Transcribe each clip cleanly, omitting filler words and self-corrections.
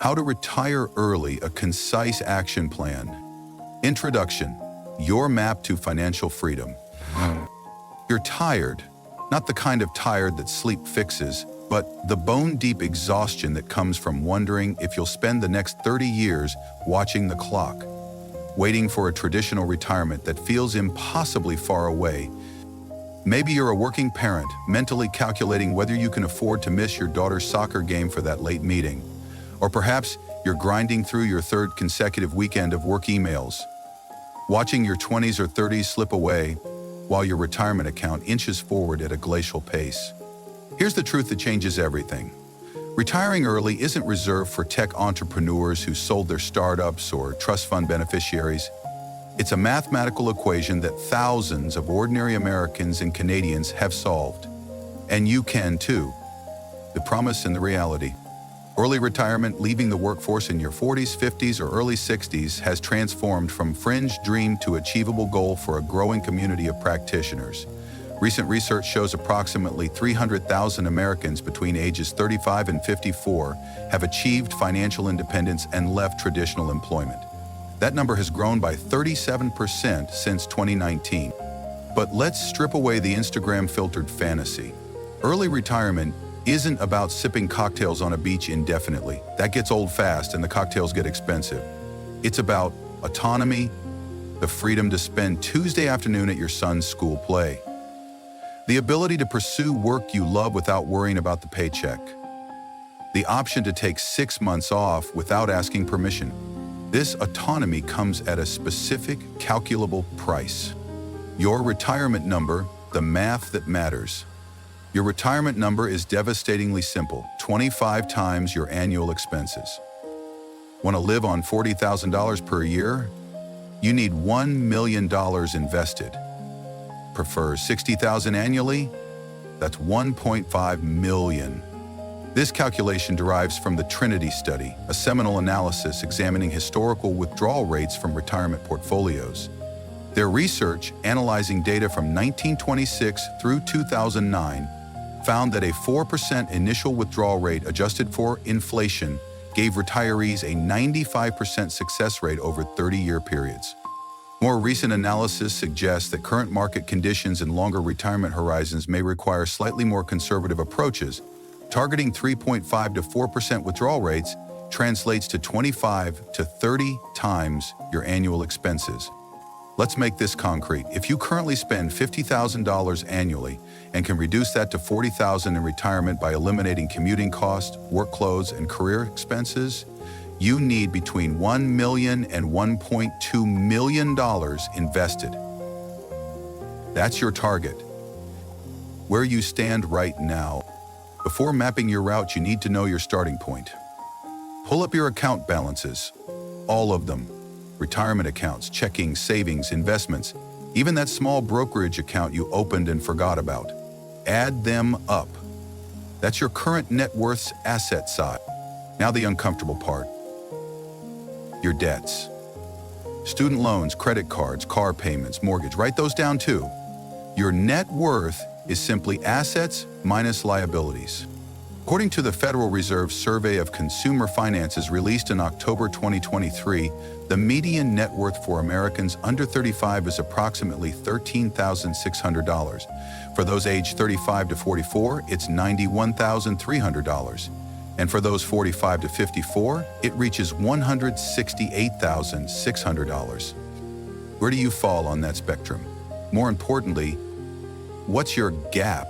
How to Retire Early, a Concise Action Plan. Introduction, your map to financial freedom. You're tired, not the kind of tired that sleep fixes, but the bone-deep exhaustion that comes from wondering if you'll spend the next 30 years watching the clock, waiting for a traditional retirement that feels impossibly far away. Maybe you're a working parent, mentally calculating whether you can afford to miss your daughter's soccer game for that late meeting. Or perhaps you're grinding through your third consecutive weekend of work emails, watching your 20s or 30s slip away while your retirement account inches forward at a glacial pace. Here's the truth that changes everything. Retiring early isn't reserved for tech entrepreneurs who sold their startups or trust fund beneficiaries. It's a mathematical equation that thousands of ordinary Americans and Canadians have solved. And you can too. The promise and the reality. Early retirement, leaving the workforce in your 40s, 50s, or early 60s, has transformed from fringe dream to achievable goal for a growing community of practitioners. Recent research shows approximately 300,000 Americans between ages 35 and 54 have achieved financial independence and left traditional employment. That number has grown by 37% since 2019. But let's strip away the Instagram-filtered fantasy. Early retirement isn't about sipping cocktails on a beach indefinitely. That gets old fast and the cocktails get expensive. It's about autonomy, the freedom to spend Tuesday afternoon at your son's school play, the ability to pursue work you love without worrying about the paycheck, the option to take 6 months off without asking permission. This autonomy comes at a specific, calculable price. Your retirement number, the math that matters. Your retirement number is devastatingly simple, 25 times your annual expenses. Want to live on $40,000 per year? You need $1 million invested. Prefer $60,000 annually? That's $1.5 million. This calculation derives from the Trinity study, a seminal analysis examining historical withdrawal rates from retirement portfolios. Their research, analyzing data from 1926 through 2009, found that a 4% initial withdrawal rate adjusted for inflation gave retirees a 95% success rate over 30-year periods. More recent analysis suggests that current market conditions and longer retirement horizons may require slightly more conservative approaches. Targeting 3.5 to 4% withdrawal rates translates to 25 to 30 times your annual expenses. Let's make this concrete. If you currently spend $50,000 annually and can reduce that to $40,000 in retirement by eliminating commuting costs, work clothes, and career expenses, you need between $1 million and $1.2 million invested. That's your target. Where you stand right now. Before mapping your route, you need to know your starting point. Pull up your account balances, all of them. Retirement accounts, checking, savings, investments, even that small brokerage account you opened and forgot about. Add them up. That's your current net worth's asset side. Now the uncomfortable part. Your debts. Student loans, credit cards, car payments, mortgage, write those down too. Your net worth is simply assets minus liabilities. According to the Federal Reserve Survey of Consumer Finances released in October 2023, the median net worth for Americans under 35 is approximately $13,600. For those aged 35 to 44, it's $91,300. And for those 45 to 54, it reaches $168,600. Where do you fall on that spectrum? More importantly, what's your gap?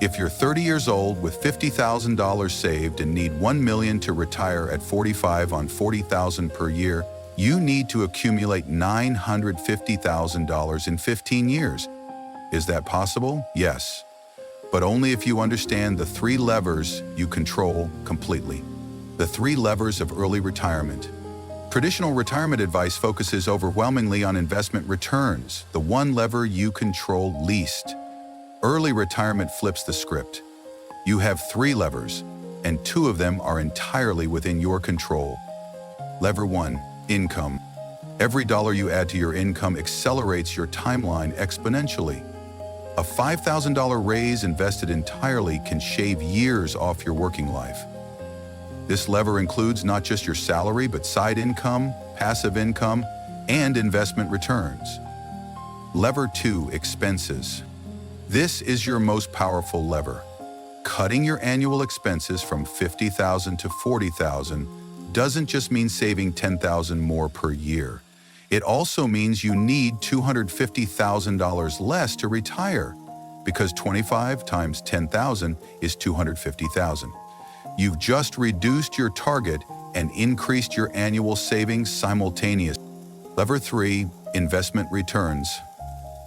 If you're 30 years old with $50,000 saved and need $1 million to retire at 45 on $40,000 per year, you need to accumulate $950,000 in 15 years. Is that possible? Yes, but only if you understand the 3 levers you control completely. The 3 levers of early retirement. Traditional retirement advice focuses overwhelmingly on investment returns, the one lever you control least. Early retirement flips the script. You have 3 levers, and 2 of them are entirely within your control. Lever 1, income. Every dollar you add to your income accelerates your timeline exponentially. A $5,000 raise invested entirely can shave years off your working life. This lever includes not just your salary, but side income, passive income, and investment returns. Lever 2, expenses. This is your most powerful lever. Cutting your annual expenses from $50,000 to $40,000 doesn't just mean saving $10,000 more per year. It also means you need $250,000 less to retire, because 25 times 10,000 is $250,000. You've just reduced your target and increased your annual savings simultaneously. Lever 3, investment returns.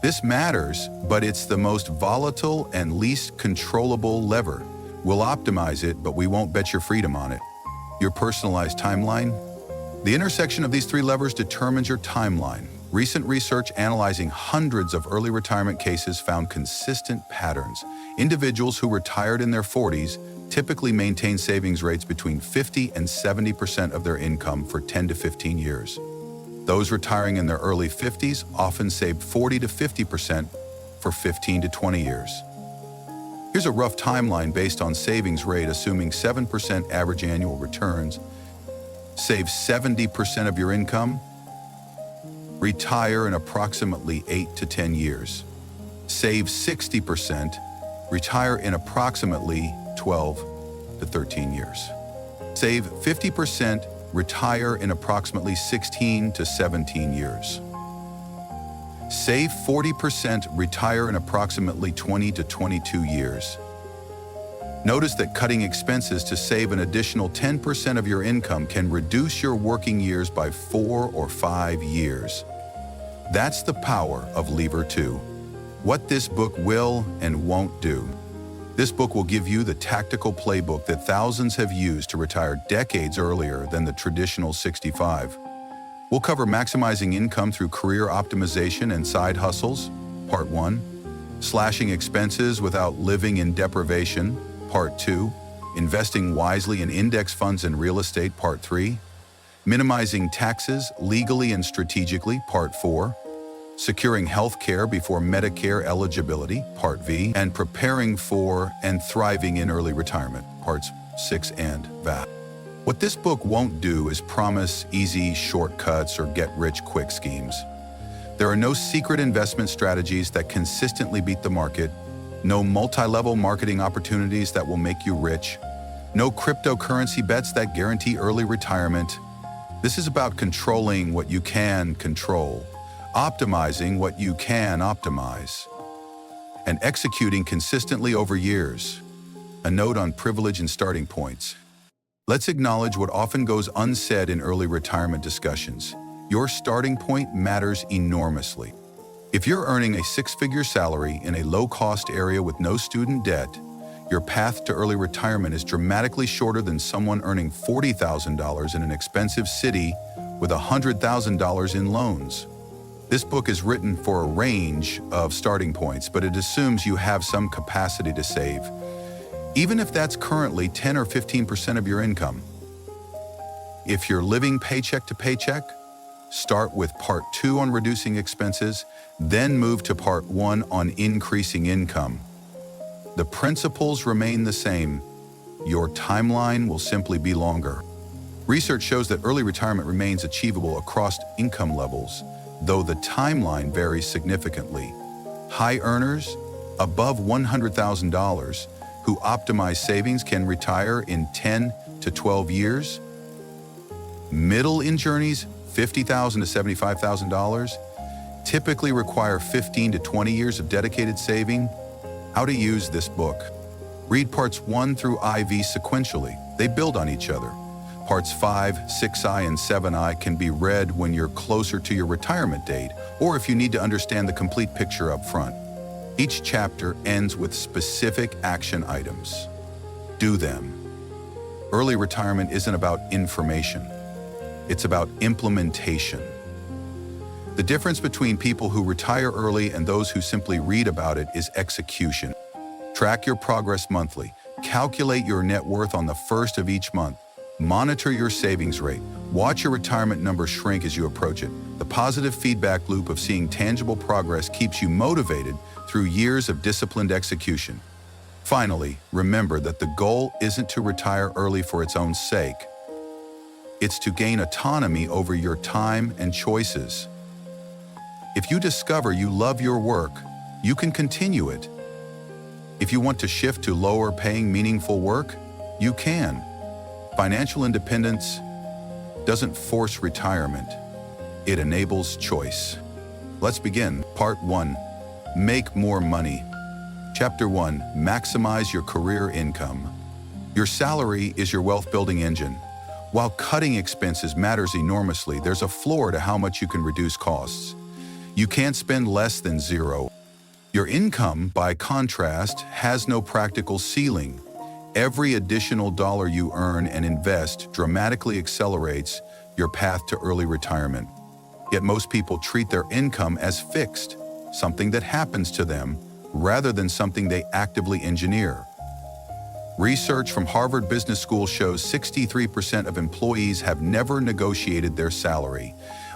This matters, but it's the most volatile and least controllable lever. We'll optimize it, but we won't bet your freedom on it. Your personalized timeline? The intersection of these three levers determines your timeline. Recent research analyzing hundreds of early retirement cases found consistent patterns. Individuals who retired in their 40s typically maintain savings rates between 50 and 70% of their income for 10 to 15 years. Those retiring in their early 50s often saved 40 to 50% for 15 to 20 years. Here's a rough timeline based on savings rate, assuming 7% average annual returns. Save 70% of your income. Retire in approximately 8 to 10 years. Save 60%. Retire in approximately 12 to 13 years. Save 50%. Retire in approximately 16 to 17 years. Save 40%, retire in approximately 20 to 22 years. Notice that cutting expenses to save an additional 10% of your income can reduce your working years by 4 or 5 years. That's the power of Lever 2. What this book will and won't do. This book will give you the tactical playbook that thousands have used to retire decades earlier than the traditional 65. We'll cover maximizing income through career optimization and side hustles, Part 1, slashing expenses without living in deprivation, Part 2, investing wisely in index funds and real estate, Part 3, minimizing taxes legally and strategically, Part 4, securing health care before Medicare eligibility, Part V, and preparing for and thriving in early retirement, Parts 6 and VA. What this book won't do is promise easy shortcuts or get-rich-quick schemes. There are no secret investment strategies that consistently beat the market, no multi-level marketing opportunities that will make you rich, no cryptocurrency bets that guarantee early retirement. This is about controlling what you can control, optimizing what you can optimize, and executing consistently over years. A note on privilege and starting points. Let's acknowledge what often goes unsaid in early retirement discussions. Your starting point matters enormously. If you're earning a six-figure salary in a low-cost area with no student debt, your path to early retirement is dramatically shorter than someone earning $40,000 in an expensive city with $100,000 in loans. This book is written for a range of starting points, but it assumes you have some capacity to save, even if that's currently 10 or 15% of your income. If you're living paycheck to paycheck, start with Part 2 on reducing expenses, then move to Part 1 on increasing income. The principles remain the same. Your timeline will simply be longer. Research shows that early retirement remains achievable across income levels, though the timeline varies significantly. High earners, above $100,000, who optimize savings can retire in 10 to 12 years. Middle in journeys, $50,000 to $75,000, typically require 15 to 20 years of dedicated saving. How to use this book. Read Parts 1 through IV sequentially. They build on each other. Parts 5, 6I, and 7I can be read when you're closer to your retirement date, or if you need to understand the complete picture up front. Each chapter ends with specific action items. Do them. Early retirement isn't about information. It's about implementation. The difference between people who retire early and those who simply read about it is execution. Track your progress monthly. Calculate your net worth on the first of each month. Monitor your savings rate. Watch your retirement number shrink as you approach it. The positive feedback loop of seeing tangible progress keeps you motivated through years of disciplined execution. Finally, remember that the goal isn't to retire early for its own sake. It's to gain autonomy over your time and choices. If you discover you love your work, you can continue it. If you want to shift to lower-paying, meaningful work, you can. Financial independence doesn't force retirement. It enables choice. Let's begin. Part 1. Make more money. Chapter 1. Maximize your career income. Your salary is your wealth-building engine. While cutting expenses matters enormously, there's a floor to how much you can reduce costs. You can't spend less than zero. Your income, by contrast, has no practical ceiling. Every additional dollar you earn and invest dramatically accelerates your path to early retirement. Yet most people treat their income as fixed, something that happens to them, rather than something they actively engineer. Research from Harvard Business School shows 63% of employees have never negotiated their salary,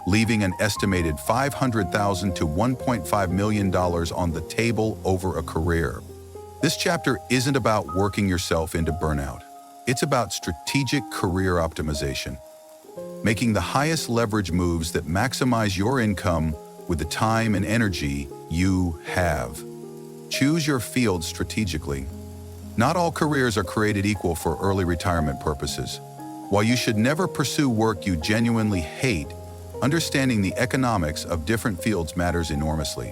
leaving an estimated $500,000 to $1.5 million on the table over a career. This chapter isn't about working yourself into burnout. It's about strategic career optimization, making the highest leverage moves that maximize your income with the time and energy you have. Choose your field strategically. Not all careers are created equal for early retirement purposes. While you should never pursue work you genuinely hate, understanding the economics of different fields matters enormously.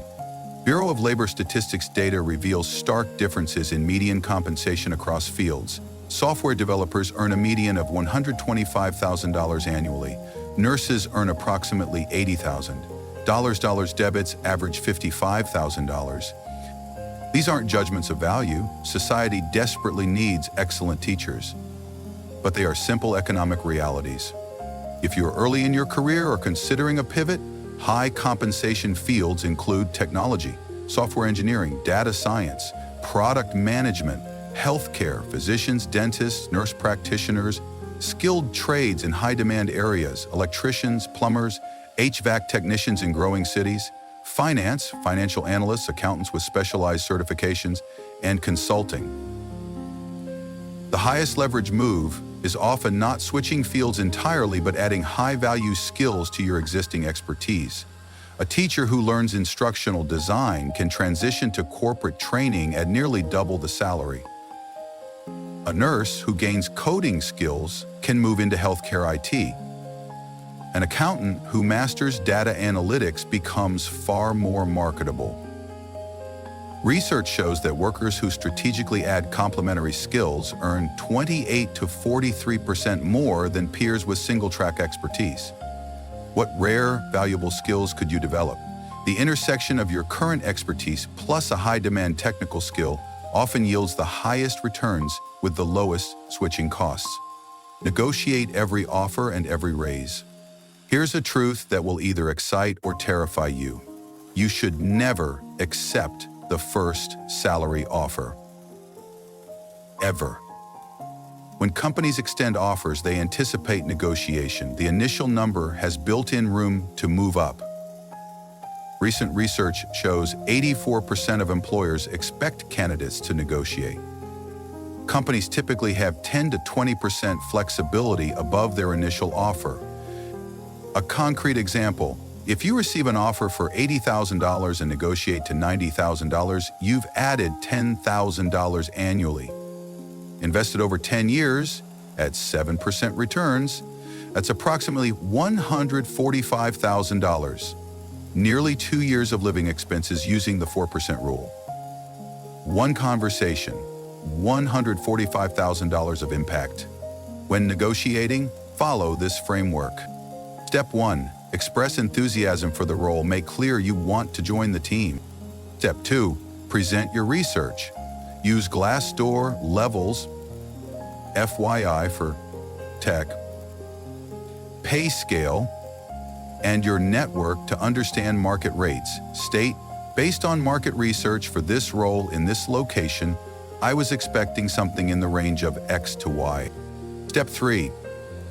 Bureau of Labor Statistics data reveals stark differences in median compensation across fields. Software developers earn a median of $125,000 annually. Nurses earn approximately $80,000. Dollars debits average $55,000. These aren't judgments of value. Society desperately needs excellent teachers. But they are simple economic realities. If you're early in your career or considering a pivot, high compensation fields include technology, software engineering, data science, product management, healthcare, physicians, dentists, nurse practitioners, skilled trades in high-demand areas, electricians, plumbers, HVAC technicians in growing cities, finance, financial analysts, accountants with specialized certifications, and consulting. The highest leverage move is often not switching fields entirely, but adding high-value skills to your existing expertise. A teacher who learns instructional design can transition to corporate training at nearly double the salary. A nurse who gains coding skills can move into healthcare IT. An accountant who masters data analytics becomes far more marketable. Research shows that workers who strategically add complementary skills earn 28 to 43% more than peers with single-track expertise. What rare, valuable skills could you develop? The intersection of your current expertise plus a high-demand technical skill often yields the highest returns with the lowest switching costs. Negotiate every offer and every raise. Here's a truth that will either excite or terrify you. You should never accept the first salary offer. Ever. When companies extend offers, they anticipate negotiation. The initial number has built-in room to move up. Recent research shows 84% of employers expect candidates to negotiate. Companies typically have 10 to 20% flexibility above their initial offer. A concrete example: if you receive an offer for $80,000 and negotiate to $90,000, you've added $10,000 annually. Invested over 10 years, at 7% returns, that's approximately $145,000. Nearly 2 years of living expenses using the 4% rule. One conversation, $145,000 of impact. When negotiating, follow this framework. Step 1. Express enthusiasm for the role. Make clear you want to join the team. Step 2. Present your research. Use Glassdoor, Levels, FYI for tech, pay scale, and your network to understand market rates. State, based on market research for this role in this location, I was expecting something in the range of X to Y. Step 3.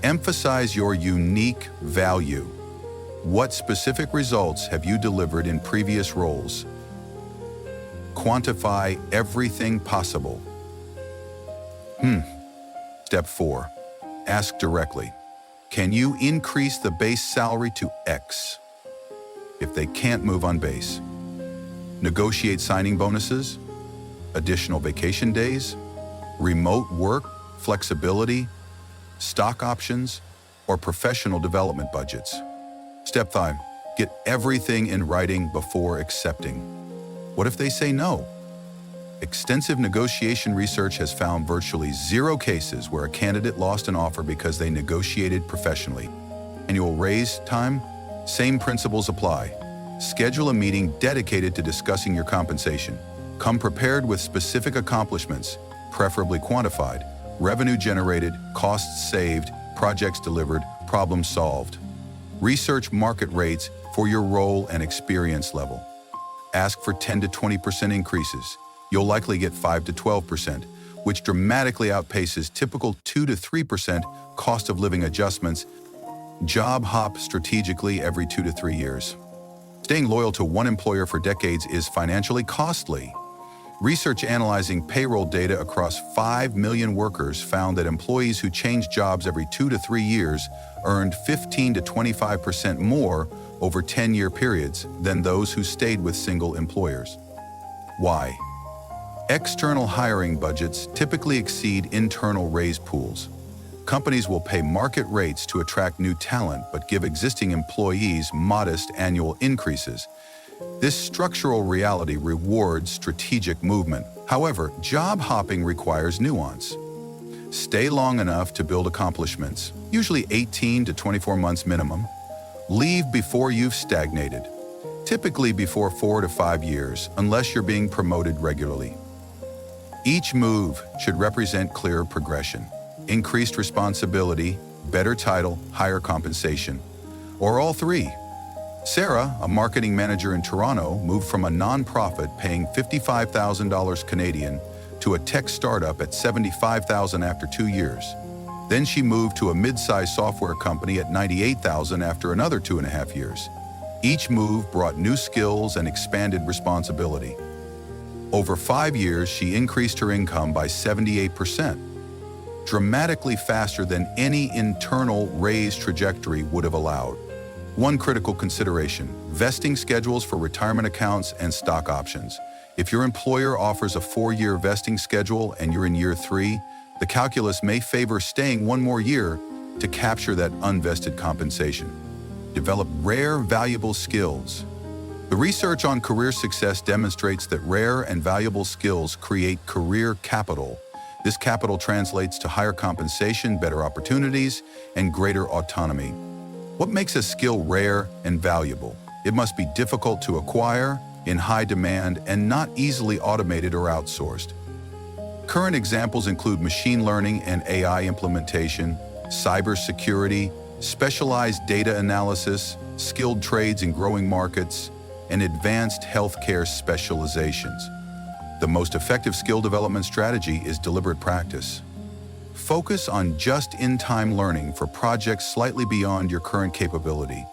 Emphasize your unique value. What specific results have you delivered in previous roles? Quantify everything possible. Step 4. Ask directly. Can you increase the base salary to X? If they can't move on base, negotiate signing bonuses, additional vacation days, remote work, flexibility, stock options, or professional development budgets. Step 5. Get everything in writing before accepting. What if they say no? Extensive negotiation research has found virtually 0 cases where a candidate lost an offer because they negotiated professionally. Annual raise time? Same principles apply. Schedule a meeting dedicated to discussing your compensation. Come prepared with specific accomplishments, preferably quantified, revenue generated, costs saved, projects delivered, problems solved. Research market rates for your role and experience level. Ask for 10 to 20% increases. You'll likely get 5 to 12%, which dramatically outpaces typical 2 to 3% cost of living adjustments. Job hop strategically every 2 to 3 years. Staying loyal to one employer for decades is financially costly. Research analyzing payroll data across 5 million workers found that employees who changed jobs every 2 to 3 years earned 15 to 25% more over 10-year periods than those who stayed with single employers. Why? External hiring budgets typically exceed internal raise pools. Companies will pay market rates to attract new talent but give existing employees modest annual increases. This structural reality rewards strategic movement. However, job hopping requires nuance. Stay long enough to build accomplishments, usually 18 to 24 months minimum. Leave before you've stagnated, typically before 4 to 5 years, unless you're being promoted regularly. Each move should represent clear progression, increased responsibility, better title, higher compensation, or all 3. Sarah, a marketing manager in Toronto, moved from a nonprofit paying $55,000 Canadian to a tech startup at $75,000 after 2 years. Then she moved to a mid-sized software company at $98,000 after another 2.5 years. Each move brought new skills and expanded responsibility. Over 5 years, she increased her income by 78%, dramatically faster than any internal raise trajectory would have allowed. One critical consideration: vesting schedules for retirement accounts and stock options. If your employer offers a 4-year vesting schedule and you're in year 3, the calculus may favor staying 1 more year to capture that unvested compensation. Develop rare, valuable skills. The research on career success demonstrates that rare and valuable skills create career capital. This capital translates to higher compensation, better opportunities, and greater autonomy. What makes a skill rare and valuable? It must be difficult to acquire, in high demand, and not easily automated or outsourced. Current examples include machine learning and AI implementation, cybersecurity, specialized data analysis, skilled trades in growing markets, and advanced healthcare specializations. The most effective skill development strategy is deliberate practice. Focus on just-in-time learning for projects slightly beyond your current capability.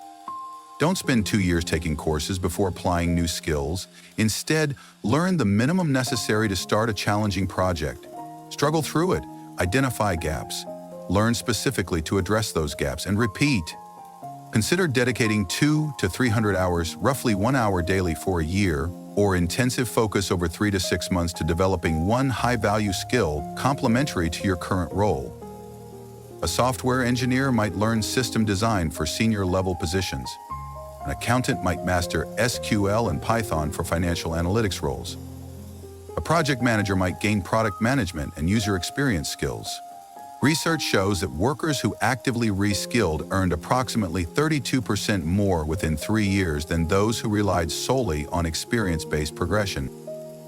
Don't spend 2 years taking courses before applying new skills. Instead, learn the minimum necessary to start a challenging project. Struggle through it, identify gaps, learn specifically to address those gaps, and repeat. Consider dedicating 200 to 300 hours, roughly 1 hour daily for a year, or intensive focus over 3 to 6 months to developing one high-value skill complementary to your current role. A software engineer might learn system design for senior-level positions. An accountant might master SQL and Python for financial analytics roles. A project manager might gain product management and user experience skills. Research shows that workers who actively reskilled earned approximately 32% more within 3 years than those who relied solely on experience-based progression.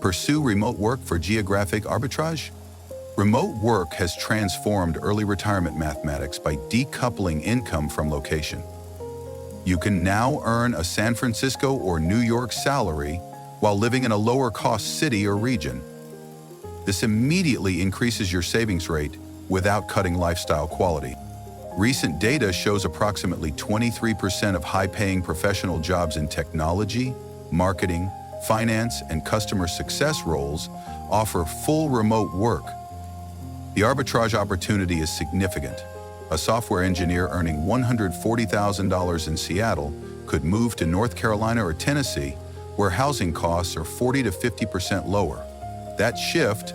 Pursue remote work for geographic arbitrage? Remote work has transformed early retirement mathematics by decoupling income from location. You can now earn a San Francisco or New York salary while living in a lower-cost city or region. This immediately increases your savings rate without cutting lifestyle quality. Recent data shows approximately 23% of high-paying professional jobs in technology, marketing, finance, and customer success roles offer full remote work. The arbitrage opportunity is significant. A software engineer earning $140,000 in Seattle could move to North Carolina or Tennessee, where housing costs are 40 to 50% lower. That shift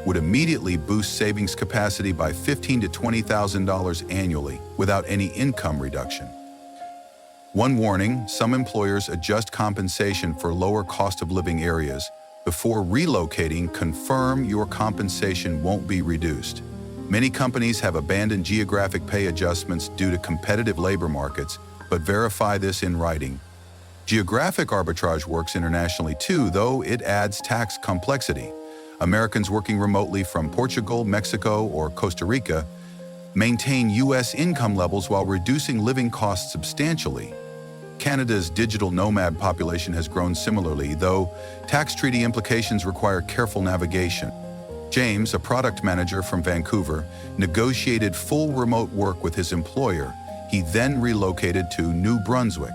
would immediately boost savings capacity by $15,000 to $20,000 annually without any income reduction. One warning: some employers adjust compensation for lower cost of living areas. Before relocating, confirm your compensation won't be reduced. Many companies have abandoned geographic pay adjustments due to competitive labor markets, but verify this in writing. Geographic arbitrage works internationally too, though it adds tax complexity. Americans working remotely from Portugal, Mexico, or Costa Rica maintain U.S. income levels while reducing living costs substantially. Canada's digital nomad population has grown similarly, though tax treaty implications require careful navigation. James, a product manager from Vancouver, negotiated full remote work with his employer. He then relocated to New Brunswick.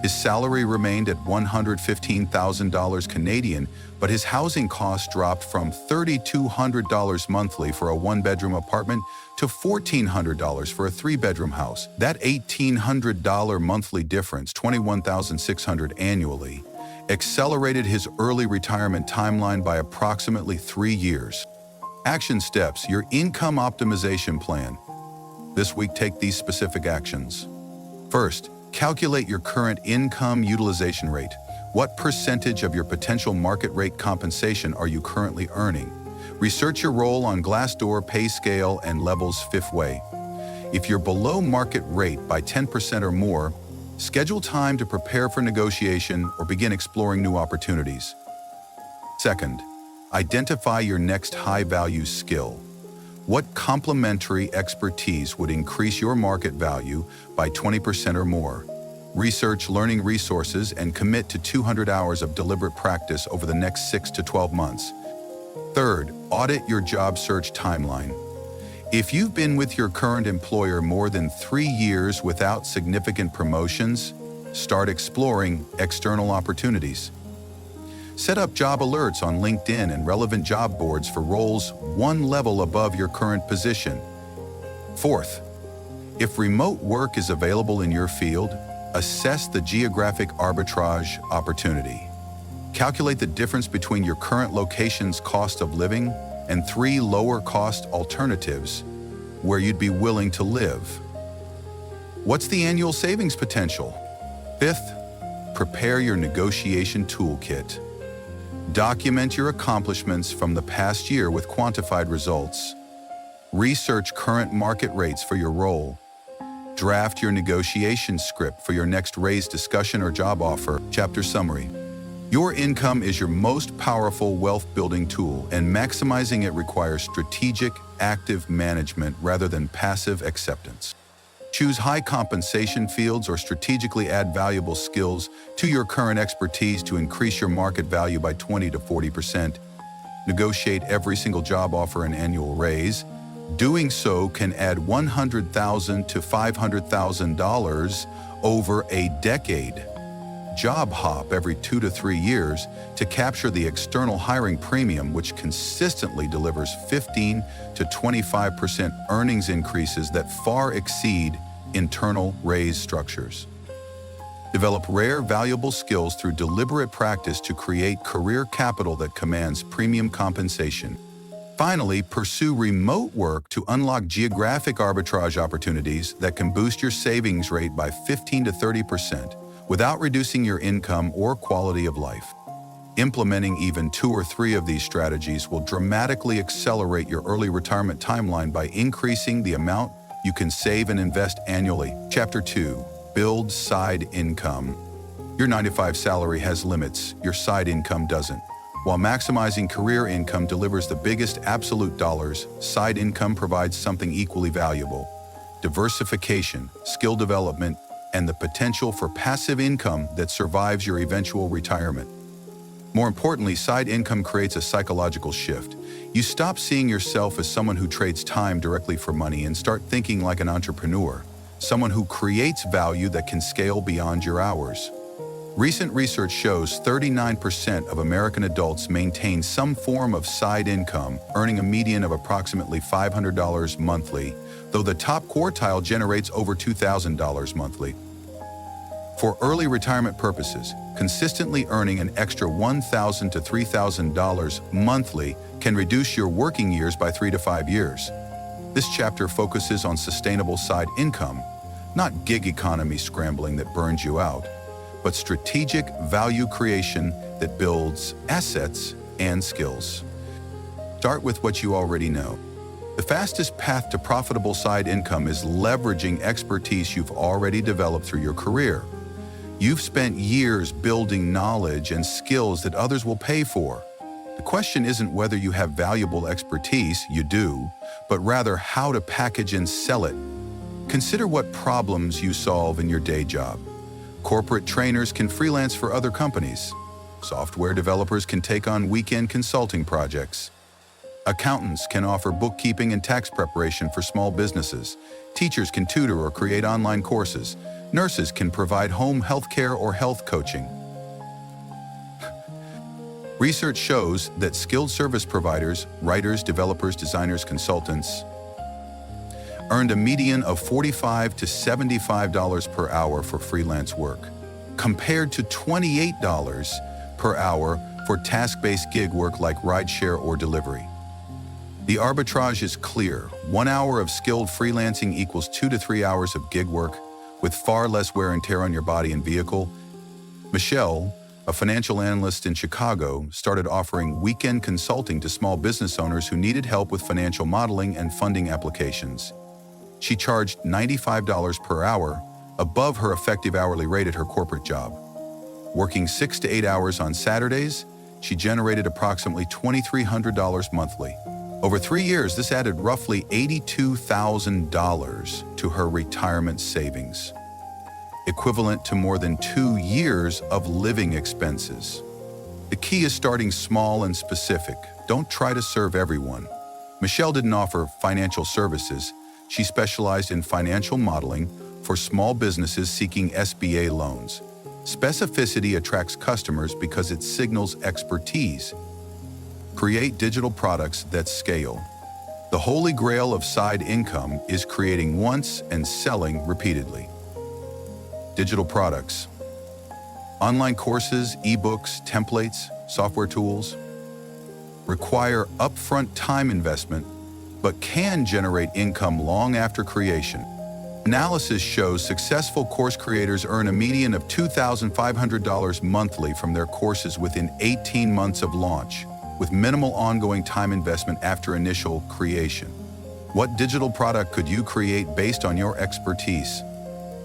His salary remained at $115,000 Canadian, but his housing costs dropped from $3,200 monthly for a one-bedroom apartment to $1,400 for a three-bedroom house. That $1,800 monthly difference, $21,600 annually, accelerated his early retirement timeline by approximately 3 years. Action steps: your income optimization plan. This week, take these specific actions. First, calculate your current income utilization rate. What percentage of your potential market rate compensation are you currently earning? Research your role on Glassdoor, PayScale, and Levels Fifth Way. If you're below market rate by 10% or more, schedule time to prepare for negotiation or begin exploring new opportunities. Second, identify your next high-value skill. What complementary expertise would increase your market value by 20% or more? Research learning resources and commit to 200 hours of deliberate practice over the next 6 to 12 months. Third, audit your job search timeline. If you've been with your current employer more than 3 years without significant promotions, start exploring external opportunities. Set up job alerts on LinkedIn and relevant job boards for roles one level above your current position. Fourth, if remote work is available in your field, assess the geographic arbitrage opportunity. Calculate the difference between your current location's cost of living and 3 lower-cost alternatives where you'd be willing to live. What's the annual savings potential? Fifth, prepare your negotiation toolkit. Document your accomplishments from the past year with quantified results. Research current market rates for your role. Draft your negotiation script for your next raise discussion or job offer. Chapter summary. Your income is your most powerful wealth-building tool, and maximizing it requires strategic, active management rather than passive acceptance. Choose high compensation fields or strategically add valuable skills to your current expertise to increase your market value by 20 to 40%. Negotiate every single job offer and annual raise. Doing so can add $100,000 to $500,000 over a decade. Job hop every 2 to 3 years to capture the external hiring premium, which consistently delivers 15 to 25% earnings increases that far exceed internal raise structures. Develop rare, valuable skills through deliberate practice to create career capital that commands premium compensation. Finally, pursue remote work to unlock geographic arbitrage opportunities that can boost your savings rate by 15 to 30%. Without reducing your income or quality of life. Implementing even 2 or 3 of these strategies will dramatically accelerate your early retirement timeline by increasing the amount you can save and invest annually. Chapter 2. Build side income. Your 9-to-5 salary has limits, your side income doesn't. While maximizing career income delivers the biggest absolute dollars, side income provides something equally valuable: diversification, skill development, and the potential for passive income that survives your eventual retirement. More importantly, side income creates a psychological shift. You stop seeing yourself as someone who trades time directly for money and start thinking like an entrepreneur, someone who creates value that can scale beyond your hours. Recent research shows 39% of American adults maintain some form of side income, earning a median of approximately $500 monthly, though the top quartile generates over $2,000 monthly. For early retirement purposes, consistently earning an extra $1,000 to $3,000 monthly can reduce your working years by 3 to 5 years. This chapter focuses on sustainable side income, not gig economy scrambling that burns you out, but strategic value creation that builds assets and skills. Start with what you already know. The fastest path to profitable side income is leveraging expertise you've already developed through your career. You've spent years building knowledge and skills that others will pay for. The question isn't whether you have valuable expertise, you do, but rather how to package and sell it. Consider what problems you solve in your day job. Corporate trainers can freelance for other companies. Software developers can take on weekend consulting projects. Accountants can offer bookkeeping and tax preparation for small businesses. Teachers can tutor or create online courses. Nurses can provide home health care or health coaching. Research shows that skilled service providers, writers, developers, designers, consultants, earned a median of $45 to $75 per hour for freelance work, compared to $28 per hour for task-based gig work like rideshare or delivery. The arbitrage is clear. 1 hour of skilled freelancing equals 2 to 3 hours of gig work, with far less wear and tear on your body and vehicle. Michelle, a financial analyst in Chicago, started offering weekend consulting to small business owners who needed help with financial modeling and funding applications. She charged $95 per hour, above her effective hourly rate at her corporate job. Working 6 to 8 hours on Saturdays, she generated approximately $2,300 monthly. Over 3 years, this added roughly $82,000 to her retirement savings, equivalent to more than 2 years of living expenses. The key is starting small and specific. Don't try to serve everyone. Michelle didn't offer financial services. She specialized in financial modeling for small businesses seeking SBA loans. Specificity attracts customers because it signals expertise. Create digital products that scale. The holy grail of side income is creating once and selling repeatedly. Digital products. Online courses, ebooks, templates, software tools require upfront time investment, but can generate income long after creation. Analysis shows successful course creators earn a median of $2,500 monthly from their courses within 18 months of launch, with minimal ongoing time investment after initial creation. What digital product could you create based on your expertise?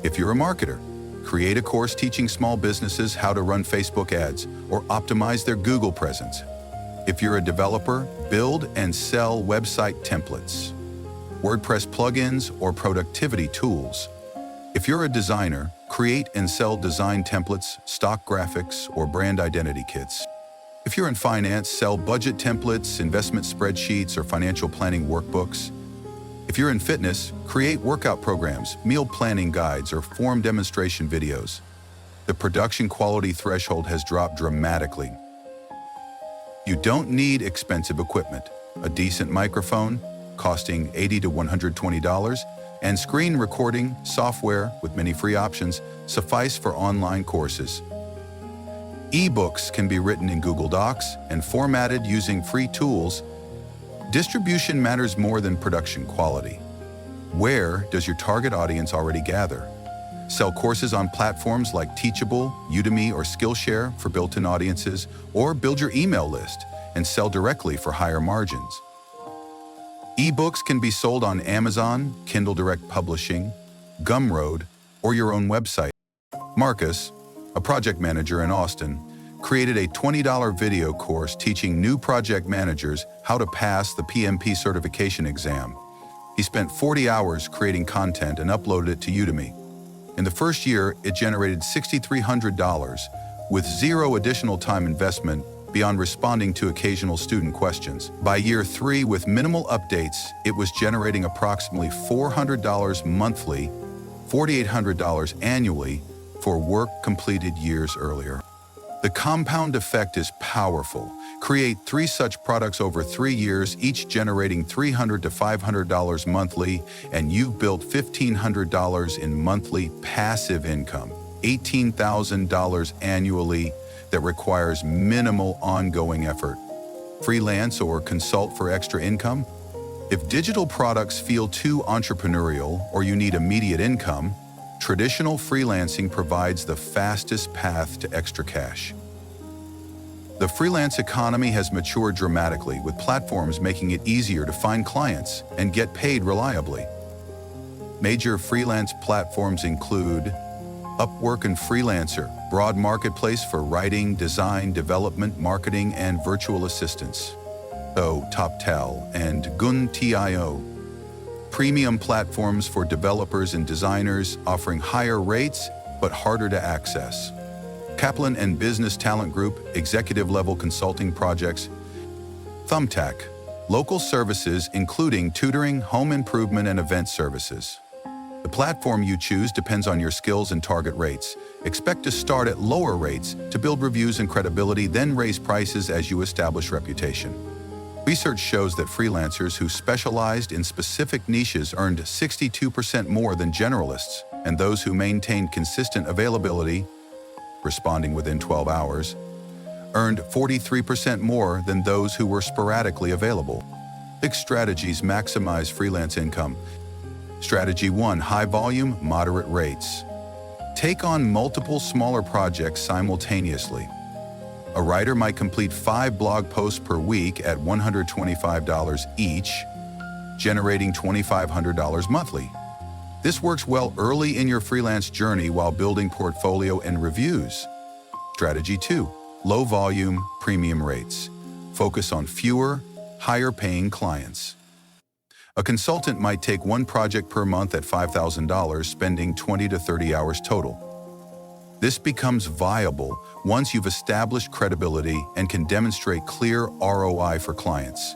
If you're a marketer, create a course teaching small businesses how to run Facebook ads or optimize their Google presence. If you're a developer, build and sell website templates, WordPress plugins, or productivity tools. If you're a designer, create and sell design templates, stock graphics, or brand identity kits. If you're in finance, sell budget templates, investment spreadsheets, or financial planning workbooks. If you're in fitness, create workout programs, meal planning guides, or form demonstration videos. The production quality threshold has dropped dramatically. You don't need expensive equipment. A decent microphone, costing $80 to $120, and screen recording software with many free options suffice for online courses. Ebooks can be written in Google Docs and formatted using free tools. Distribution matters more than production quality. Where does your target audience already gather? Sell courses on platforms like Teachable, Udemy, or Skillshare for built-in audiences, or build your email list and sell directly for higher margins. Ebooks can be sold on Amazon, Kindle Direct Publishing, Gumroad, or your own website. Marcus, a project manager in Austin, created a $20 video course teaching new project managers how to pass the PMP certification exam. He spent 40 hours creating content and uploaded it to Udemy. In the first year, it generated $6,300 with zero additional time investment beyond responding to occasional student questions. By year 3, with minimal updates, it was generating approximately $400 monthly, $4,800 annually for work completed years earlier. The compound effect is powerful. Create 3 such products over 3 years, each generating $300 to $500 monthly, and you've built $1,500 in monthly passive income, $18,000 annually that requires minimal ongoing effort. Freelance or consult for extra income? If digital products feel too entrepreneurial or you need immediate income, traditional freelancing provides the fastest path to extra cash. The freelance economy has matured dramatically, with platforms making it easier to find clients and get paid reliably. Major freelance platforms include Upwork and Freelancer, broad marketplace for writing, design, development, marketing, and virtual assistants. TopTal and Gun.io, premium platforms for developers and designers offering higher rates but harder to access. Kaplan and Business Talent Group, executive-level consulting projects. Thumbtack, local services including tutoring, home improvement, and event services. The platform you choose depends on your skills and target rates. Expect to start at lower rates to build reviews and credibility, then raise prices as you establish reputation. Research shows that freelancers who specialized in specific niches earned 62% more than generalists, and those who maintained consistent availability, responding within 12 hours, earned 43% more than those who were sporadically available. 6 strategies maximize freelance income. Strategy 1. High volume, moderate rates. Take on multiple smaller projects simultaneously. A writer might complete 5 blog posts per week at $125 each, generating $2,500 monthly. This works well early in your freelance journey while building portfolio and reviews. Strategy 2. Low volume, premium rates. Focus on fewer, higher-paying clients. A consultant might take 1 project per month at $5,000, spending 20 to 30 hours total. This becomes viable once you've established credibility and can demonstrate clear ROI for clients.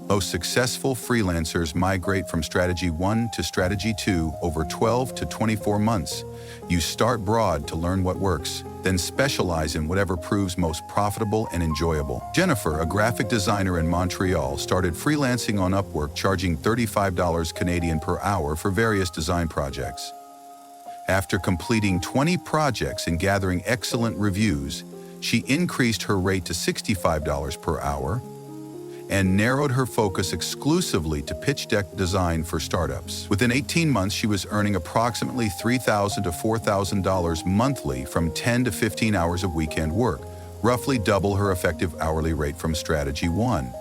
Most successful freelancers migrate from Strategy 1 to Strategy 2 over 12 to 24 months. You start broad to learn what works, then specialize in whatever proves most profitable and enjoyable. Jennifer, a graphic designer in Montreal, started freelancing on Upwork, charging $35 Canadian per hour for various design projects. After completing 20 projects and gathering excellent reviews, she increased her rate to $65 per hour and narrowed her focus exclusively to pitch deck design for startups. Within 18 months, she was earning approximately $3,000 to $4,000 monthly from 10 to 15 hours of weekend work, roughly double her effective hourly rate from Strategy 1.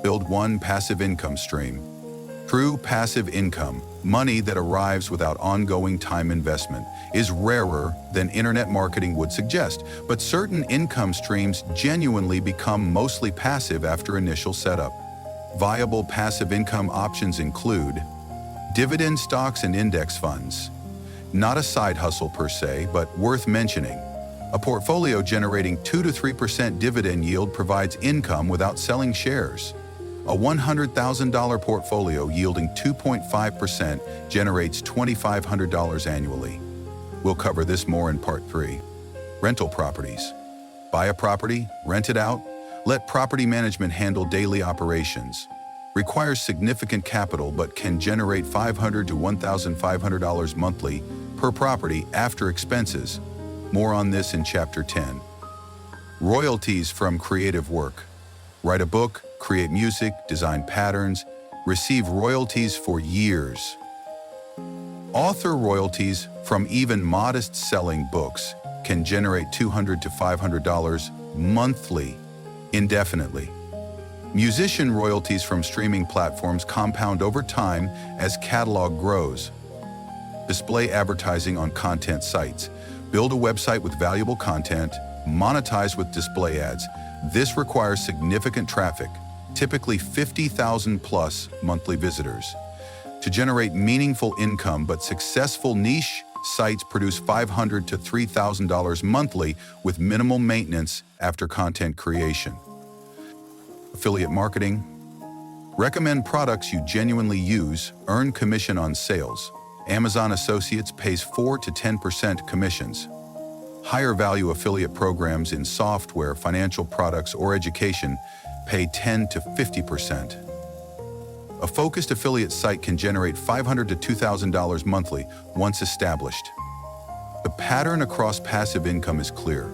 Build 1 passive income stream. True passive income, money that arrives without ongoing time investment, is rarer than internet marketing would suggest, but certain income streams genuinely become mostly passive after initial setup. Viable passive income options include dividend stocks and index funds. Not a side hustle per se, but worth mentioning. A portfolio generating 2 to 3% dividend yield provides income without selling shares. A $100,000 portfolio yielding 2.5% generates $2,500 annually. We'll cover this more in Part 3. Rental properties. Buy a property, rent it out, let property management handle daily operations. Requires significant capital but can generate $500 to $1,500 monthly per property after expenses. More on this in Chapter 10. Royalties from creative work. Write a book, create music, design patterns, receive royalties for years. Author royalties from even modest selling books can generate $200 to $500 monthly, indefinitely. Musician royalties from streaming platforms compound over time as catalog grows. Display advertising on content sites. Build a website with valuable content, monetize with display ads. This requires significant traffic, typically 50,000 plus monthly visitors. To generate meaningful income, but successful niche sites produce $500 to $3,000 monthly with minimal maintenance after content creation. Affiliate marketing. Recommend products you genuinely use, earn commission on sales. Amazon Associates pays 4 to 10% commissions. Higher value affiliate programs in software, financial products, or education pay 10 to 50%. A focused affiliate site can generate $500 to $2,000 monthly once established. The pattern across passive income is clear.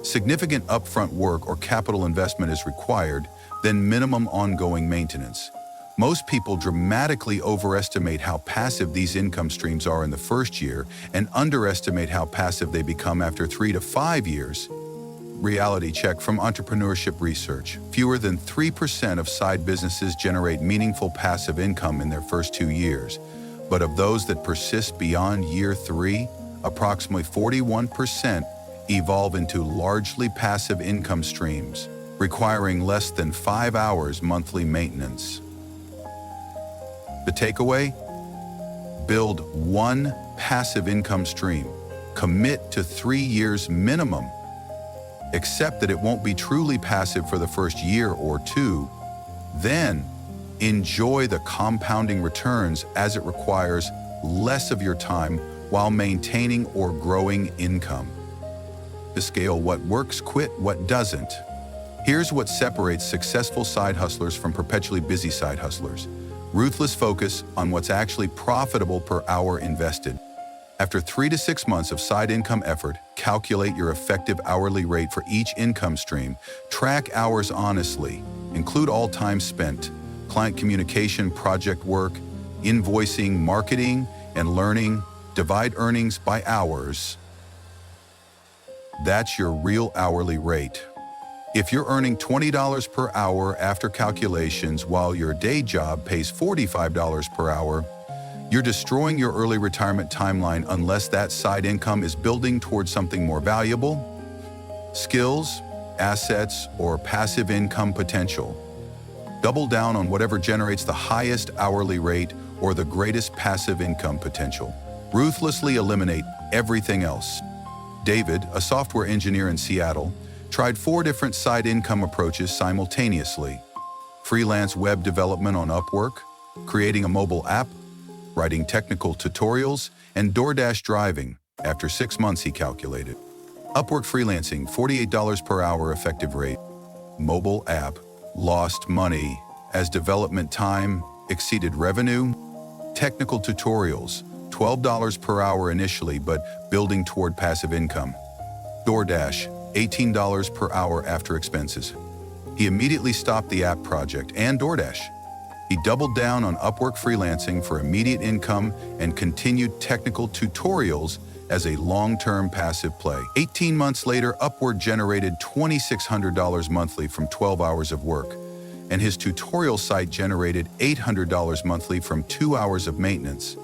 Significant upfront work or capital investment is required, then minimum ongoing maintenance. Most people dramatically overestimate how passive these income streams are in the first year and underestimate how passive they become after 3 to 5 years. Reality check from entrepreneurship research. Fewer than 3% of side businesses generate meaningful passive income in their first 2 years. But of those that persist beyond year 3, approximately 41% evolve into largely passive income streams, requiring less than 5 hours monthly maintenance. The takeaway? Build one passive income stream. Commit to 3 years minimum. Accept that it won't be truly passive for the first year or 2. Then, enjoy the compounding returns as it requires less of your time while maintaining or growing income. To scale what works, quit what doesn't. Here's what separates successful side hustlers from perpetually busy side hustlers. Ruthless focus on what's actually profitable per hour invested. After 3 to 6 months of side income effort, calculate your effective hourly rate for each income stream. Track hours honestly. Include all time spent, client communication, project work, invoicing, marketing, and learning. Divide earnings by hours. That's your real hourly rate. If you're earning $20 per hour after calculations while your day job pays $45 per hour, you're destroying your early retirement timeline unless that side income is building towards something more valuable, skills, assets, or passive income potential. Double down on whatever generates the highest hourly rate or the greatest passive income potential. Ruthlessly eliminate everything else. David, a software engineer in Seattle, tried 4 different side income approaches simultaneously. Freelance web development on Upwork, creating a mobile app, writing technical tutorials, and DoorDash driving. After 6 months, he calculated. Upwork freelancing, $48 per hour effective rate. Mobile app, lost money as development time exceeded revenue. Technical tutorials, $12 per hour initially, but building toward passive income. DoorDash, $18 per hour after expenses. He immediately stopped the app project and DoorDash. He doubled down on Upwork freelancing for immediate income and continued technical tutorials as a long-term passive play. 18 months later, Upwork generated $2,600 monthly from 12 hours of work, and his tutorial site generated $800 monthly from 2 hours of maintenance.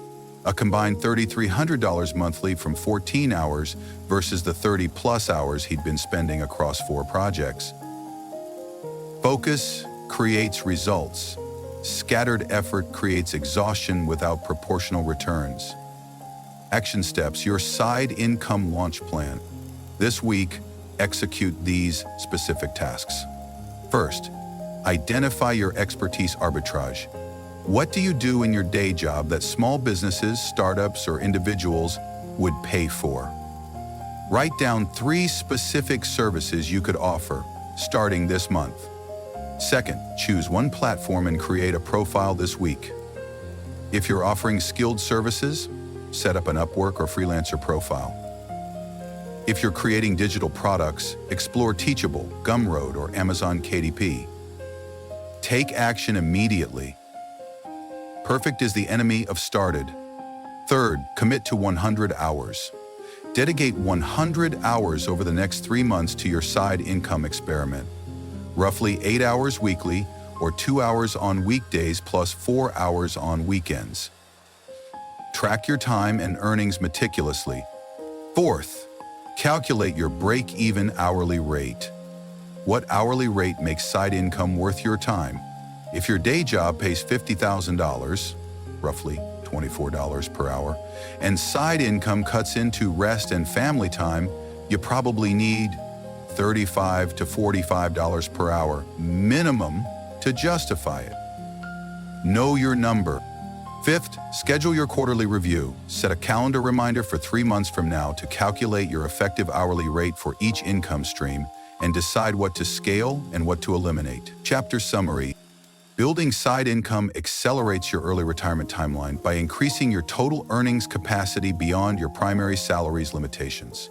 A combined $3,300 monthly from 14 hours versus the 30-plus hours he'd been spending across 4 projects. Focus creates results. Scattered effort creates exhaustion without proportional returns. Action steps, your side income launch plan. This week, execute these specific tasks. First, identify your expertise arbitrage. What do you do in your day job that small businesses, startups, or individuals would pay for? Write down 3 specific services you could offer, starting this month. Second, choose one platform and create a profile this week. If you're offering skilled services, set up an Upwork or freelancer profile. If you're creating digital products, explore Teachable, Gumroad, or Amazon KDP. Take action immediately. Perfect is the enemy of started. Third, commit to 100 hours. Dedicate 100 hours over the next 3 months to your side income experiment. Roughly 8 hours weekly, or 2 hours on weekdays plus 4 hours on weekends. Track your time and earnings meticulously. Fourth, calculate your break-even hourly rate. What hourly rate makes side income worth your time? If your day job pays $50,000, roughly $24 per hour, and side income cuts into rest and family time, you probably need $35 to $45 per hour minimum to justify it. Know your number. Fifth, schedule your quarterly review. Set a calendar reminder for 3 months from now to calculate your effective hourly rate for each income stream and decide what to scale and what to eliminate. Chapter Summary. Building side income accelerates your early retirement timeline by increasing your total earnings capacity beyond your primary salary's limitations.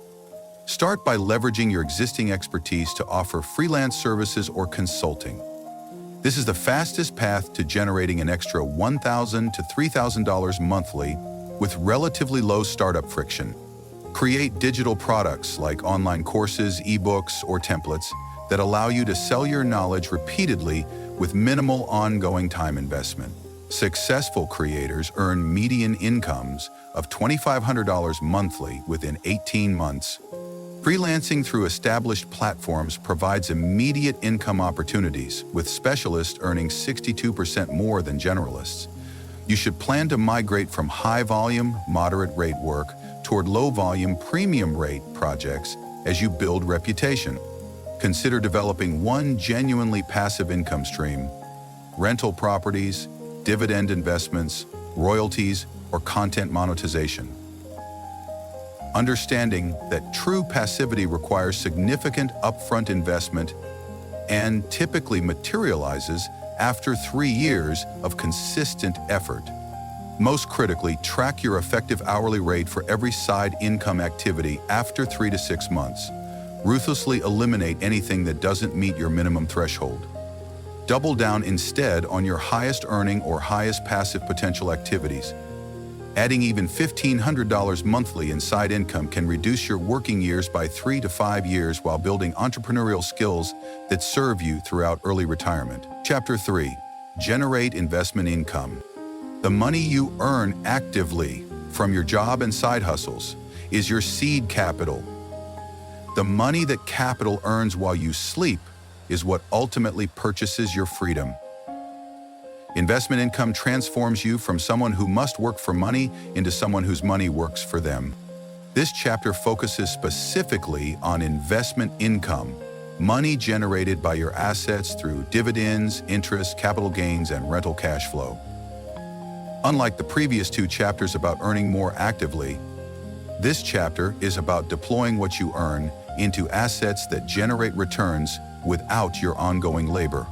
Start by leveraging your existing expertise to offer freelance services or consulting. This is the fastest path to generating an extra $1,000 to $3,000 monthly with relatively low startup friction. Create digital products like online courses, ebooks, or templates that allow you to sell your knowledge repeatedly with minimal ongoing time investment. Successful creators earn median incomes of $2,500 monthly within 18 months. Freelancing through established platforms provides immediate income opportunities, with specialists earning 62% more than generalists. You should plan to migrate from high-volume, moderate-rate work toward low-volume, premium-rate projects as you build reputation. Consider developing one genuinely passive income stream: rental properties, dividend investments, royalties, or content monetization. Understanding that true passivity requires significant upfront investment and typically materializes after 3 years of consistent effort. Most critically, track your effective hourly rate for every side income activity after 3 to 6 months. Ruthlessly eliminate anything that doesn't meet your minimum threshold. Double down instead on your highest earning or highest passive potential activities. Adding even $1,500 monthly in side income can reduce your working years by 3 to 5 years while building entrepreneurial skills that serve you throughout early retirement. Chapter 3. Generate investment income. The money you earn actively from your job and side hustles is your seed capital. The money that capital earns while you sleep is what ultimately purchases your freedom. Investment income transforms you from someone who must work for money into someone whose money works for them. This chapter focuses specifically on investment income, money generated by your assets through dividends, interest, capital gains, and rental cash flow. Unlike the previous 2 chapters about earning more actively, this chapter is about deploying what you earn into assets that generate returns without your ongoing labor.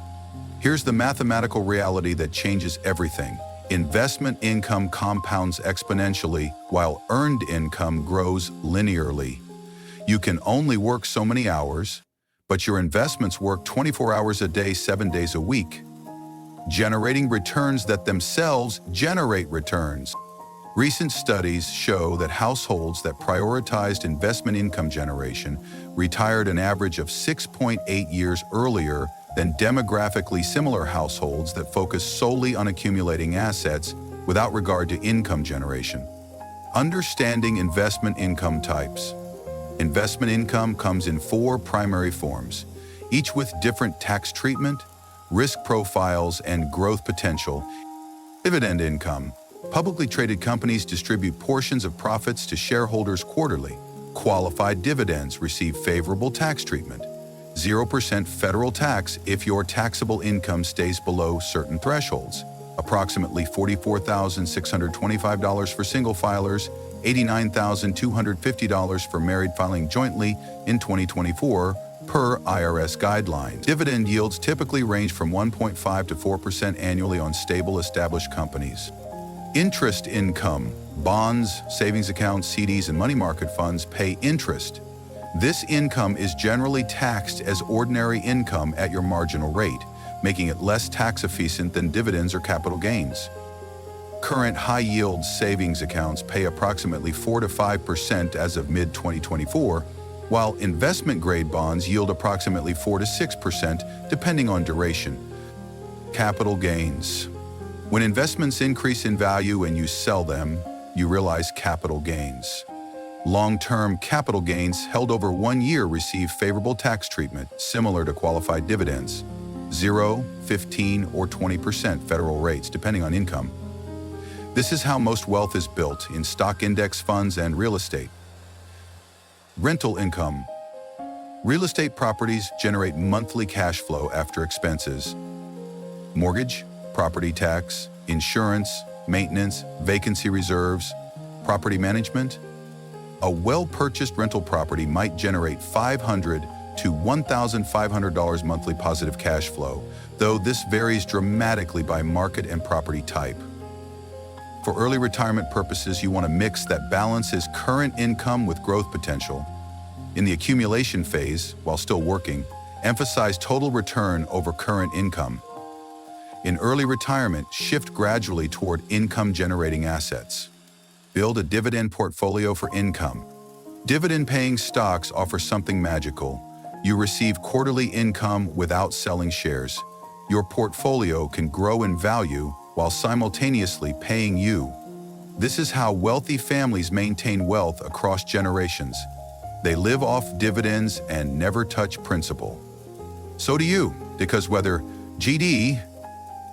Here's the mathematical reality that changes everything. Investment income compounds exponentially while earned income grows linearly. You can only work so many hours, but your investments work 24 hours a day, 7 days a week, generating returns that themselves generate returns. Recent studies show that households that prioritized investment income generation retired an average of 6.8 years earlier than demographically similar households that focus solely on accumulating assets without regard to income generation. Understanding investment income types. Investment income comes in 4 primary forms, each with different tax treatment, risk profiles, and growth potential. Dividend income. Publicly traded companies distribute portions of profits to shareholders quarterly. Qualified dividends receive favorable tax treatment. 0% federal tax if your taxable income stays below certain thresholds. Approximately $44,625 for single filers, $89,250 for married filing jointly in 2024 per IRS guidelines. Dividend yields typically range from 1.5 to 4% annually on stable established companies. Interest income. Bonds, savings accounts, CDs, and money market funds pay interest. This income is generally taxed as ordinary income at your marginal rate, making it less tax efficient than dividends or capital gains. Current high-yield savings accounts pay approximately 4 to 5% as of mid-2024, while investment-grade bonds yield approximately 4 to 6%, depending on duration. Capital gains. When investments increase in value and you sell them, you realize capital gains. Long-term capital gains held over 1 year receive favorable tax treatment, similar to qualified dividends. 0, 15, or 20% federal rates, depending on income. This is how most wealth is built in stock index funds and real estate. Rental income. Real estate properties generate monthly cash flow after expenses. Mortgage, property tax, insurance, maintenance, vacancy reserves, property management. A well-purchased rental property might generate $500 to $1,500 monthly positive cash flow, though this varies dramatically by market and property type. For early retirement purposes, you want to mix that balances current income with growth potential. In the accumulation phase, while still working, emphasize total return over current income. In early retirement, shift gradually toward income-generating assets. Build a dividend portfolio for income. Dividend-paying stocks offer something magical. You receive quarterly income without selling shares. Your portfolio can grow in value while simultaneously paying you. This is how wealthy families maintain wealth across generations. They live off dividends and never touch principal. So do you, because whether GD,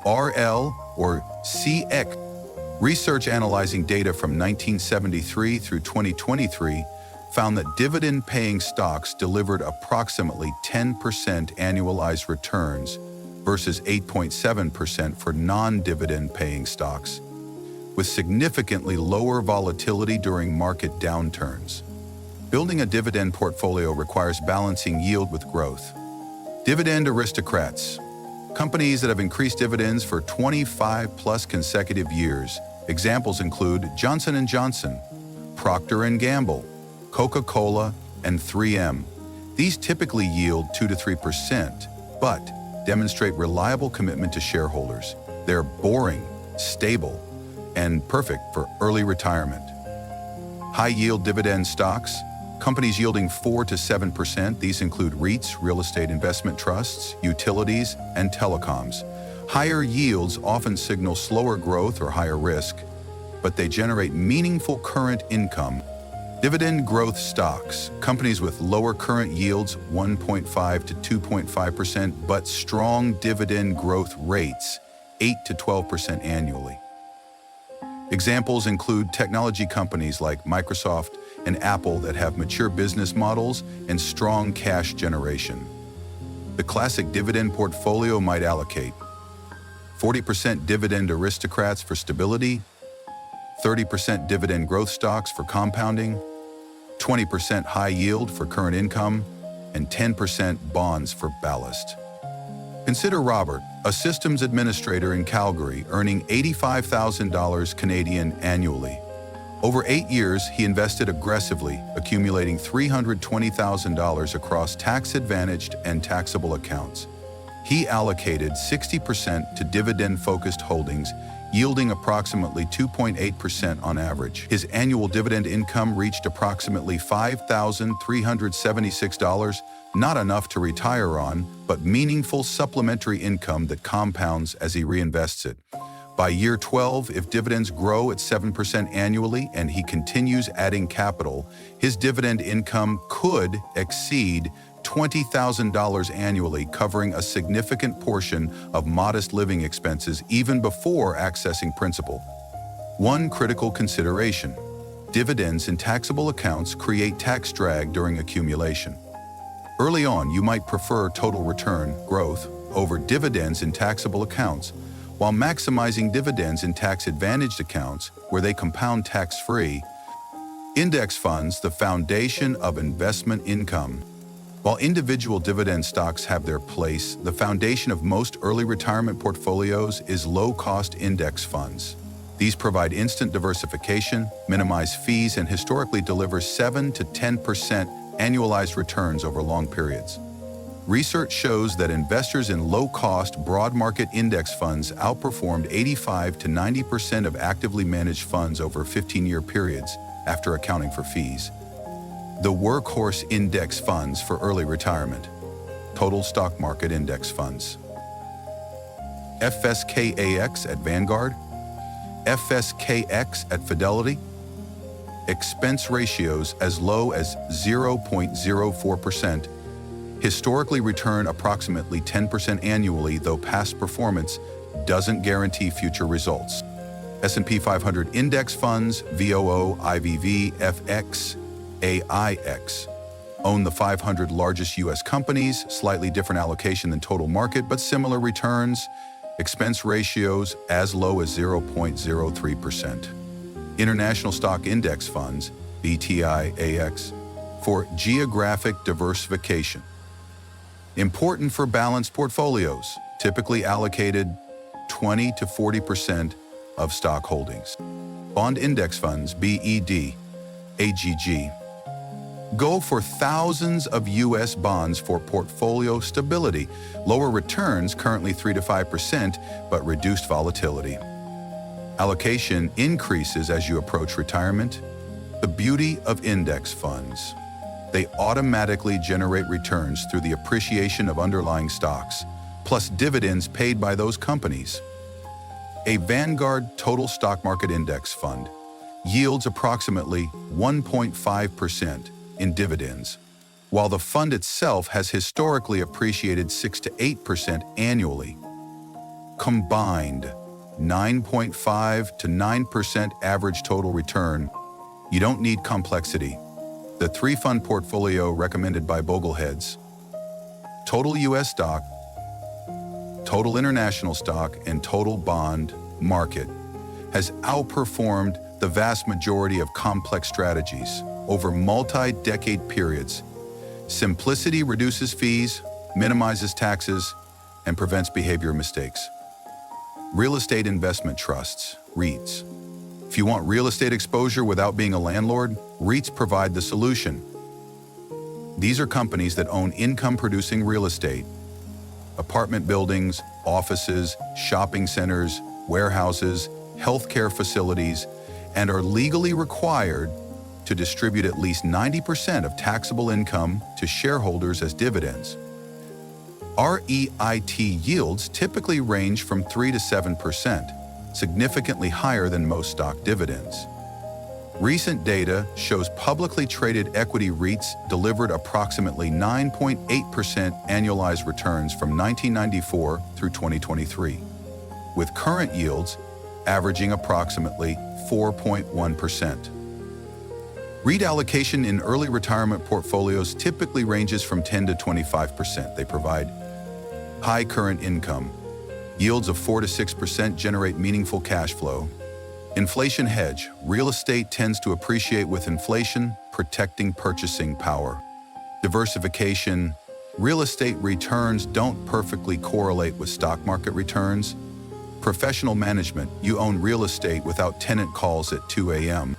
RL, or CX, research analyzing data from 1973 through 2023 found that dividend-paying stocks delivered approximately 10% annualized returns versus 8.7% for non-dividend-paying stocks, with significantly lower volatility during market downturns. Building a dividend portfolio requires balancing yield with growth. Dividend aristocrats, companies that have increased dividends for 25-plus consecutive years. Examples include Johnson & Johnson, Procter & Gamble, Coca-Cola, and 3M. These typically yield 2 to 3%, but demonstrate reliable commitment to shareholders. They're boring, stable, and perfect for early retirement. High-yield dividend stocks, companies yielding 4 to 7%. These include REITs, real estate investment trusts, utilities, and telecoms. Higher yields often signal slower growth or higher risk, but they generate meaningful current income. Dividend growth stocks, companies with lower current yields, 1.5 to 2.5%, but strong dividend growth rates, 8 to 12% annually. Examples include technology companies like Microsoft and Apple that have mature business models and strong cash generation. The classic dividend portfolio might allocate 40% dividend aristocrats for stability, 30% dividend growth stocks for compounding, 20% high yield for current income, and 10% bonds for ballast. Consider Robert, a systems administrator in Calgary earning $85,000 Canadian annually. Over 8 years, he invested aggressively, accumulating $320,000 across tax-advantaged and taxable accounts. He allocated 60% to dividend-focused holdings, yielding approximately 2.8% on average. His annual dividend income reached approximately $5,376, not enough to retire on, but meaningful supplementary income that compounds as he reinvests it. By year 12, if dividends grow at 7% annually and he continues adding capital, his dividend income could exceed $20,000 annually, covering a significant portion of modest living expenses even before accessing principal. One critical consideration: dividends in taxable accounts create tax drag during accumulation. Early on, you might prefer total return growth over dividends in taxable accounts, while maximizing dividends in tax-advantaged accounts where they compound tax-free. Index funds, the foundation of investment income. While individual dividend stocks have their place, the foundation of most early retirement portfolios is low-cost index funds. These provide instant diversification, minimize fees, and historically deliver 7 to 10% annualized returns over long periods. Research shows that investors in low-cost, broad-market index funds outperformed 85 to 90% of actively managed funds over 15-year periods after accounting for fees. The workhorse index funds for early retirement. Total stock market index funds. FSKAX at Vanguard, FSKX at Fidelity. Expense ratios as low as 0.04%. Historically return approximately 10% annually, though past performance doesn't guarantee future results. S&P 500 index funds, VOO, IVV, FX, AIX. Own the 500 largest U.S. companies, slightly different allocation than total market, but similar returns. expense ratios as low as 0.03%. International Stock Index Funds, BTIAX, for geographic diversification. Important for balanced portfolios, typically allocated 20 to 40% of stock holdings. Bond Index Funds, BED, AGG, go for thousands of U.S. bonds for portfolio stability, lower returns, currently 3 to 5%, but reduced volatility. Allocation increases as you approach retirement. The beauty of index funds: they automatically generate returns through the appreciation of underlying stocks, plus dividends paid by those companies. A Vanguard Total Stock Market Index Fund yields approximately 1.5% in dividends, while the fund itself has historically appreciated 6 to 8% annually. Combined 9.5 to 9% average total return. You don't need complexity. The 3-fund portfolio recommended by Bogleheads: total U.S. stock, total international stock, and total bond market has outperformed the vast majority of complex strategies over multi-decade periods. Simplicity reduces fees, minimizes taxes, and prevents behavior mistakes. Real estate investment trusts, REITs. If you want real estate exposure without being a landlord, REITs provide the solution. These are companies that own income-producing real estate: apartment buildings, offices, shopping centers, warehouses, healthcare facilities, and are legally required to distribute at least 90% of taxable income to shareholders as dividends. REIT yields typically range from 3 to 7%, significantly higher than most stock dividends. Recent data shows publicly traded equity REITs delivered approximately 9.8% annualized returns from 1994 through 2023, with current yields averaging approximately 4.1%. REIT allocation in early retirement portfolios typically ranges from 10 to 25%. They provide high current income. Yields of 4 to 6% generate meaningful cash flow. Inflation hedge: real estate tends to appreciate with inflation, protecting purchasing power. Diversification: real estate returns don't perfectly correlate with stock market returns. Professional management: you own real estate without tenant calls at 2 a.m.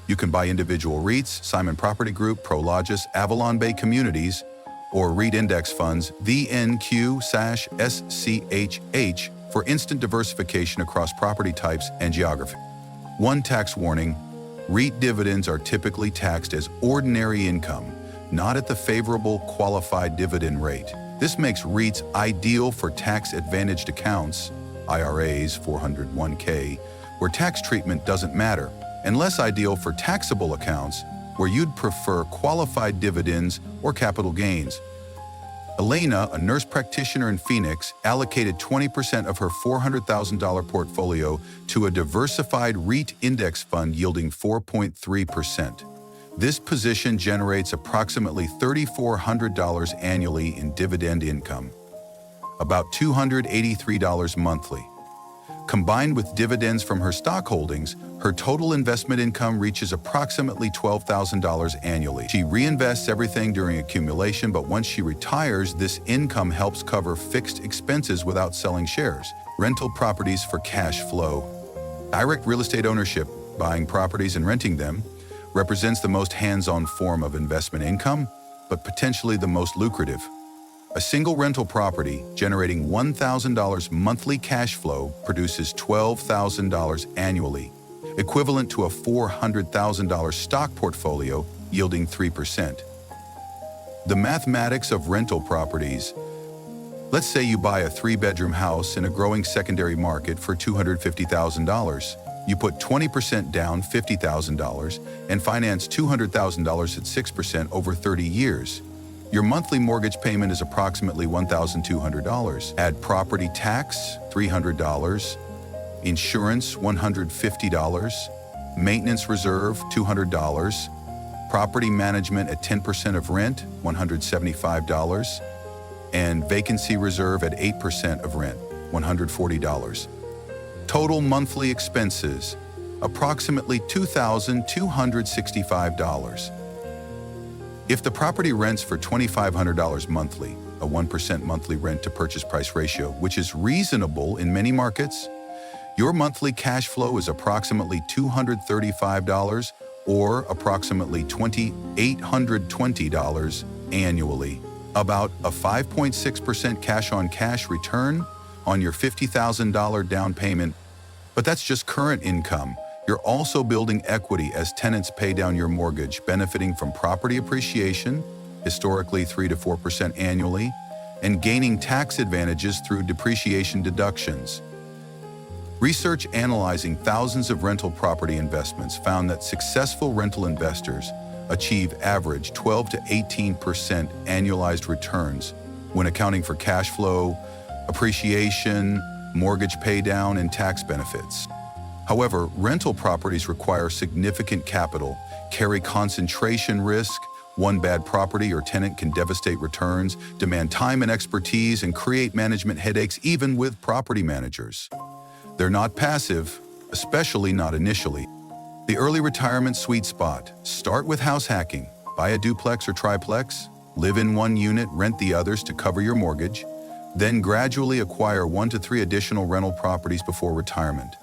You can buy individual REITs, Simon Property Group, Prologis, Avalon Bay Communities, or REIT index funds, VNQ/SCHH, for instant diversification across property types and geography. One tax warning: REIT dividends are typically taxed as ordinary income, not at the favorable qualified dividend rate. This makes REITs ideal for tax-advantaged accounts, IRAs, 401k, where tax treatment doesn't matter, and less ideal for taxable accounts, where you'd prefer qualified dividends or capital gains. Elena, a nurse practitioner in Phoenix, allocated 20% of her $400,000 portfolio to a diversified REIT index fund yielding 4.3%. This position generates approximately $3,400 annually in dividend income, about $283 monthly. Combined with dividends from her stock holdings, her total investment income reaches approximately $12,000 annually. She reinvests everything during accumulation, but once she retires, this income helps cover fixed expenses without selling shares. Rental properties for cash flow. Direct real estate ownership, buying properties and renting them, represents the most hands-on form of investment income, but potentially the most lucrative. A single rental property generating $1,000 monthly cash flow produces $12,000 annually, equivalent to a $400,000 stock portfolio yielding 3%. The mathematics of rental properties: let's say you buy a 3-bedroom house in a growing secondary market for $250,000. You put 20% down, $50,000, and finance $200,000 at 6% over 30 years. Your monthly mortgage payment is approximately $1,200. Add property tax, $300, insurance, $150, maintenance reserve, $200, property management at 10% of rent, $175, and vacancy reserve at 8% of rent, $140. Total monthly expenses, approximately $2,265. If the property rents for $2,500 monthly, a 1% monthly rent to purchase price ratio, which is reasonable in many markets, your monthly cash flow is approximately $235 or approximately $2,820 annually. About a 5.6% cash-on-cash return on your $50,000 down payment. But that's just current income. You're also building equity as tenants pay down your mortgage, benefiting from property appreciation, historically 3 to 4% annually, and gaining tax advantages through depreciation deductions. Research analyzing thousands of rental property investments found that successful rental investors achieve average 12 to 18% annualized returns when accounting for cash flow, appreciation, mortgage paydown, and tax benefits. However, rental properties require significant capital, carry concentration risk, one bad property or tenant can devastate returns, demand time and expertise, and create management headaches even with property managers. They're not passive, especially not initially. The early retirement sweet spot. Start with house hacking. Buy a duplex or triplex, live in one unit, rent the others to cover your mortgage, then gradually acquire 1 to 3 additional rental properties before retirement.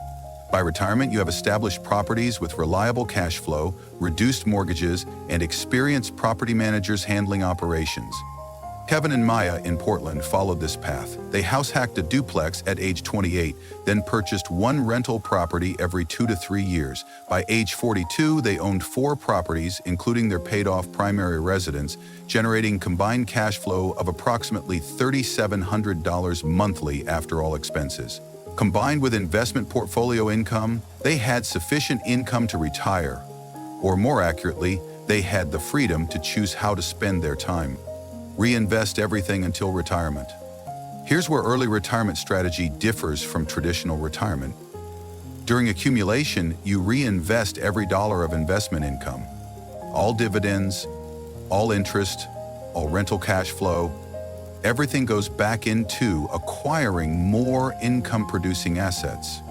By retirement, you have established properties with reliable cash flow, reduced mortgages, and experienced property managers handling operations. Kevin and Maya in Portland followed this path. They house-hacked a duplex at age 28, then purchased one rental property every 2 to 3 years. By age 42, they owned 4 properties, including their paid-off primary residence, generating combined cash flow of approximately $3,700 monthly after all expenses. Combined with investment portfolio income, they had sufficient income to retire. Or more accurately, they had the freedom to choose how to spend their time. Reinvest everything until retirement. Here's where early retirement strategy differs from traditional retirement. During accumulation, you reinvest every dollar of investment income. All dividends, all interest, all rental cash flow, everything goes back into acquiring more income-producing assets.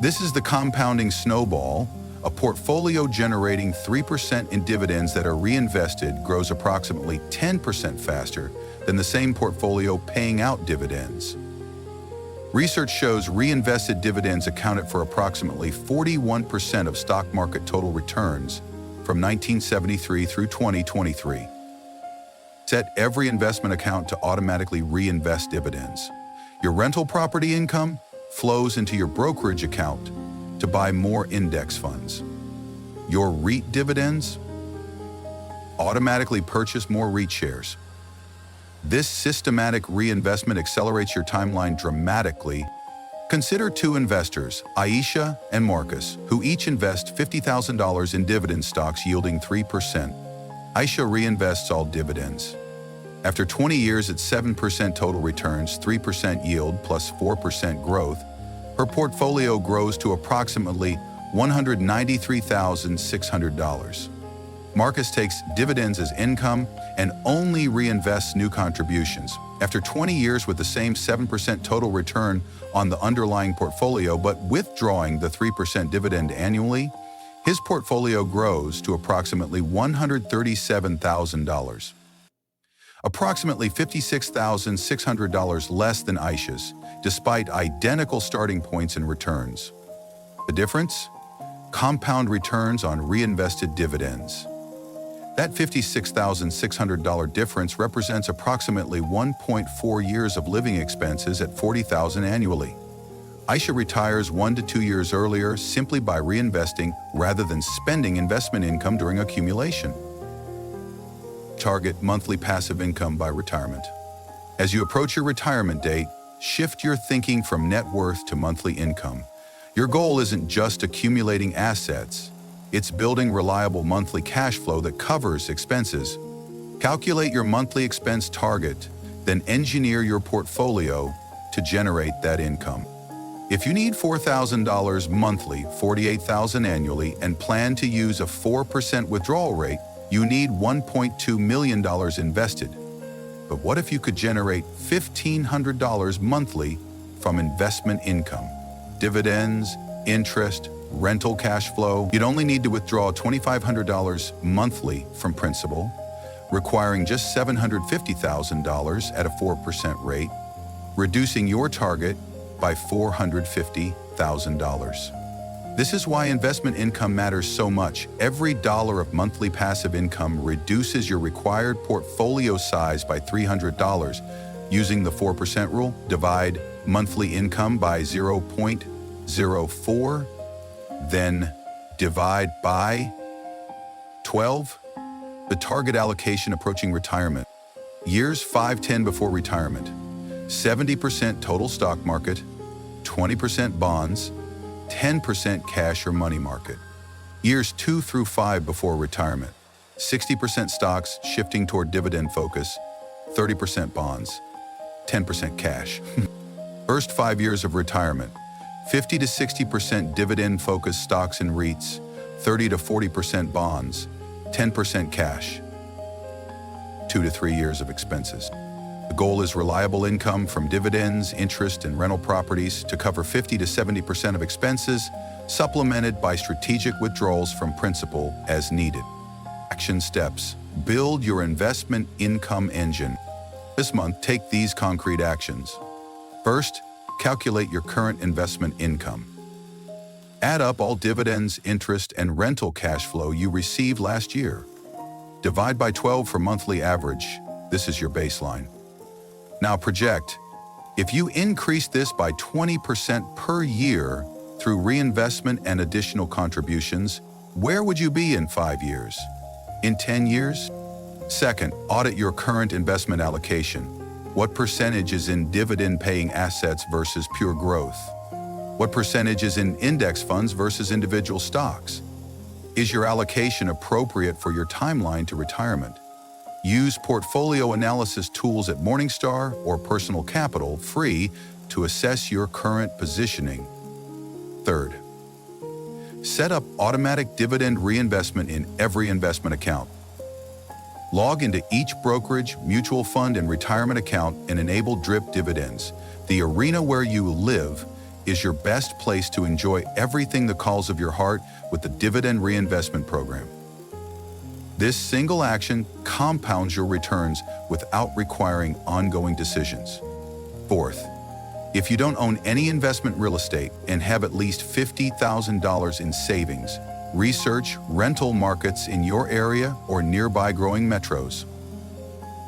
This is the compounding snowball. A portfolio generating 3% in dividends that are reinvested grows approximately 10% faster than the same portfolio paying out dividends. Research shows reinvested dividends accounted for approximately 41% of stock market total returns from 1973 through 2023. Set every investment account to automatically reinvest dividends. Your rental property income flows into your brokerage account to buy more index funds. Your REIT dividends automatically purchase more REIT shares. This systematic reinvestment accelerates your timeline dramatically. Consider 2 investors, Aisha and Marcus, who each invest $50,000 in dividend stocks yielding 3%. Aisha reinvests all dividends. After 20 years at 7% total returns, 3% yield plus 4% growth, her portfolio grows to approximately $193,600. Marcus takes dividends as income and only reinvests new contributions. After 20 years with the same 7% total return on the underlying portfolio, but withdrawing the 3% dividend annually, his portfolio grows to approximately $137,000. Approximately $56,600 less than Aisha's, despite identical starting points and returns. The difference? Compound returns on reinvested dividends. That $56,600 difference represents approximately 1.4 years of living expenses at $40,000 annually. Aisha retires 1 to 2 years earlier simply by reinvesting rather than spending investment income during accumulation. Target monthly passive income by retirement. As you approach your retirement date, shift your thinking from net worth to monthly income. Your goal isn't just accumulating assets, it's building reliable monthly cash flow that covers expenses. Calculate your monthly expense target, then engineer your portfolio to generate that income. If you need $4,000 monthly, $48,000 annually, and plan to use a 4% withdrawal rate, you need $1.2 million invested. But what if you could generate $1,500 monthly from investment income, dividends, interest, rental cash flow. You'd only need to withdraw $2,500 monthly from principal, requiring just $750,000 at a 4% rate, reducing your target by $450,000. This is why investment income matters so much. Every dollar of monthly passive income reduces your required portfolio size by $300. Using the 4% rule, divide monthly income by 0.04, then divide by 12. The target allocation approaching retirement. Years 5-10 before retirement. 70% total stock market, 20% bonds, 10% cash or money market. Years 2 through 5 before retirement. 60% stocks shifting toward dividend focus, 30% bonds, 10% cash. First 5 years of retirement. 50 to 60% dividend-focused stocks and REITs, 30 to 40% bonds, 10% cash. 2 to 3 years of expenses. The goal is reliable income from dividends, interest, and rental properties to cover 50 to 70% of expenses, supplemented by strategic withdrawals from principal as needed. Action steps. Build your investment income engine. This month, take these concrete actions. First, calculate your current investment income. Add up all dividends, interest, and rental cash flow you received last year. Divide by 12 for monthly average. This is your baseline. Now project. If you increase this by 20% per year through reinvestment and additional contributions, where would you be in 5 years? In 10 years? Second, audit your current investment allocation. What percentage is in dividend-paying assets versus pure growth? What percentage is in index funds versus individual stocks? Is your allocation appropriate for your timeline to retirement? Use portfolio analysis tools at Morningstar or Personal Capital free to assess your current positioning. Third, set up automatic dividend reinvestment in every investment account. Log into each brokerage, mutual fund, and retirement account and enable drip dividends. The arena where you live is your best place to enjoy everything the calls of your heart with the dividend reinvestment program. This single action compounds your returns without requiring ongoing decisions. Fourth, if you don't own any investment real estate and have at least $50,000 in savings, research rental markets in your area or nearby growing metros.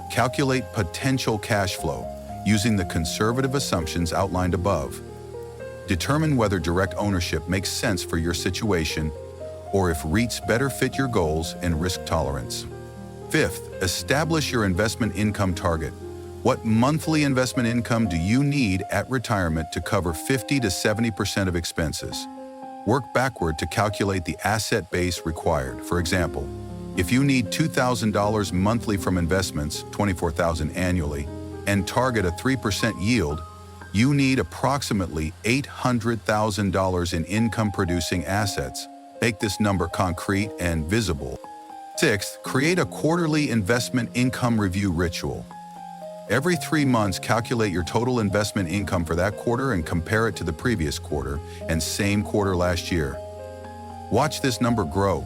Calculate potential cash flow using the conservative assumptions outlined above. Determine whether direct ownership makes sense for your situation or if REITs better fit your goals and risk tolerance. Fifth, establish your investment income target. What monthly investment income do you need at retirement to cover 50 to 70% of expenses? Work backward to calculate the asset base required. For example, if you need $2,000 monthly from investments, $24,000 annually, and target a 3% yield, you need approximately $800,000 in income-producing assets. Make this number concrete and visible. Sixth, create a quarterly investment income review ritual. Every 3 months, calculate your total investment income for that quarter and compare it to the previous quarter and same quarter last year. Watch this number grow.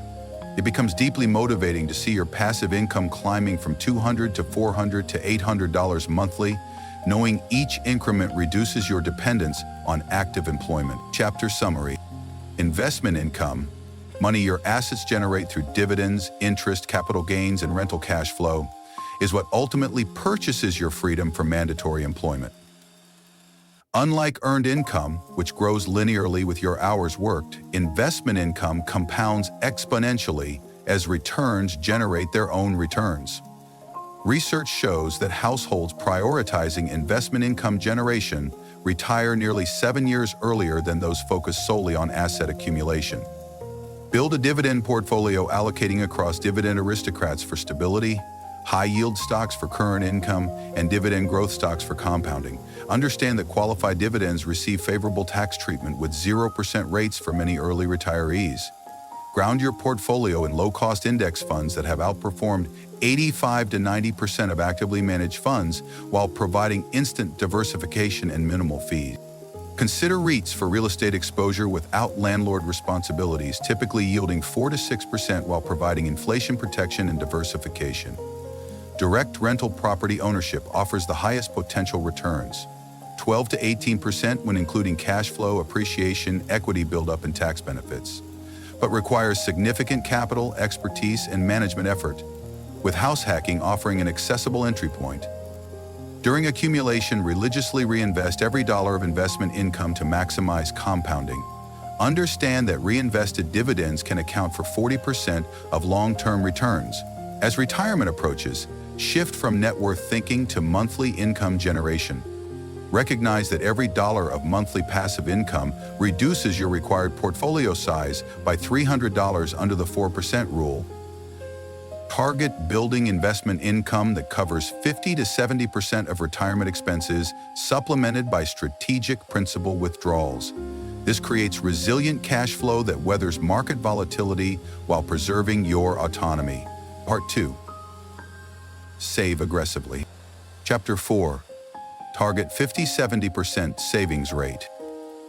It becomes deeply motivating to see your passive income climbing from $200 to $400 to $800 monthly, knowing each increment reduces your dependence on active employment. Chapter summary. Investment income, money your assets generate through dividends, interest, capital gains, and rental cash flow, is what ultimately purchases your freedom from mandatory employment. Unlike earned income, which grows linearly with your hours worked, investment income compounds exponentially as returns generate their own returns. Research shows that households prioritizing investment income generation retire nearly 7 years earlier than those focused solely on asset accumulation. Build a dividend portfolio allocating across dividend aristocrats for stability, high-yield stocks for current income, and dividend growth stocks for compounding. Understand that qualified dividends receive favorable tax treatment with 0% rates for many early retirees. Ground your portfolio in low-cost index funds that have outperformed 85 to 90% of actively managed funds while providing instant diversification and minimal fees. Consider REITs for real estate exposure without landlord responsibilities, typically yielding 4 to 6% while providing inflation protection and diversification. Direct rental property ownership offers the highest potential returns, 12 to 18% when including cash flow, appreciation, equity buildup, and tax benefits, but requires significant capital, expertise, and management effort, with house hacking offering an accessible entry point. During accumulation, religiously reinvest every dollar of investment income to maximize compounding. Understand that reinvested dividends can account for 40% of long-term returns. As retirement approaches, shift from net worth thinking to monthly income generation. Recognize that every dollar of monthly passive income reduces your required portfolio size by $300 under the 4% rule. Target building investment income that covers 50 to 70% of retirement expenses, supplemented by strategic principal withdrawals. This creates resilient cash flow that weathers market volatility while preserving your autonomy. Part 2. Save aggressively. Chapter 4. Target 50-70% savings rate.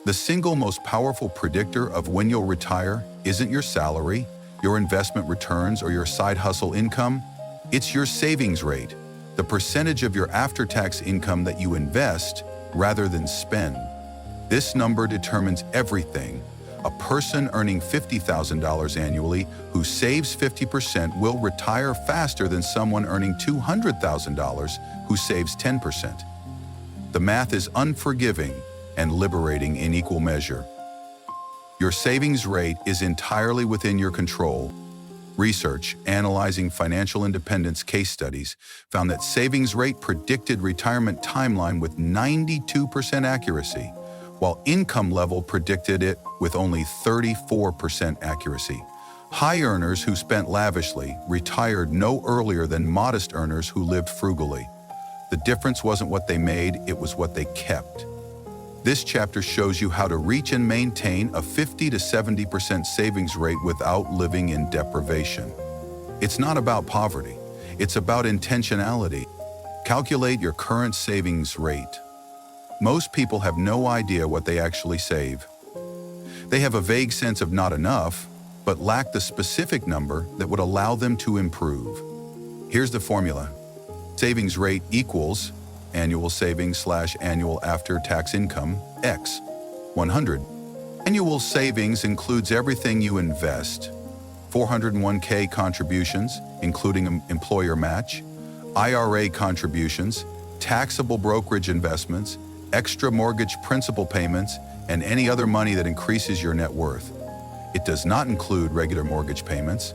The single most powerful predictor of when you'll retire isn't your salary, your investment returns, or your side hustle income. It's your savings rate, the percentage of your after-tax income that you invest rather than spend. This number determines everything. A person earning $50,000 annually who saves 50% will retire faster than someone earning $200,000 who saves 10%. The math is unforgiving and liberating in equal measure. Your savings rate is entirely within your control. Research analyzing financial independence case studies found that savings rate predicted retirement timeline with 92% accuracy, while income level predicted it with only 34% accuracy. High earners who spent lavishly retired no earlier than modest earners who lived frugally. The difference wasn't what they made, it was what they kept. This chapter shows you how to reach and maintain a 50 to 70% savings rate without living in deprivation. It's not about poverty, it's about intentionality. Calculate your current savings rate. Most people have no idea what they actually save. They have a vague sense of not enough, but lack the specific number that would allow them to improve. Here's the formula. Savings rate equals annual savings / annual after-tax income, X, 100. Annual savings includes everything you invest, 401k contributions, including employer match, IRA contributions, taxable brokerage investments, extra mortgage principal payments, and any other money that increases your net worth. It does not include regular mortgage payments.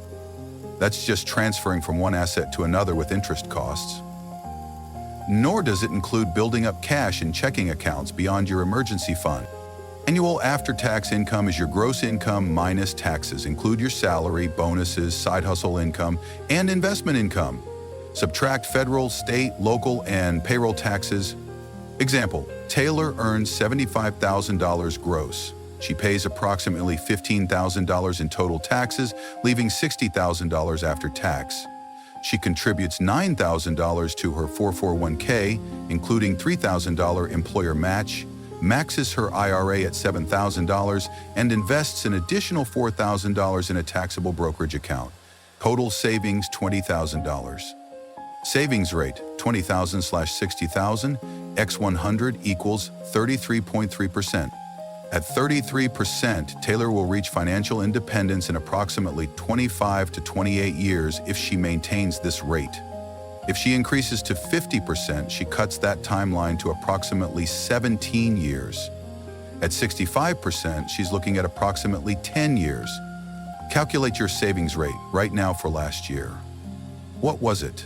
That's just transferring from one asset to another with interest costs. Nor does it include building up cash in checking accounts beyond your emergency fund. Annual after-tax income is your gross income minus taxes. Include your salary, bonuses, side hustle income, and investment income. Subtract federal, state, local, and payroll taxes. Example, Taylor earns $75,000 gross. She pays approximately $15,000 in total taxes, leaving $60,000 after tax. She contributes $9,000 to her 401k, including $3,000 employer match, maxes her IRA at $7,000, and invests an additional $4,000 in a taxable brokerage account. Total savings $20,000. Savings rate $20,000 / $60,000 x 100 equals 33.3%. At 33%, Taylor will reach financial independence in approximately 25 to 28 years if she maintains this rate. If she increases to 50%, she cuts that timeline to approximately 17 years. At 65%, she's looking at approximately 10 years. Calculate your savings rate right now for last year. What was it?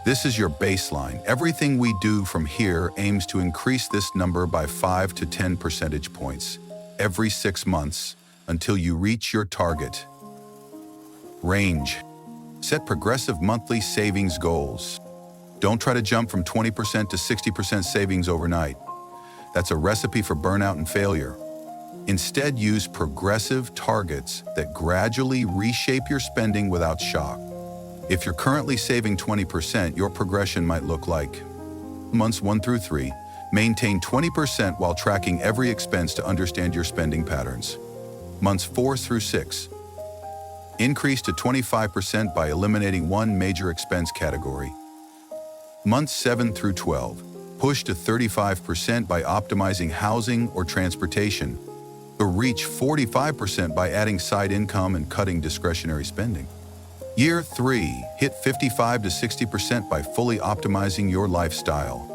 This is your baseline. Everything we do from here aims to increase this number by 5 to 10 percentage points every 6 months until you reach your target. Range. Set progressive monthly savings goals. Don't try to jump from 20% to 60% savings overnight. That's a recipe for burnout and failure. Instead, use progressive targets that gradually reshape your spending without shock. If you're currently saving 20%, your progression might look like months 1 through 3, Maintain 20% while tracking every expense to understand your spending patterns. Months 4 through 6. Increase to 25% by eliminating one major expense category. Months 7 through 12. Push to 35% by optimizing housing or transportation, or reach 45% by adding side income and cutting discretionary spending. Year 3. Hit 55 to 60% by fully optimizing your lifestyle.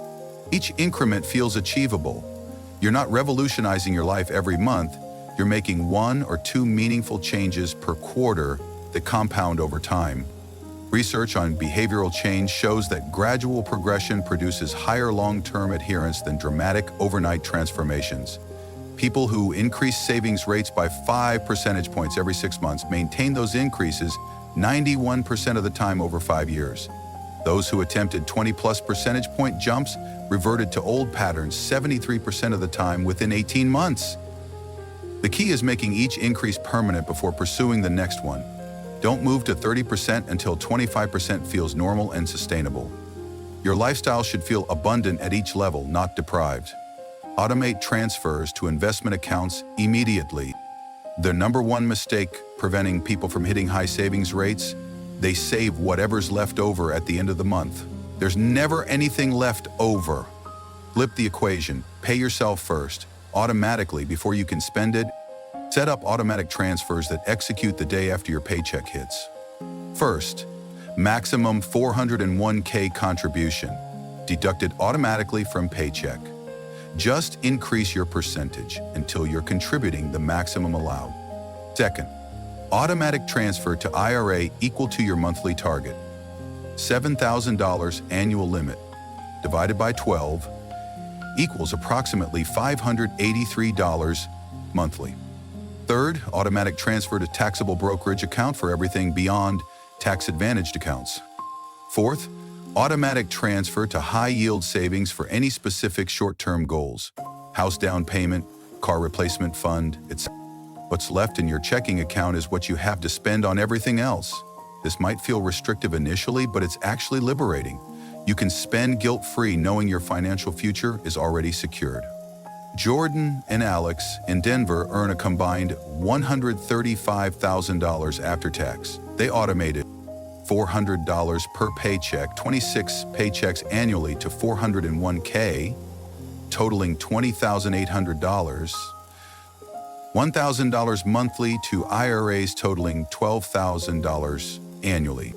Each increment feels achievable. You're not revolutionizing your life every month. You're making 1 or 2 meaningful changes per quarter that compound over time. Research on behavioral change shows that gradual progression produces higher long-term adherence than dramatic overnight transformations. People who increase savings rates by 5 percentage points every 6 months maintain those increases 91% of the time over 5 years. Those who attempted 20-plus percentage point jumps reverted to old patterns 73% of the time within 18 months. The key is making each increase permanent before pursuing the next one. Don't move to 30% until 25% feels normal and sustainable. Your lifestyle should feel abundant at each level, not deprived. Automate transfers to investment accounts immediately. The number one mistake preventing people from hitting high savings rates: they save whatever's left over at the end of the month. There's never anything left over. Flip the equation. Pay yourself first, automatically, before you can spend it. Set up automatic transfers that execute the day after your paycheck hits. First, maximum 401k contribution, deducted automatically from paycheck. Just increase your percentage until you're contributing the maximum allowed. Second, automatic transfer to IRA equal to your monthly target. $7,000 annual limit divided by 12 equals approximately $583 monthly. Third, automatic transfer to taxable brokerage account for everything beyond tax-advantaged accounts. Fourth, automatic transfer to high-yield savings for any specific short-term goals. House down payment, car replacement fund, etc. What's left in your checking account is what you have to spend on everything else. This might feel restrictive initially, but it's actually liberating. You can spend guilt-free knowing your financial future is already secured. Jordan and Alex in Denver earn a combined $135,000 after tax. They automated $400 per paycheck, 26 paychecks annually to 401k, totaling $20,800, $1,000 monthly to IRAs totaling $12,000 annually,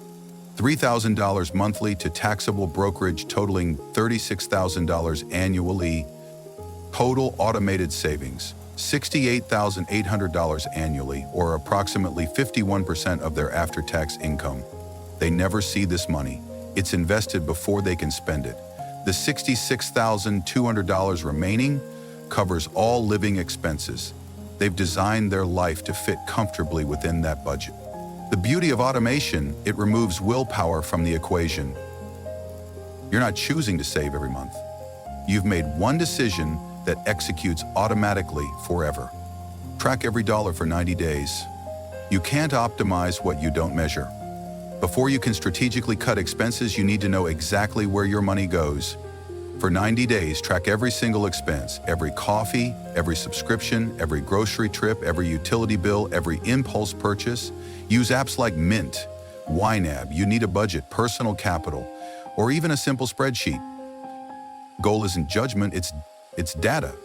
$3,000 monthly to taxable brokerage totaling $36,000 annually. Total automated savings, $68,800 annually, or approximately 51% of their after-tax income. They never see this money. It's invested before they can spend it. The $66,200 remaining covers all living expenses. They've designed their life to fit comfortably within that budget. The beauty of automation, it removes willpower from the equation. You're not choosing to save every month. You've made one decision that executes automatically forever. Track every dollar for 90 days. You can't optimize what you don't measure. Before you can strategically cut expenses, you need to know exactly where your money goes. For 90 days, track every single expense, every coffee, every subscription, every grocery trip, every utility bill, every impulse purchase. Use apps like Mint, YNAB. You need a budget, personal capital, or even a simple spreadsheet. Goal isn't judgment, it's data.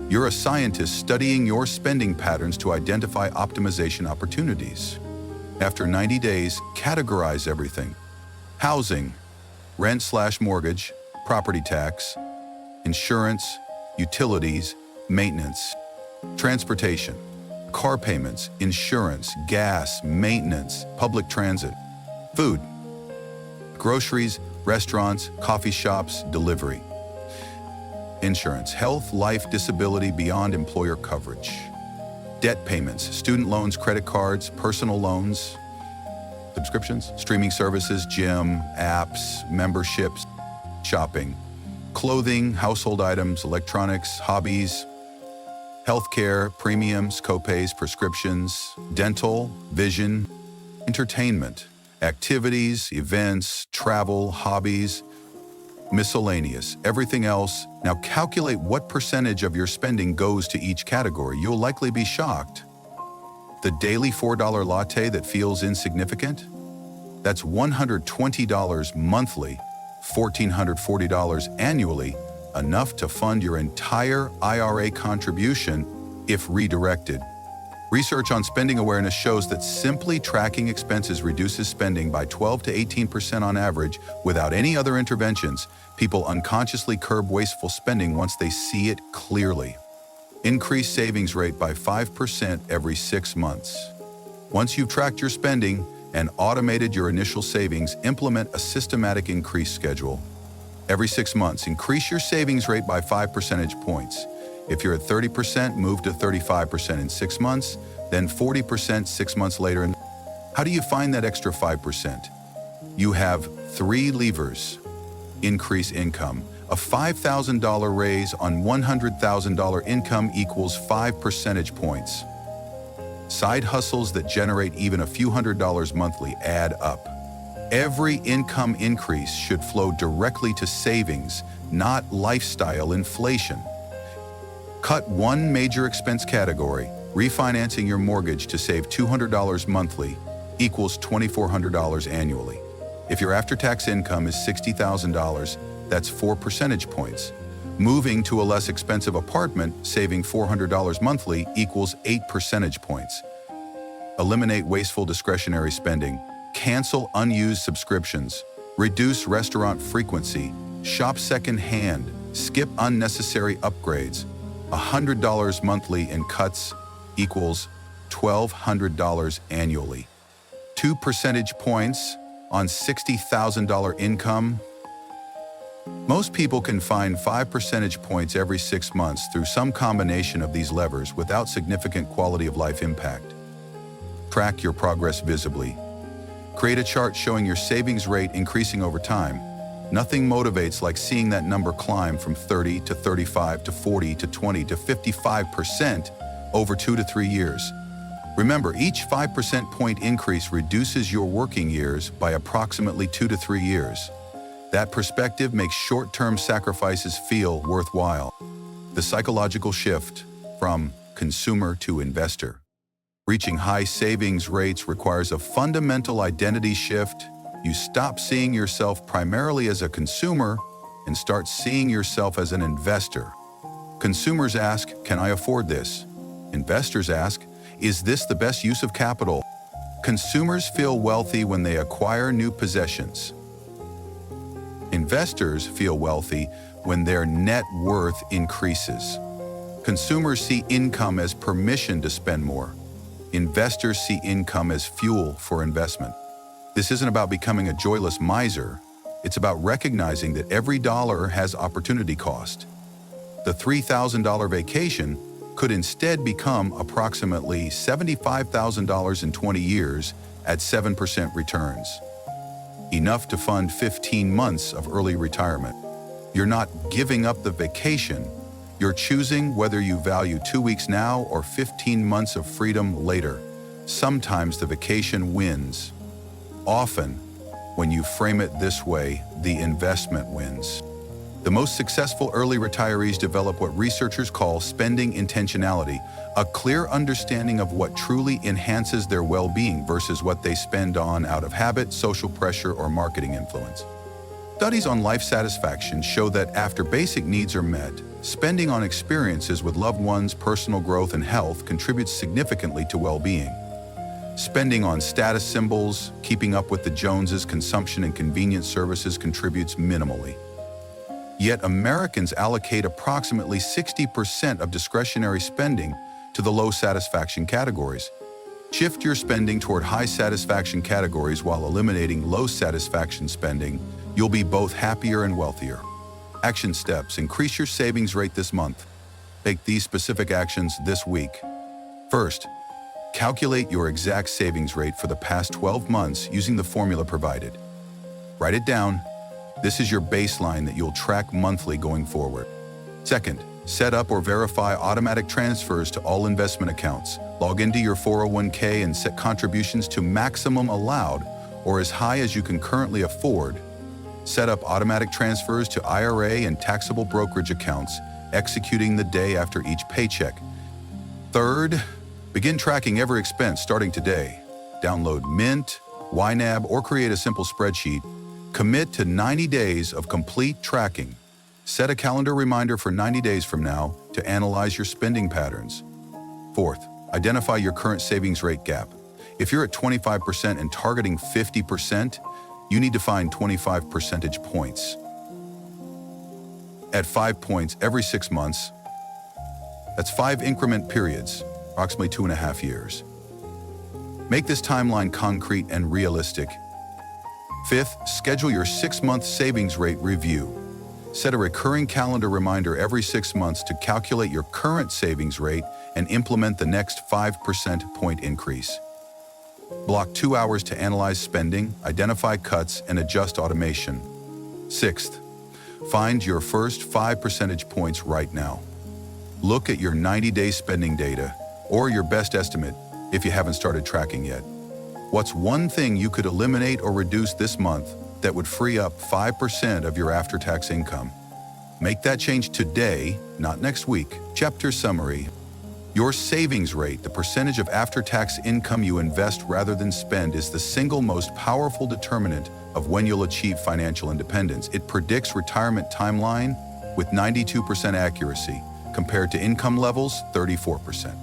You're a scientist studying your spending patterns to identify optimization opportunities. After 90 days, categorize everything: housing, rent/mortgage, property tax, insurance, utilities, maintenance, transportation, car payments, insurance, gas, maintenance, public transit, food, groceries, restaurants, coffee shops, delivery, insurance, health, life, disability beyond employer coverage, debt payments, student loans, credit cards, personal loans, subscriptions, streaming services, gym, apps, memberships, shopping, clothing, household items, electronics, hobbies, healthcare, premiums, copays, prescriptions, dental, vision, entertainment, activities, events, travel, hobbies, Miscellaneous, everything else. Now calculate what percentage of your spending goes to each category. You'll likely be shocked. The daily $4 latte that feels insignificant? That's $120 monthly, $1,440 annually, enough to fund your entire IRA contribution if redirected. Research on spending awareness shows that simply tracking expenses reduces spending by 12 to 18% on average without any other interventions. People unconsciously curb wasteful spending once they see it clearly. Increase savings rate by 5% every 6 months. Once you've tracked your spending and automated your initial savings, implement a systematic increase schedule. Every 6 months, increase your savings rate by 5 percentage points. If you're at 30%, move to 35% in 6 months, then 40% 6 months later. How do you find that extra 5%? You have 3 levers. Increase income. A $5,000 raise on $100,000 income equals 5 percentage points. Side hustles that generate even a few $100s monthly add up. Every income increase should flow directly to savings, not lifestyle inflation. Cut one major expense category. Refinancing your mortgage to save $200 monthly equals $2,400 annually. If your after-tax income is $60,000, that's 4 percentage points. Moving to a less expensive apartment, saving $400 monthly equals 8 percentage points. Eliminate wasteful discretionary spending. Cancel unused subscriptions. Reduce restaurant frequency. Shop second-hand. Skip unnecessary upgrades. $100 monthly in cuts equals $1,200 annually. 2 percentage points on $60,000 income. Most people can find 5 percentage points every 6 months through some combination of these levers without significant quality of life impact. Track your progress visibly. Create a chart showing your savings rate increasing over time. Nothing motivates like seeing that number climb from 30 to 35 to 40 to 20 to 55% over 2 to 3 years. Remember, each 5% point increase reduces your working years by approximately 2 to 3 years. That perspective makes short-term sacrifices feel worthwhile. The psychological shift from consumer to investor. Reaching high savings rates requires a fundamental identity shift. You stop seeing yourself primarily as a consumer and start seeing yourself as an investor. Consumers ask, "Can I afford this?" Investors ask, "Is this the best use of capital?" Consumers feel wealthy when they acquire new possessions. Investors feel wealthy when their net worth increases. Consumers see income as permission to spend more. Investors see income as fuel for investment. This isn't about becoming a joyless miser. It's about recognizing that every dollar has opportunity cost. The $3,000 vacation could instead become approximately $75,000 in 20 years at 7% returns. Enough to fund 15 months of early retirement. You're not giving up the vacation. You're choosing whether you value 2 weeks now or 15 months of freedom later. Sometimes the vacation wins. Often, when you frame it this way, the investment wins. The most successful early retirees develop what researchers call spending intentionality, a clear understanding of what truly enhances their well-being versus what they spend on out of habit, social pressure, or marketing influence. Studies on life satisfaction show that after basic needs are met, spending on experiences with loved ones, personal growth, and health contributes significantly to well-being. Spending on status symbols, keeping up with the Joneses, consumption, and convenience services contributes minimally. Yet Americans allocate approximately 60% of discretionary spending to the low satisfaction categories. Shift your spending toward high satisfaction categories while eliminating low satisfaction spending. You'll be both happier and wealthier. Action steps. Increase your savings rate this month. Take these specific actions this week. First, calculate your exact savings rate for the past 12 months using the formula provided. Write it down. This is your baseline that you'll track monthly going forward. Second, set up or verify automatic transfers to all investment accounts. Log into your 401k and set contributions to maximum allowed or as high as you can currently afford. Set up automatic transfers to IRA and taxable brokerage accounts, executing the day after each paycheck. Third, begin tracking every expense starting today. Download Mint, YNAB, or create a simple spreadsheet. Commit to 90 days of complete tracking. Set a calendar reminder for 90 days from now to analyze your spending patterns. Fourth, identify your current savings rate gap. If you're at 25% and targeting 50%, you need to find 25 percentage points. At 5 points every 6 months, that's 5 increment periods, approximately 2.5 years. Make this timeline concrete and realistic. Fifth, schedule your 6-month savings rate review. Set a recurring calendar reminder every 6 months to calculate your current savings rate and implement the next 5% point increase. Block 2 hours to analyze spending, identify cuts, and adjust automation. Sixth, find your first 5 percentage points right now. Look at your 90-day spending data, or your best estimate if you haven't started tracking yet. What's one thing you could eliminate or reduce this month that would free up 5% of your after-tax income? Make that change today, not next week. Chapter summary. Your savings rate, the percentage of after-tax income you invest rather than spend, is the single most powerful determinant of when you'll achieve financial independence. It predicts retirement timeline with 92% accuracy, compared to income levels, 34%.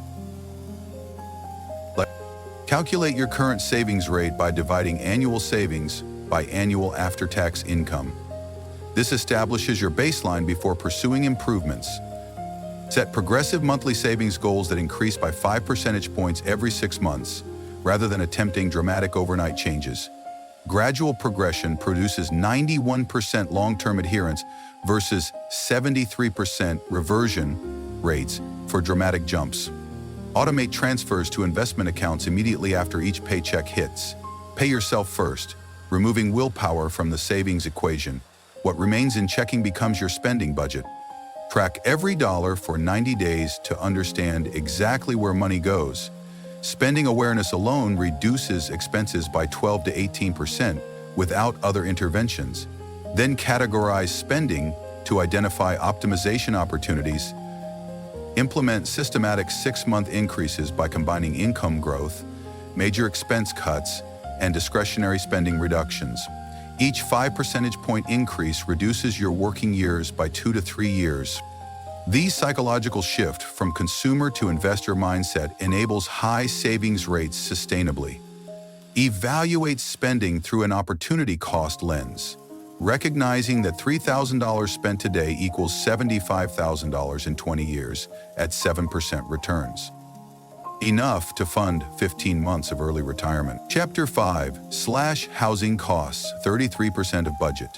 Calculate your current savings rate by dividing annual savings by annual after-tax income. This establishes your baseline before pursuing improvements. Set progressive monthly savings goals that increase by 5 percentage points every 6 months, rather than attempting dramatic overnight changes. Gradual progression produces 91% long-term adherence versus 73% reversion rates for dramatic jumps. Automate transfers to investment accounts immediately after each paycheck hits. Pay yourself first, removing willpower from the savings equation. What remains in checking becomes your spending budget. Track every dollar for 90 days to understand exactly where money goes. Spending awareness alone reduces expenses by 12 to 18% without other interventions. Then categorize spending to identify optimization opportunities. Implement systematic 6-month increases by combining income growth, major expense cuts, and discretionary spending reductions. Each 5 percentage point increase reduces your working years by 2 to 3 years. These psychological shift from consumer to investor mindset enables high savings rates sustainably. Evaluate spending through an opportunity cost lens, recognizing that $3,000 spent today equals $75,000 in 20 years at 7% returns. Enough to fund 15 months of early retirement. Chapter 5. Slash housing costs, 33% of budget.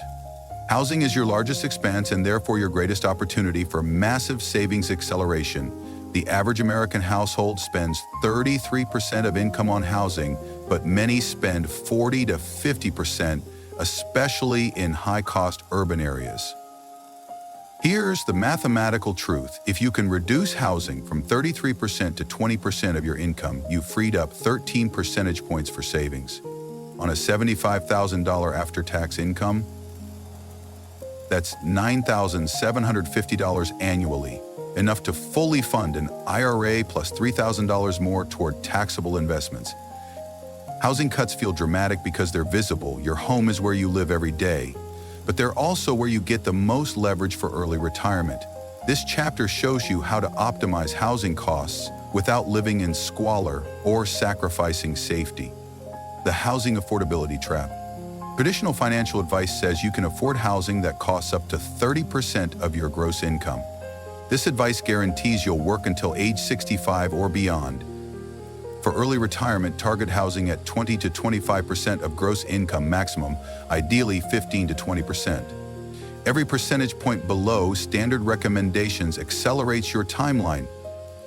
Housing is your largest expense and therefore your greatest opportunity for massive savings acceleration. The average American household spends 33% of income on housing, but many spend 40 to 50%, especially in high-cost urban areas. Here's the mathematical truth. If you can reduce housing from 33% to 20% of your income, you've freed up 13 percentage points for savings. On a $75,000 after-tax income, that's $9,750 annually, enough to fully fund an IRA plus $3,000 more toward taxable investments. Housing cuts feel dramatic because they're visible. Your home is where you live every day, but they're also where you get the most leverage for early retirement. This chapter shows you how to optimize housing costs without living in squalor or sacrificing safety. The housing affordability trap. Traditional financial advice says you can afford housing that costs up to 30% of your gross income. This advice guarantees you'll work until age 65 or beyond. For early retirement, target housing at 20 to 25% of gross income maximum, ideally 15 to 20%. Every percentage point below standard recommendations accelerates your timeline.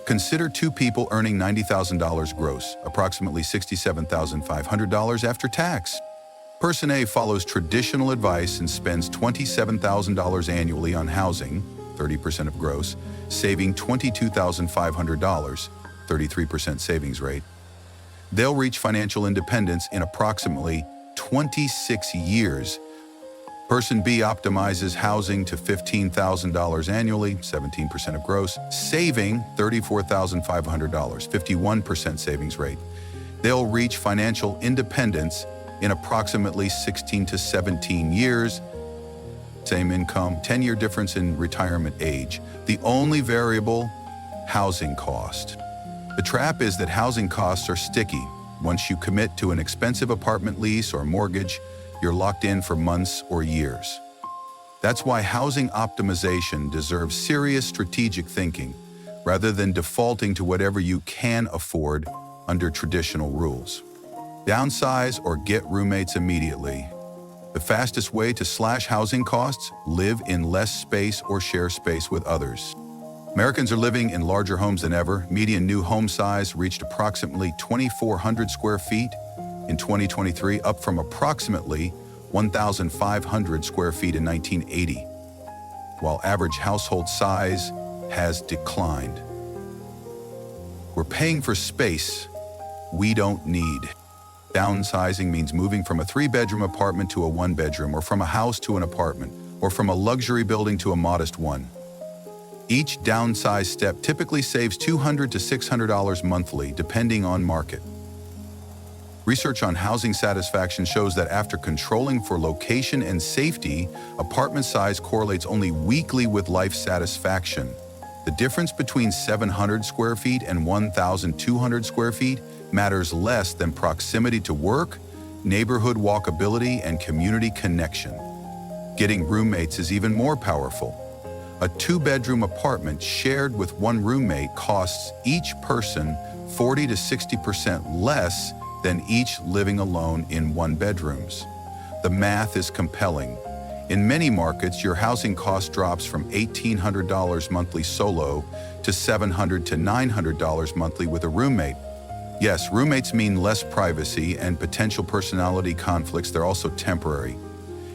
Consider 2 people earning $90,000 gross, approximately $67,500 after tax. Person A follows traditional advice and spends $27,000 annually on housing, 30% of gross, saving $22,500, 33% savings rate. They'll reach financial independence in approximately 26 years. Person B optimizes housing to $15,000 annually, 17% of gross, saving $34,500, 51% savings rate. They'll reach financial independence in approximately 16 to 17 years. Same income, 10-year difference in retirement age. The only variable, housing cost. The trap is that housing costs are sticky. Once you commit to an expensive apartment lease or mortgage, you're locked in for months or years. That's why housing optimization deserves serious strategic thinking, rather than defaulting to whatever you can afford under traditional rules. Downsize or get roommates immediately. The fastest way to slash housing costs: live in less space or share space with others. Americans are living in larger homes than ever. Median new home size reached approximately 2,400 square feet in 2023, up from approximately 1,500 square feet in 1980, while average household size has declined. We're paying for space we don't need. Downsizing means moving from a 3-bedroom apartment to a 1-bedroom, or from a house to an apartment, or from a luxury building to a modest one. Each downsize step typically saves $200 to $600 monthly, depending on market. Research on housing satisfaction shows that after controlling for location and safety, apartment size correlates only weakly with life satisfaction. The difference between 700 square feet and 1,200 square feet matters less than proximity to work, neighborhood walkability, and community connection. Getting roommates is even more powerful. A 2-bedroom apartment shared with one roommate costs each person 40 to 60% less than each living alone in 1-bedrooms. The math is compelling. In many markets, your housing cost drops from $1,800 monthly solo to $700 to $900 monthly with a roommate. Yes, roommates mean less privacy and potential personality conflicts. They're also temporary.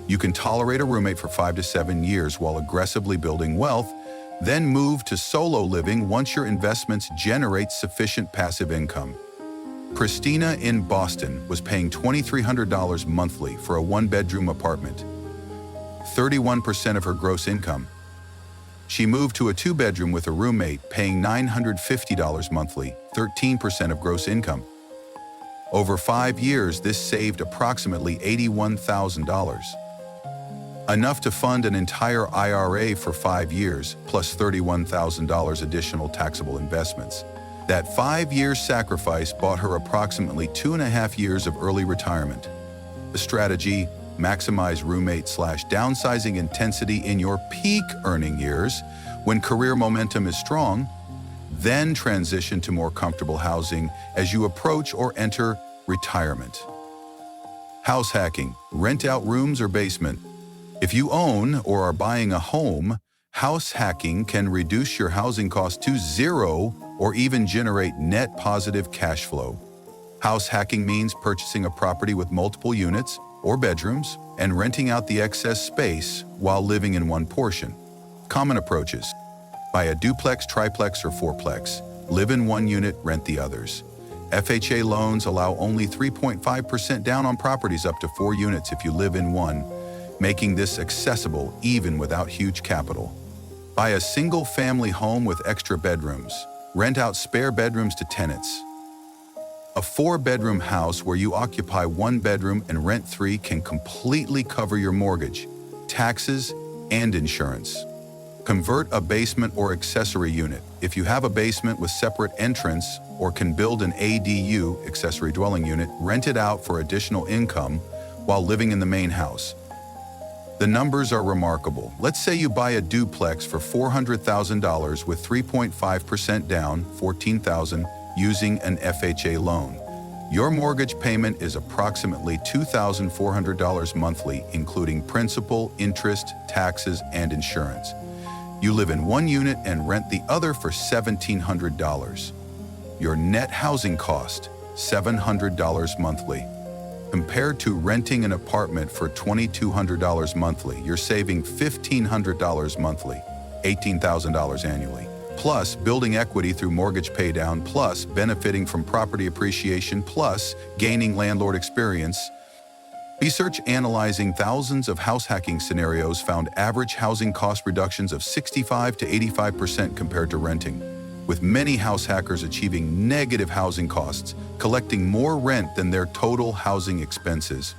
You can tolerate a roommate for 5 to 7 years while aggressively building wealth, then move to solo living once your investments generate sufficient passive income. Christina in Boston was paying $2,300 monthly for a 1-bedroom apartment, 31% of her gross income. She moved to a 2-bedroom with a roommate, paying $950 monthly, 13% of gross income. Over 5 years, this saved approximately $81,000. Enough to fund an entire IRA for 5 years, plus $31,000 additional taxable investments. That 5-year sacrifice bought her approximately 2.5 years of early retirement. The strategy: maximize roommate/downsizing intensity in your peak earning years when career momentum is strong, then transition to more comfortable housing as you approach or enter retirement. House hacking: rent out rooms or basement. If you own or are buying a home, house hacking can reduce your housing cost to zero or even generate net positive cash flow. House hacking means purchasing a property with multiple units or bedrooms and renting out the excess space while living in one portion. Common approaches: buy a duplex, triplex, or fourplex. Live in one unit, rent the others. FHA loans allow only 3.5% down on properties up to 4 units if you live in one, making this accessible even without huge capital. Buy a single-family home with extra bedrooms. Rent out spare bedrooms to tenants. A 4-bedroom house where you occupy 1 bedroom and rent 3 can completely cover your mortgage, taxes, and insurance. Convert a basement or accessory unit. If you have a basement with separate entrance or can build an ADU, accessory dwelling unit, rent it out for additional income while living in the main house. The numbers are remarkable. Let's say you buy a duplex for $400,000 with 3.5% down, $14,000, using an FHA loan. Your mortgage payment is approximately $2,400 monthly, including principal, interest, taxes, and insurance. You live in one unit and rent the other for $1,700. Your net housing cost, $700 monthly. Compared to renting an apartment for $2,200 monthly, you're saving $1,500 monthly, $18,000 annually. Plus building equity through mortgage paydown, plus benefiting from property appreciation, plus gaining landlord experience. Research analyzing thousands of house hacking scenarios found average housing cost reductions of 65 to 85% compared to renting, with many house hackers achieving negative housing costs, collecting more rent than their total housing expenses.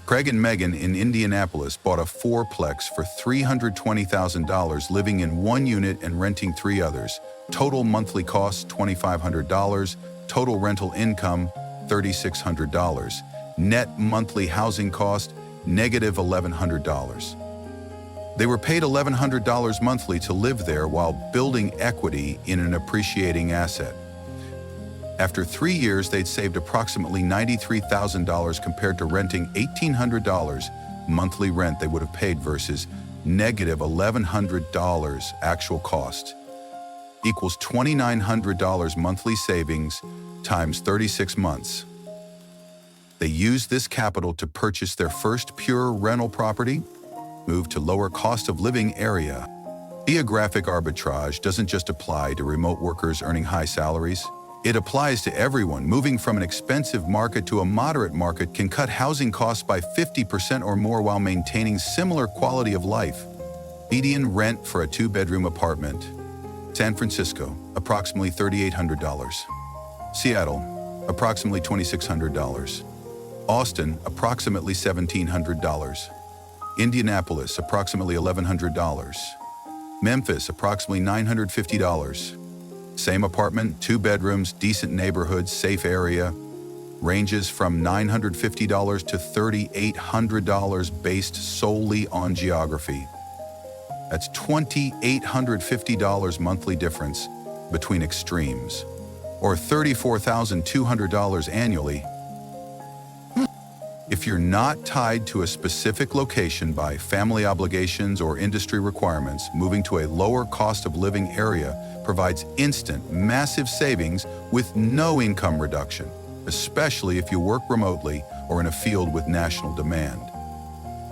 Craig and Megan in Indianapolis bought a fourplex for $320,000, living in one unit and renting three others. Total monthly costs $2,500, total rental income $3,600. Net monthly housing cost negative $1,100. They were paid $1,100 monthly to live there while building equity in an appreciating asset. After 3 years, they'd saved approximately $93,000 compared to renting $1,800 monthly rent they would have paid versus negative $1,100 actual cost equals $2,900 monthly savings times 36 months. They used this capital to purchase their first pure rental property, move to lower cost of living area. Geographic arbitrage doesn't just apply to remote workers earning high salaries. It applies to everyone. Moving from an expensive market to a moderate market can cut housing costs by 50% or more while maintaining similar quality of life. Median rent for a two-bedroom apartment. San Francisco, approximately $3,800. Seattle, approximately $2,600. Austin, approximately $1,700. Indianapolis, approximately $1,100. Memphis, approximately $950. Same apartment, 2 bedrooms, decent neighborhood, safe area. Ranges from $950 to $3,800 based solely on geography. That's $2,850 monthly difference between extremes, or $34,200 annually. If you're not tied to a specific location by family obligations or industry requirements, moving to a lower cost of living area provides instant, massive savings with no income reduction, especially if you work remotely or in a field with national demand.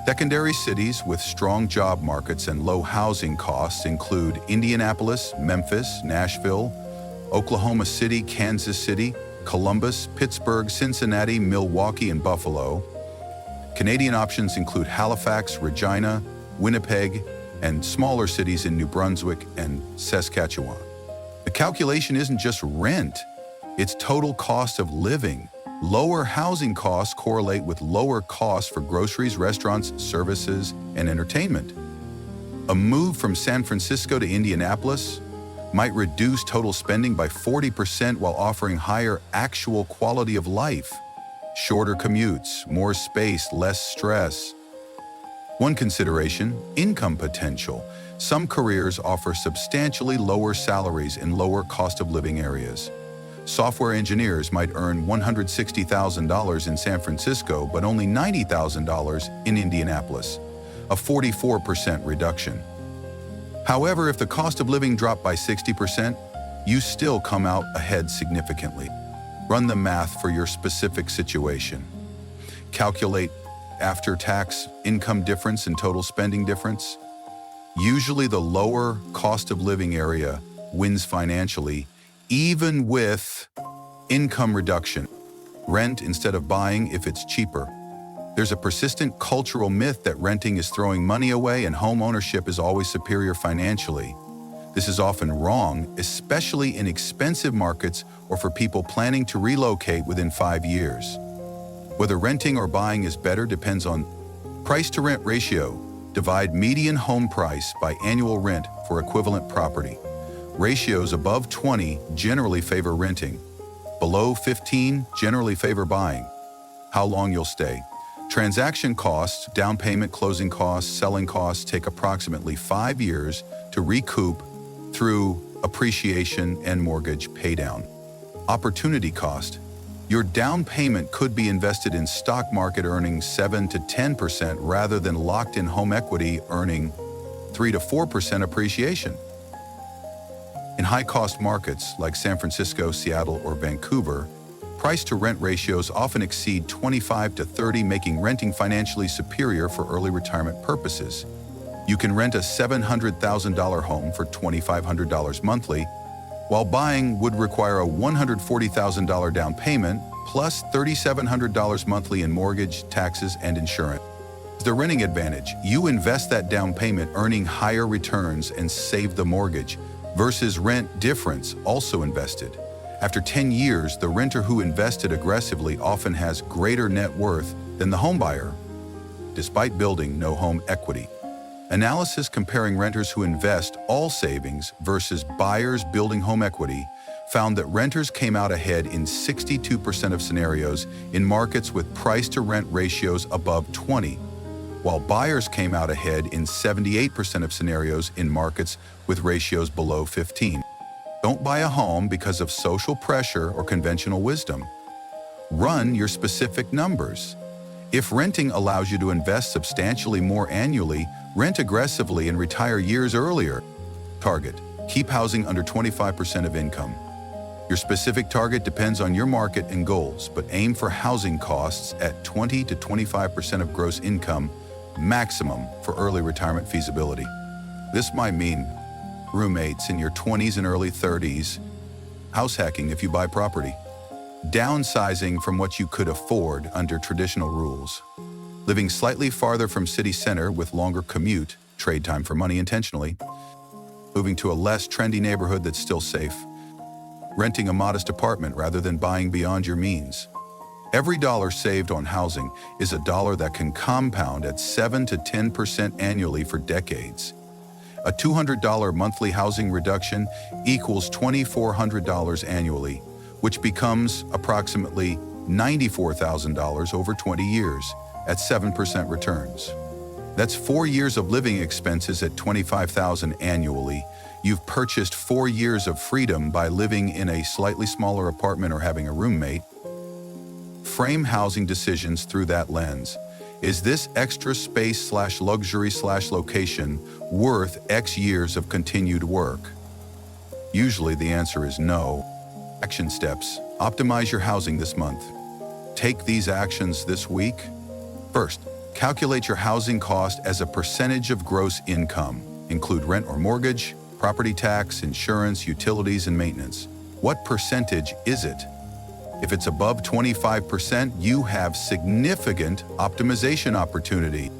Secondary cities with strong job markets and low housing costs include Indianapolis, Memphis, Nashville, Oklahoma City, Kansas City, Columbus, Pittsburgh, Cincinnati, Milwaukee, and Buffalo. Canadian options include Halifax, Regina, Winnipeg, and smaller cities in New Brunswick and Saskatchewan. The calculation isn't just rent, it's total cost of living. Lower housing costs correlate with lower costs for groceries, restaurants, services, and entertainment. A move from San Francisco to Indianapolis might reduce total spending by 40% while offering higher actual quality of life. Shorter commutes, more space, less stress. One consideration, income potential. Some careers offer substantially lower salaries in lower cost of living areas. Software engineers might earn $160,000 in San Francisco, but only $90,000 in Indianapolis, a 44% reduction. However, if the cost of living dropped by 60%, you still come out ahead significantly. Run the math for your specific situation. Calculate after-tax income difference and total spending difference. Usually the lower cost of living area wins financially, even with income reduction. Rent instead of buying if it's cheaper. There's a persistent cultural myth that renting is throwing money away and home ownership is always superior financially. This is often wrong, especially in expensive markets or for people planning to relocate within 5 years. Whether renting or buying is better depends on price-to-rent ratio. Divide median home price by annual rent for equivalent property. Ratios above 20 generally favor renting. Below 15 generally favor buying. How long you'll stay. Transaction costs, down payment, closing costs, selling costs take approximately 5 years to recoup through appreciation and mortgage paydown. Opportunity cost. Your down payment could be invested in stock market earning 7 to 10% rather than locked in home equity earning 3 to 4% appreciation. In high-cost markets like San Francisco, Seattle, or Vancouver, price-to-rent ratios often exceed 25 to 30, making renting financially superior for early retirement purposes. You can rent a $700,000 home for $2,500 monthly, while buying would require a $140,000 down payment plus $3,700 monthly in mortgage, taxes, and insurance. The renting advantage: you invest that down payment, earning higher returns and save the mortgage, versus rent difference, also invested. After 10 years, the renter who invested aggressively often has greater net worth than the homebuyer, despite building no home equity. Analysis comparing renters who invest all savings versus buyers building home equity found that renters came out ahead in 62% of scenarios in markets with price-to-rent ratios above 20, while buyers came out ahead in 78% of scenarios in markets with ratios below 15. Don't buy a home because of social pressure or conventional wisdom. Run your specific numbers. If renting allows you to invest substantially more annually, rent aggressively and retire years earlier. Target: keep housing under 25% of income. Your specific target depends on your market and goals, but aim for housing costs at 20 to 25% of gross income, maximum for early retirement feasibility. This might mean roommates in your 20s and early 30s, house hacking if you buy property, downsizing from what you could afford under traditional rules, living slightly farther from city center with longer commute, trade time for money intentionally, moving to a less trendy neighborhood that's still safe, renting a modest apartment rather than buying beyond your means. Every dollar saved on housing is a dollar that can compound at 7 to 10% annually for decades. A $200 monthly housing reduction equals $2,400 annually, which becomes approximately $94,000 over 20 years at 7% returns. That's 4 years of living expenses at $25,000 annually. You've purchased 4 years of freedom by living in a slightly smaller apartment or having a roommate. Frame housing decisions through that lens. Is this extra space/luxury/location worth X years of continued work? Usually the answer is no. Action steps: optimize your housing this month. Take these actions this week. First, calculate your housing cost as a percentage of gross income. Include rent or mortgage, property tax, insurance, utilities, and maintenance. What percentage is it? If it's above 25%, you have significant optimization opportunity.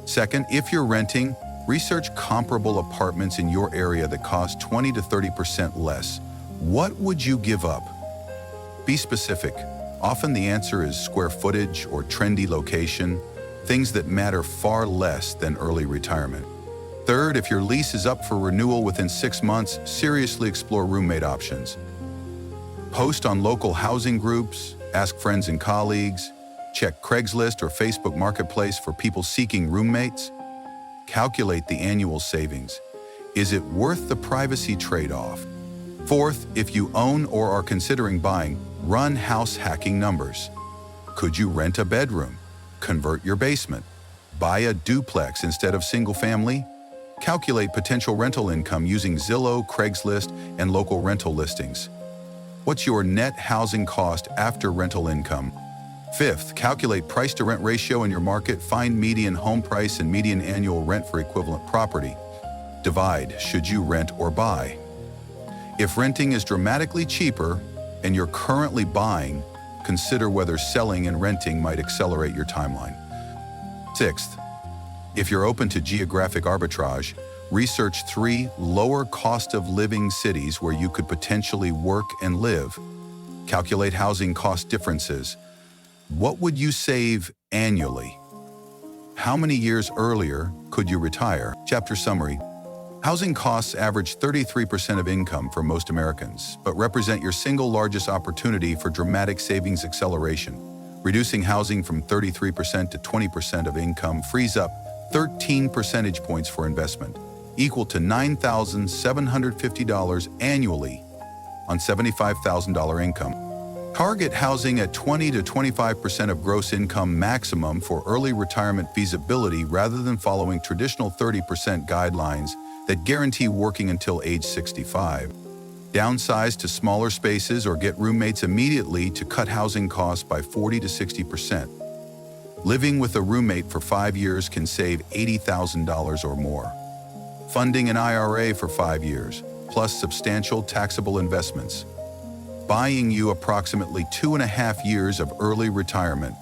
Second, if you're renting, research comparable apartments in your area that cost 20 to 30% less. What would you give up? Be specific. Often the answer is square footage or trendy location, things that matter far less than early retirement. Third, if your lease is up for renewal within 6 months, seriously explore roommate options. Post on local housing groups, ask friends and colleagues, check Craigslist or Facebook Marketplace for people seeking roommates. Calculate the annual savings. Is it worth the privacy trade-off? Fourth, if you own or are considering buying, run house hacking numbers. Could you rent a bedroom? Convert your basement? Buy a duplex instead of single family? Calculate potential rental income using Zillow, Craigslist, and local rental listings. What's your net housing cost after rental income? Fifth, calculate price-to-rent ratio in your market. Find median home price and median annual rent for equivalent property. Divide, should you rent or buy? If renting is dramatically cheaper and you're currently buying, consider whether selling and renting might accelerate your timeline. Sixth, if you're open to geographic arbitrage, research 3 lower cost of living cities where you could potentially work and live. Calculate housing cost differences. What would you save annually? How many years earlier could you retire? Chapter summary. Housing costs average 33% of income for most Americans, but represent your single largest opportunity for dramatic savings acceleration. Reducing housing from 33% to 20% of income frees up 13 percentage points for investment, equal to $9,750 annually on $75,000 income. Target housing at 20 to 25% of gross income maximum for early retirement feasibility rather than following traditional 30% guidelines that guarantee working until age 65. Downsize to smaller spaces or get roommates immediately to cut housing costs by 40 to 60%. Living with a roommate for 5 years can save $80,000 or more. Funding an IRA for 5 years, plus substantial taxable investments. buying you approximately 2.5 years of early retirement.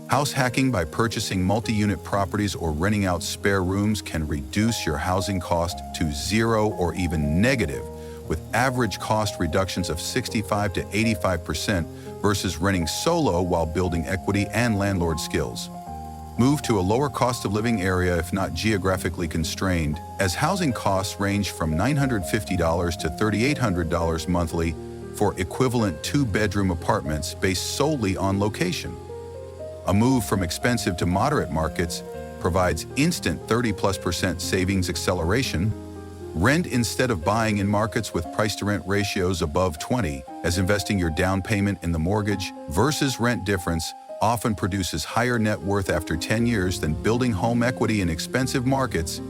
House hacking by purchasing multi-unit properties or renting out spare rooms can reduce your housing cost to zero or even negative, with average cost reductions of 65 to 85% versus renting solo while building equity and landlord skills. Move to a lower cost of living area if not geographically constrained, as housing costs range from $950 to $3,800 monthly for equivalent two-bedroom apartments based solely on location. A move from expensive to moderate markets provides instant 30+% savings acceleration. Rent instead of buying in markets with price-to-rent ratios above 20, as investing your down payment in the mortgage versus rent difference often produces higher net worth after 10 years than building home equity in expensive markets.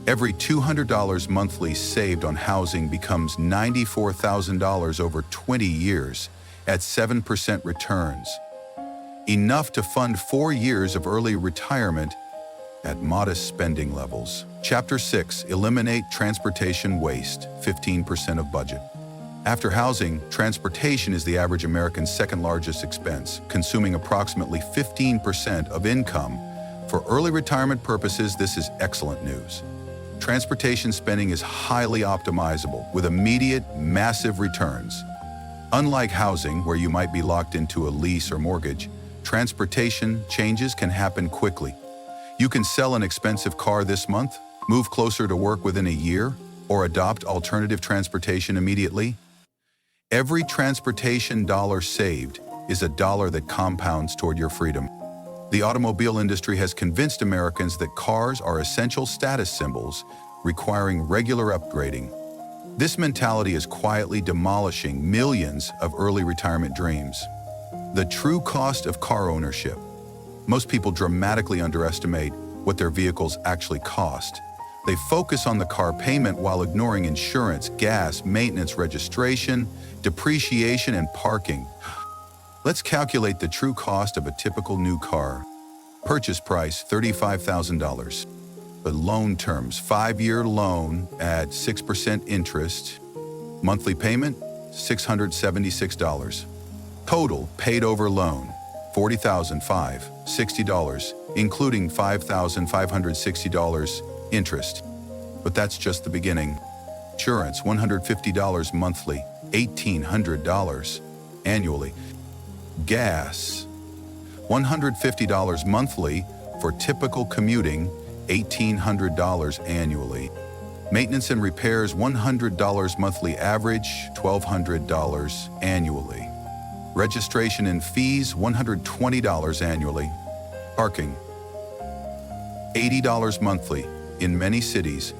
Every $200 monthly saved on housing becomes $94,000 over 20 years at 7% returns. Enough to fund 4 years of early retirement at modest spending levels. Chapter 6, Eliminate Transportation Waste, 15% of budget. After housing, transportation is the average American's second largest expense, consuming approximately 15% of income. For early retirement purposes, this is excellent news. Transportation spending is highly optimizable with immediate, massive returns. Unlike housing, where you might be locked into a lease or mortgage, transportation changes can happen quickly. You can sell an expensive car this month, move closer to work within a year, or adopt alternative transportation immediately. Every transportation dollar saved is a dollar that compounds toward your freedom. The automobile industry has convinced Americans that cars are essential status symbols, requiring regular upgrading. This mentality is quietly demolishing millions of early retirement dreams. The true cost of car ownership. Most people dramatically underestimate what their vehicles actually cost. They focus on the car payment while ignoring insurance, gas, maintenance, registration, depreciation, and parking. Let's calculate the true cost of a typical new car. Purchase price, $35,000. The loan terms, 5-year loan at 6% interest. Monthly payment, $676. Total paid over loan, $40,560, including $5,560 interest. But that's just the beginning. Insurance, $150 monthly, $1,800 annually. Gas, $150 monthly for typical commuting, $1,800 annually. Maintenance and repairs, $100 monthly average, $1,200 annually. Registration and fees, $120 annually. Parking, $80 monthly. In many cities,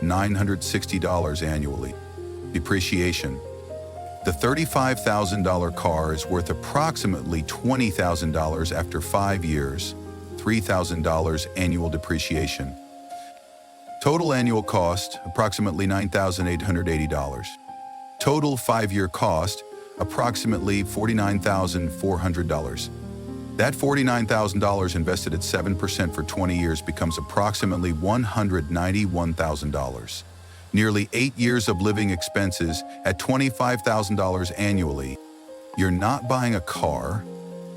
$960 annually. Depreciation. The $35,000 car is worth approximately $20,000 after 5 years, $3,000 annual depreciation. Total annual cost, approximately $9,880. Total 5-year cost, approximately $49,400. That $49,000 invested at 7% for 20 years becomes approximately $191,000. Nearly 8 years of living expenses at $25,000 annually. You're not buying a car,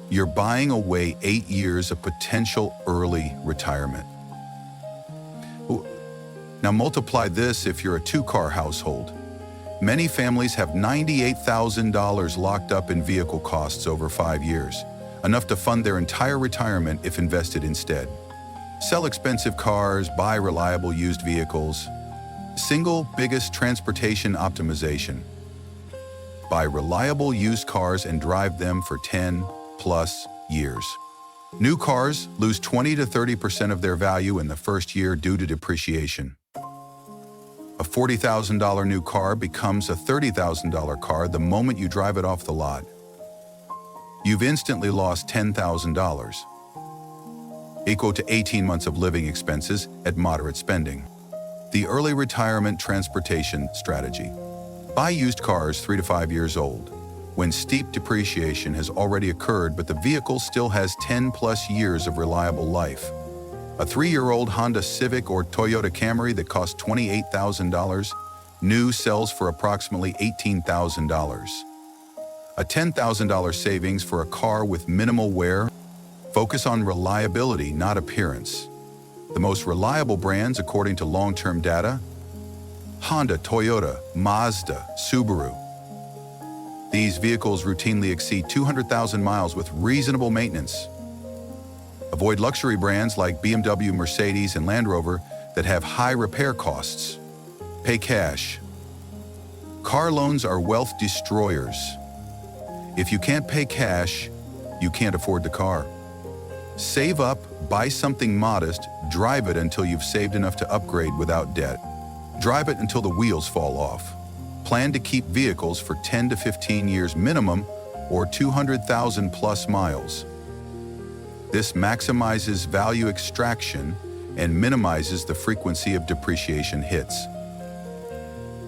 you're buying away 8 years of potential early retirement. Now multiply this if you're a 2-car household. Many families have $98,000 locked up in vehicle costs over 5 years, enough to fund their entire retirement if invested instead. Sell expensive cars, buy reliable used vehicles. Single biggest transportation optimization. Buy reliable used cars and drive them for 10+ years. New cars lose 20 to 30% of their value in the first year due to depreciation. A $40,000 new car becomes a $30,000 car the moment you drive it off the lot. You've instantly lost $10,000, equal to 18 months of living expenses at moderate spending. The early retirement transportation strategy. Buy used cars 3 to 5 years old, when steep depreciation has already occurred but the vehicle still has 10+ years of reliable life. A 3-year-old Honda Civic or Toyota Camry that costs $28,000, new sells for approximately $18,000. A $10,000 savings for a car with minimal wear. Focus on reliability, not appearance. The most reliable brands according to long-term data: Honda, Toyota, Mazda, Subaru. These vehicles routinely exceed 200,000 miles with reasonable maintenance. Avoid luxury brands like BMW, Mercedes, and Land Rover that have high repair costs. Pay cash. Car loans are wealth destroyers. If you can't pay cash, you can't afford the car. Save up, buy something modest, drive it until you've saved enough to upgrade without debt. Drive it until the wheels fall off. Plan to keep vehicles for 10 to 15 years minimum, or 200,000 plus miles. This maximizes value extraction and minimizes the frequency of depreciation hits.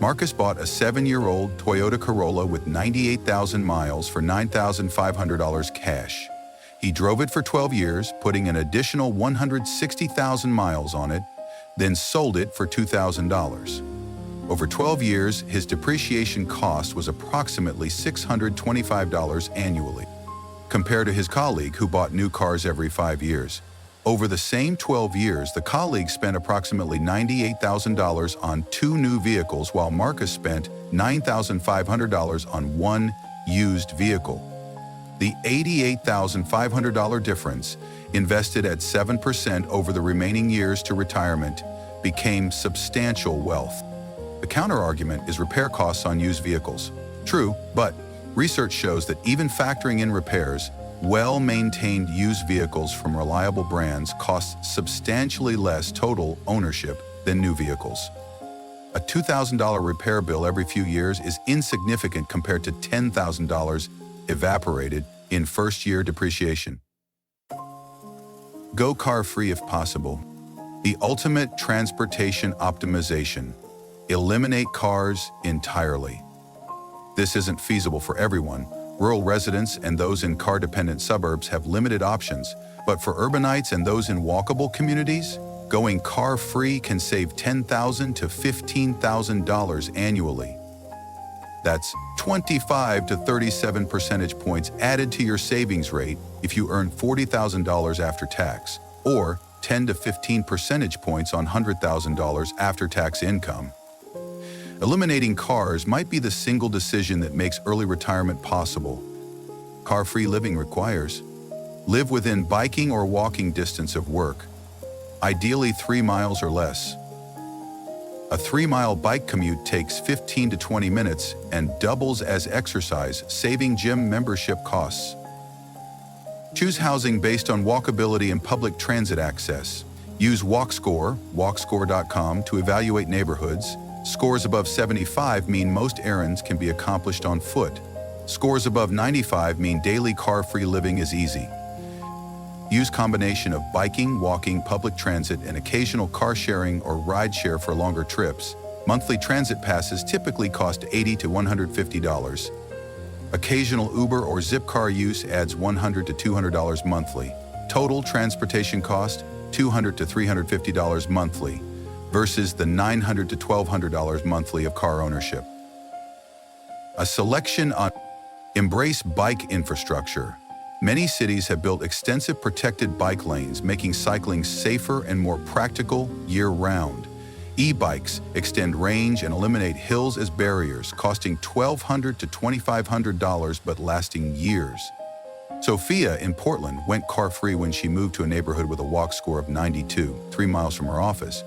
Marcus bought a 7-year-old Toyota Corolla with 98,000 miles for $9,500 cash. He drove it for 12 years, putting an additional 160,000 miles on it, then sold it for $2,000. Over 12 years, his depreciation cost was approximately $625 annually, compared to his colleague who bought new cars every 5 years. Over the same 12 years, the colleague spent approximately $98,000 on 2 new vehicles, while Marcus spent $9,500 on 1 used vehicle. The $88,500 difference, invested at 7% over the remaining years to retirement, became substantial wealth. The counterargument is repair costs on used vehicles. True, but research shows that even factoring in repairs, well-maintained used vehicles from reliable brands cost substantially less total ownership than new vehicles. A $2,000 repair bill every few years is insignificant compared to $10,000 evaporated in first-year depreciation. Go car-free if possible. The ultimate transportation optimization. Eliminate cars entirely. This isn't feasible for everyone. Rural residents and those in car-dependent suburbs have limited options, but for urbanites and those in walkable communities, going car-free can save $10,000 to $15,000 annually. That's 25 to 37 percentage points added to your savings rate if you earn $40,000 after tax, or 10 to 15 percentage points on $100,000 after-tax income. Eliminating cars might be the single decision that makes early retirement possible. Car-free living requires: live within biking or walking distance of work, ideally 3 miles or less. A 3-mile bike commute takes 15 to 20 minutes and doubles as exercise, saving gym membership costs. Choose housing based on walkability and public transit access. Use WalkScore, walkscore.com, to evaluate neighborhoods. Scores above 75 mean most errands can be accomplished on foot. Scores above 95 mean daily car-free living is easy. Use combination of biking, walking, public transit, and occasional car sharing or ride share for longer trips. Monthly transit passes typically cost $80 to $150. Occasional Uber or Zipcar use adds $100 to $200 monthly. Total transportation cost $200 to $350 monthly, versus the $900 to $1,200 monthly of car ownership. A selection on embrace bike infrastructure. Many cities have built extensive protected bike lanes, making cycling safer and more practical year-round. E-bikes extend range and eliminate hills as barriers, costing $1,200 to $2,500 but lasting years. Sophia in Portland went car-free when she moved to a neighborhood with a walk score of 92, 3 miles from her office.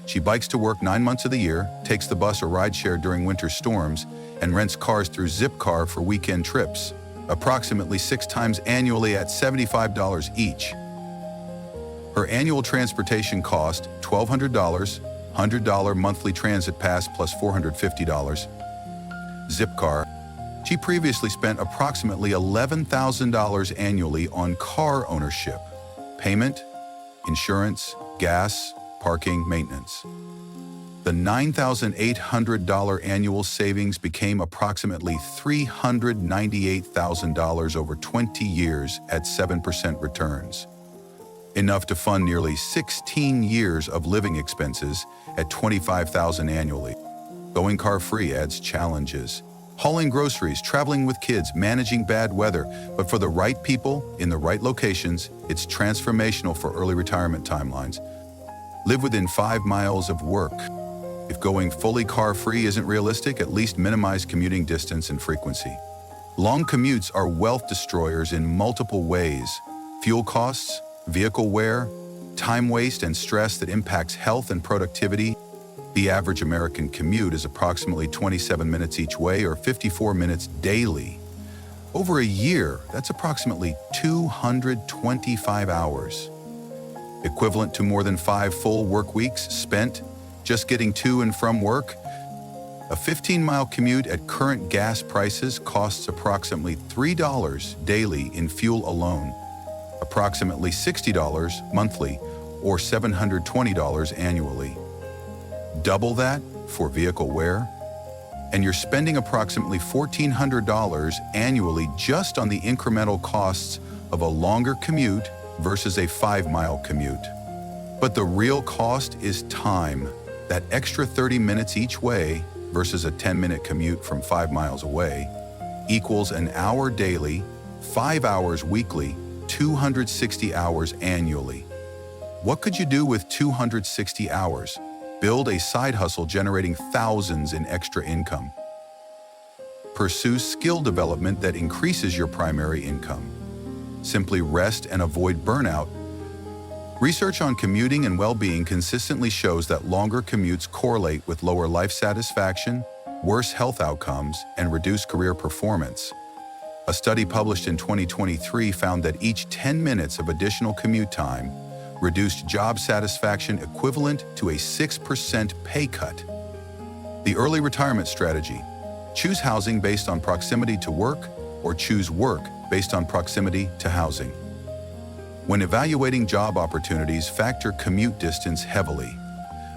She bikes to work 9 months of the year, takes the bus or rideshare during winter storms, and rents cars through Zipcar for weekend trips, approximately 6 times annually at $75 each. Her annual transportation cost $1,200, $100 monthly transit pass plus $450. Zipcar. She previously spent approximately $11,000 annually on car ownership, payment, insurance, gas, parking, maintenance. The $9,800 annual savings became approximately $398,000 over 20 years at 7% returns, enough to fund nearly 16 years of living expenses at $25,000 annually. Going car-free adds challenges. hauling groceries, traveling with kids, managing bad weather. But for the right people, in the right locations, it's transformational for early retirement timelines. Live within 5 miles of work. If going fully car-free isn't realistic, at least minimize commuting distance and frequency. Long commutes are wealth destroyers in multiple ways: fuel costs, vehicle wear, time waste and stress that impacts health and productivity. The average American commute is approximately 27 minutes each way, or 54 minutes daily. Over a year, that's approximately 225 hours, equivalent to more than 5 full work weeks spent just getting to and from work. A 15-mile commute at current gas prices costs approximately $3 daily in fuel alone, approximately $60 monthly, or $720 annually. Double that for vehicle wear, and you're spending approximately $1,400 annually just on the incremental costs of a longer commute versus a 5-mile commute. But the real cost is time. That extra 30 minutes each way versus a 10-minute commute from 5 miles away equals an hour daily, 5 hours weekly, 260 hours annually. What could you do with 260 hours? Build a side hustle generating thousands in extra income. Pursue skill development that increases your primary income. Simply rest and avoid burnout. Research on commuting and well-being consistently shows that longer commutes correlate with lower life satisfaction, worse health outcomes, and reduced career performance. A study published in 2023 found that each 10 minutes of additional commute time reduced job satisfaction equivalent to a 6% pay cut. The early retirement strategy: choose housing based on proximity to work, or choose work based on proximity to housing. When evaluating job opportunities, factor commute distance heavily.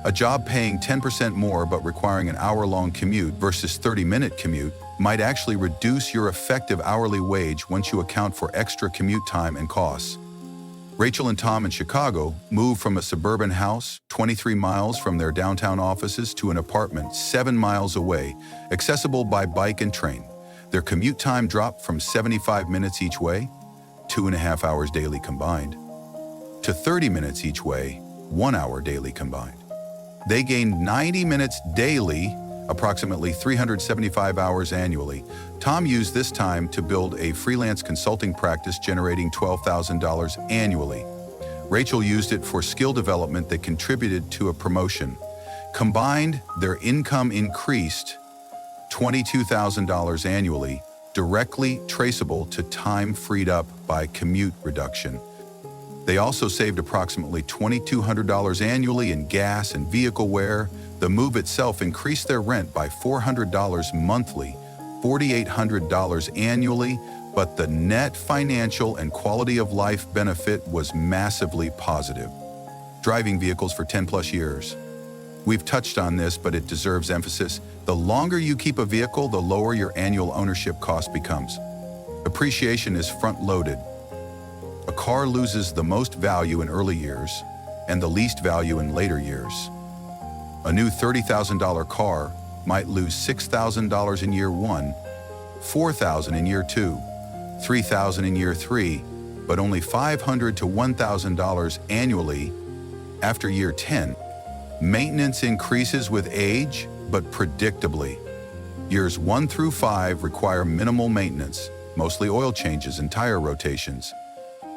A job paying 10% more but requiring an hour-long commute versus 30-minute commute might actually reduce your effective hourly wage once you account for extra commute time and costs. Rachel and Tom in Chicago moved from a suburban house 23 miles from their downtown offices to an apartment 7 miles away, accessible by bike and train. Their commute time dropped from 75 minutes each way, 2.5 hours daily combined, to 30 minutes each way, 1 hour daily combined. They gained 90 minutes daily, approximately 375 hours annually. Tom used this time to build a freelance consulting practice generating $12,000 annually. Rachel used it for skill development that contributed to a promotion. Combined, their income increased $22,000 annually, directly traceable to time freed up by commute reduction. They also saved approximately $2,200 annually in gas and vehicle wear. The move itself increased their rent by $400 monthly, $4,800 annually, but the net financial and quality of life benefit was massively positive. Driving vehicles for 10+ years. We've touched on this, but it deserves emphasis. The longer you keep a vehicle, the lower your annual ownership cost becomes. Appreciation is front-loaded. A car loses the most value in early years and the least value in later years. A new $30,000 car might lose $6,000 in year 1, $4,000 in year 2, $3,000 in year 3, but only $500 to $1,000 annually after year 10. Maintenance increases with age, but predictably. Years 1 through 5 require minimal maintenance, mostly oil changes and tire rotations.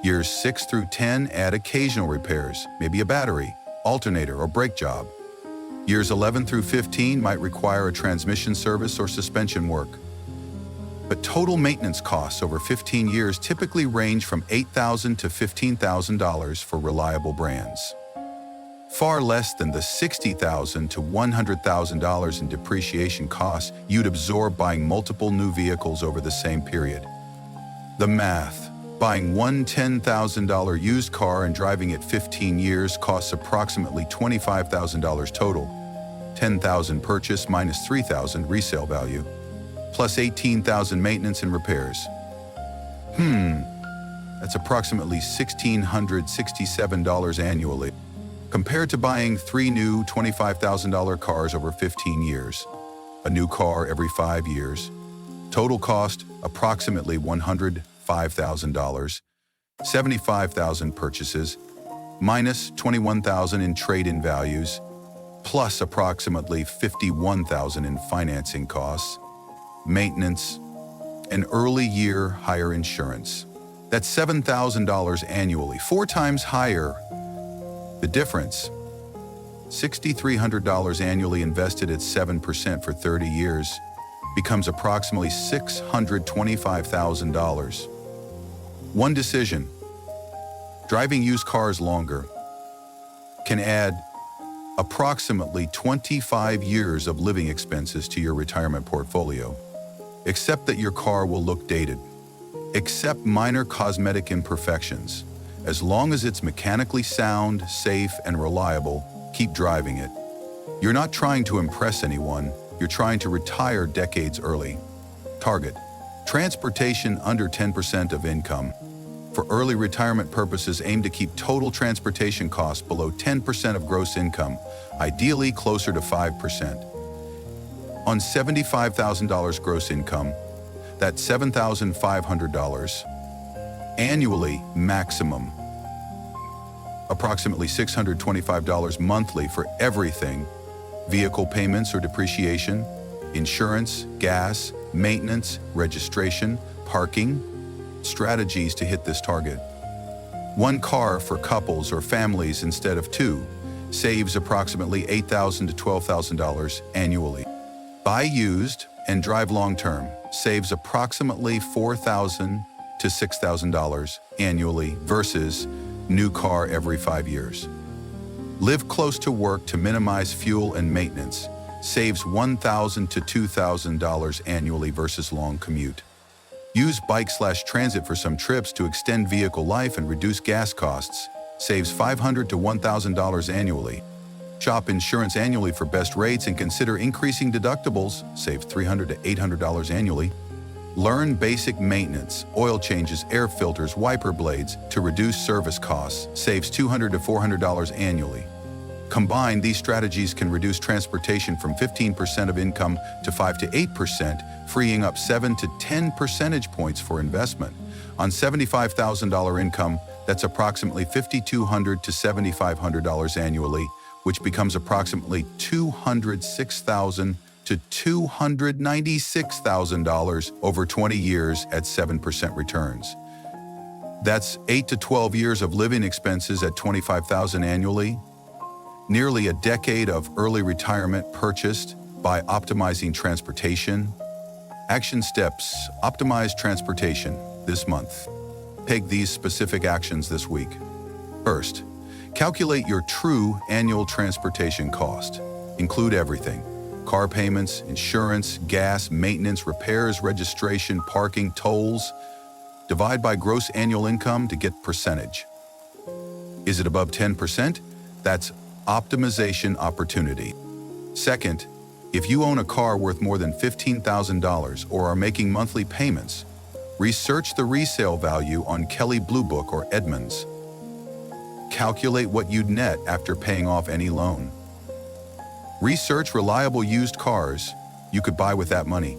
Years 6 through 10 add occasional repairs, maybe a battery, alternator, or brake job. Years 11 through 15 might require a transmission service or suspension work. But total maintenance costs over 15 years typically range from $8,000 to $15,000 for reliable brands. Far less than the $60,000 to $100,000 in depreciation costs you'd absorb buying multiple new vehicles over the same period. The math: buying one $10,000 used car and driving it 15 years costs approximately $25,000 total. $10,000 purchase minus $3,000 resale value, plus $18,000 maintenance and repairs. That's approximately $1,667 annually, compared to buying 3 new $25,000 cars over 15 years, a new car every 5 years, Total cost, approximately $105,000, $75,000 purchases, minus $21,000 in trade-in values, plus approximately $51,000 in financing costs, maintenance, and early year higher insurance. That's $7,000 annually, 4 times higher. The difference, $6,300 annually invested at 7% for 30 years, becomes approximately $625,000. One decision, driving used cars longer, can add approximately 25 years of living expenses to your retirement portfolio. Accept that your car will look dated. Accept minor cosmetic imperfections. As long as it's mechanically sound, safe, and reliable, keep driving it. You're not trying to impress anyone, you're trying to retire decades early. Target: transportation under 10% of income. For early retirement purposes, aim to keep total transportation costs below 10% of gross income, ideally closer to 5%. On $75,000 gross income, that's $7,500 annually maximum. Approximately $625 monthly for everything: vehicle payments or depreciation, insurance, gas, maintenance, registration, parking. Strategies to hit this target: 1 car for couples or families instead of 2 saves approximately $8,000 to $12,000 annually. Buy used and drive long-term saves approximately $4,000 to $6,000 annually versus new car every 5 years. Live close to work to minimize fuel and maintenance saves $1,000 to $2,000 annually versus long commute. Use bike/transit for some trips to extend vehicle life and reduce gas costs, saves $500 to $1,000 annually. Shop insurance annually for best rates and consider increasing deductibles, saves $300 to $800 annually. Learn basic maintenance, oil changes, air filters, wiper blades to reduce service costs, saves $200 to $400 annually. Combined, these strategies can reduce transportation from 15% of income to 5 to 8%, freeing up 7 to 10 percentage points for investment. On $75,000 income, that's approximately $5,200 to $7,500 annually, which becomes approximately $206,000 to $296,000 over 20 years at 7% returns. That's 8 to 12 years of living expenses at $25,000 annually. Nearly a decade of early retirement purchased by optimizing transportation. Action steps: optimize transportation this month. Take these specific actions this week. First, calculate your true annual transportation cost. Include everything: car payments, insurance, gas, maintenance, repairs, registration, parking, tolls. Divide by gross annual income to get percentage. Is it above 10%? That's optimization opportunity. Second, if you own a car worth more than $15,000 or are making monthly payments, research the resale value on Kelley Blue Book or Edmunds. Calculate what you'd net after paying off any loan. Research reliable used cars you could buy with that money.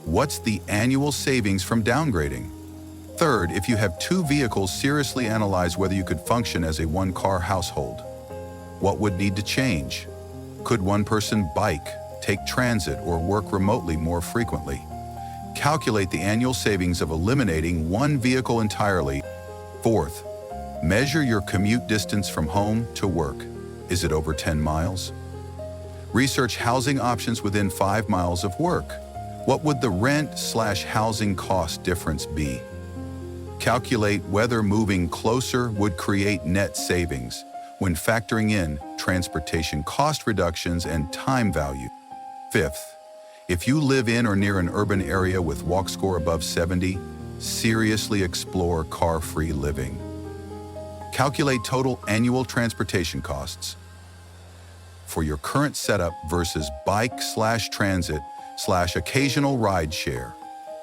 What's the annual savings from downgrading? Third, if you have 2 vehicles, seriously analyze whether you could function as a 1-car household. What would need to change? Could one person bike, take transit, or work remotely more frequently? Calculate the annual savings of eliminating 1 vehicle entirely. Fourth, measure your commute distance from home to work. Is it over 10 miles? Research housing options within 5 miles of work. What would the rent/housing cost difference be? Calculate whether moving closer would create net savings when factoring in transportation cost reductions and time value. Fifth, if you live in or near an urban area with walk score above 70, seriously explore car-free living. Calculate total annual transportation costs for your current setup versus bike/transit/occasional ride share.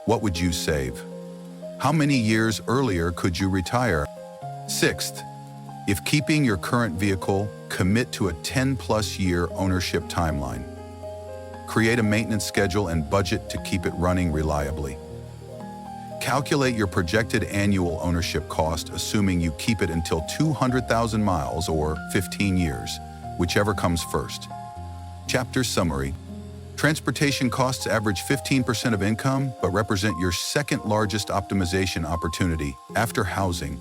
What would you save? How many years earlier could you retire? Sixth, if keeping your current vehicle, commit to a 10-plus year ownership timeline. Create a maintenance schedule and budget to keep it running reliably. Calculate your projected annual ownership cost, assuming you keep it until 200,000 miles or 15 years, whichever comes first. Chapter Summary. Transportation costs average 15% of income, but represent your second largest optimization opportunity after housing.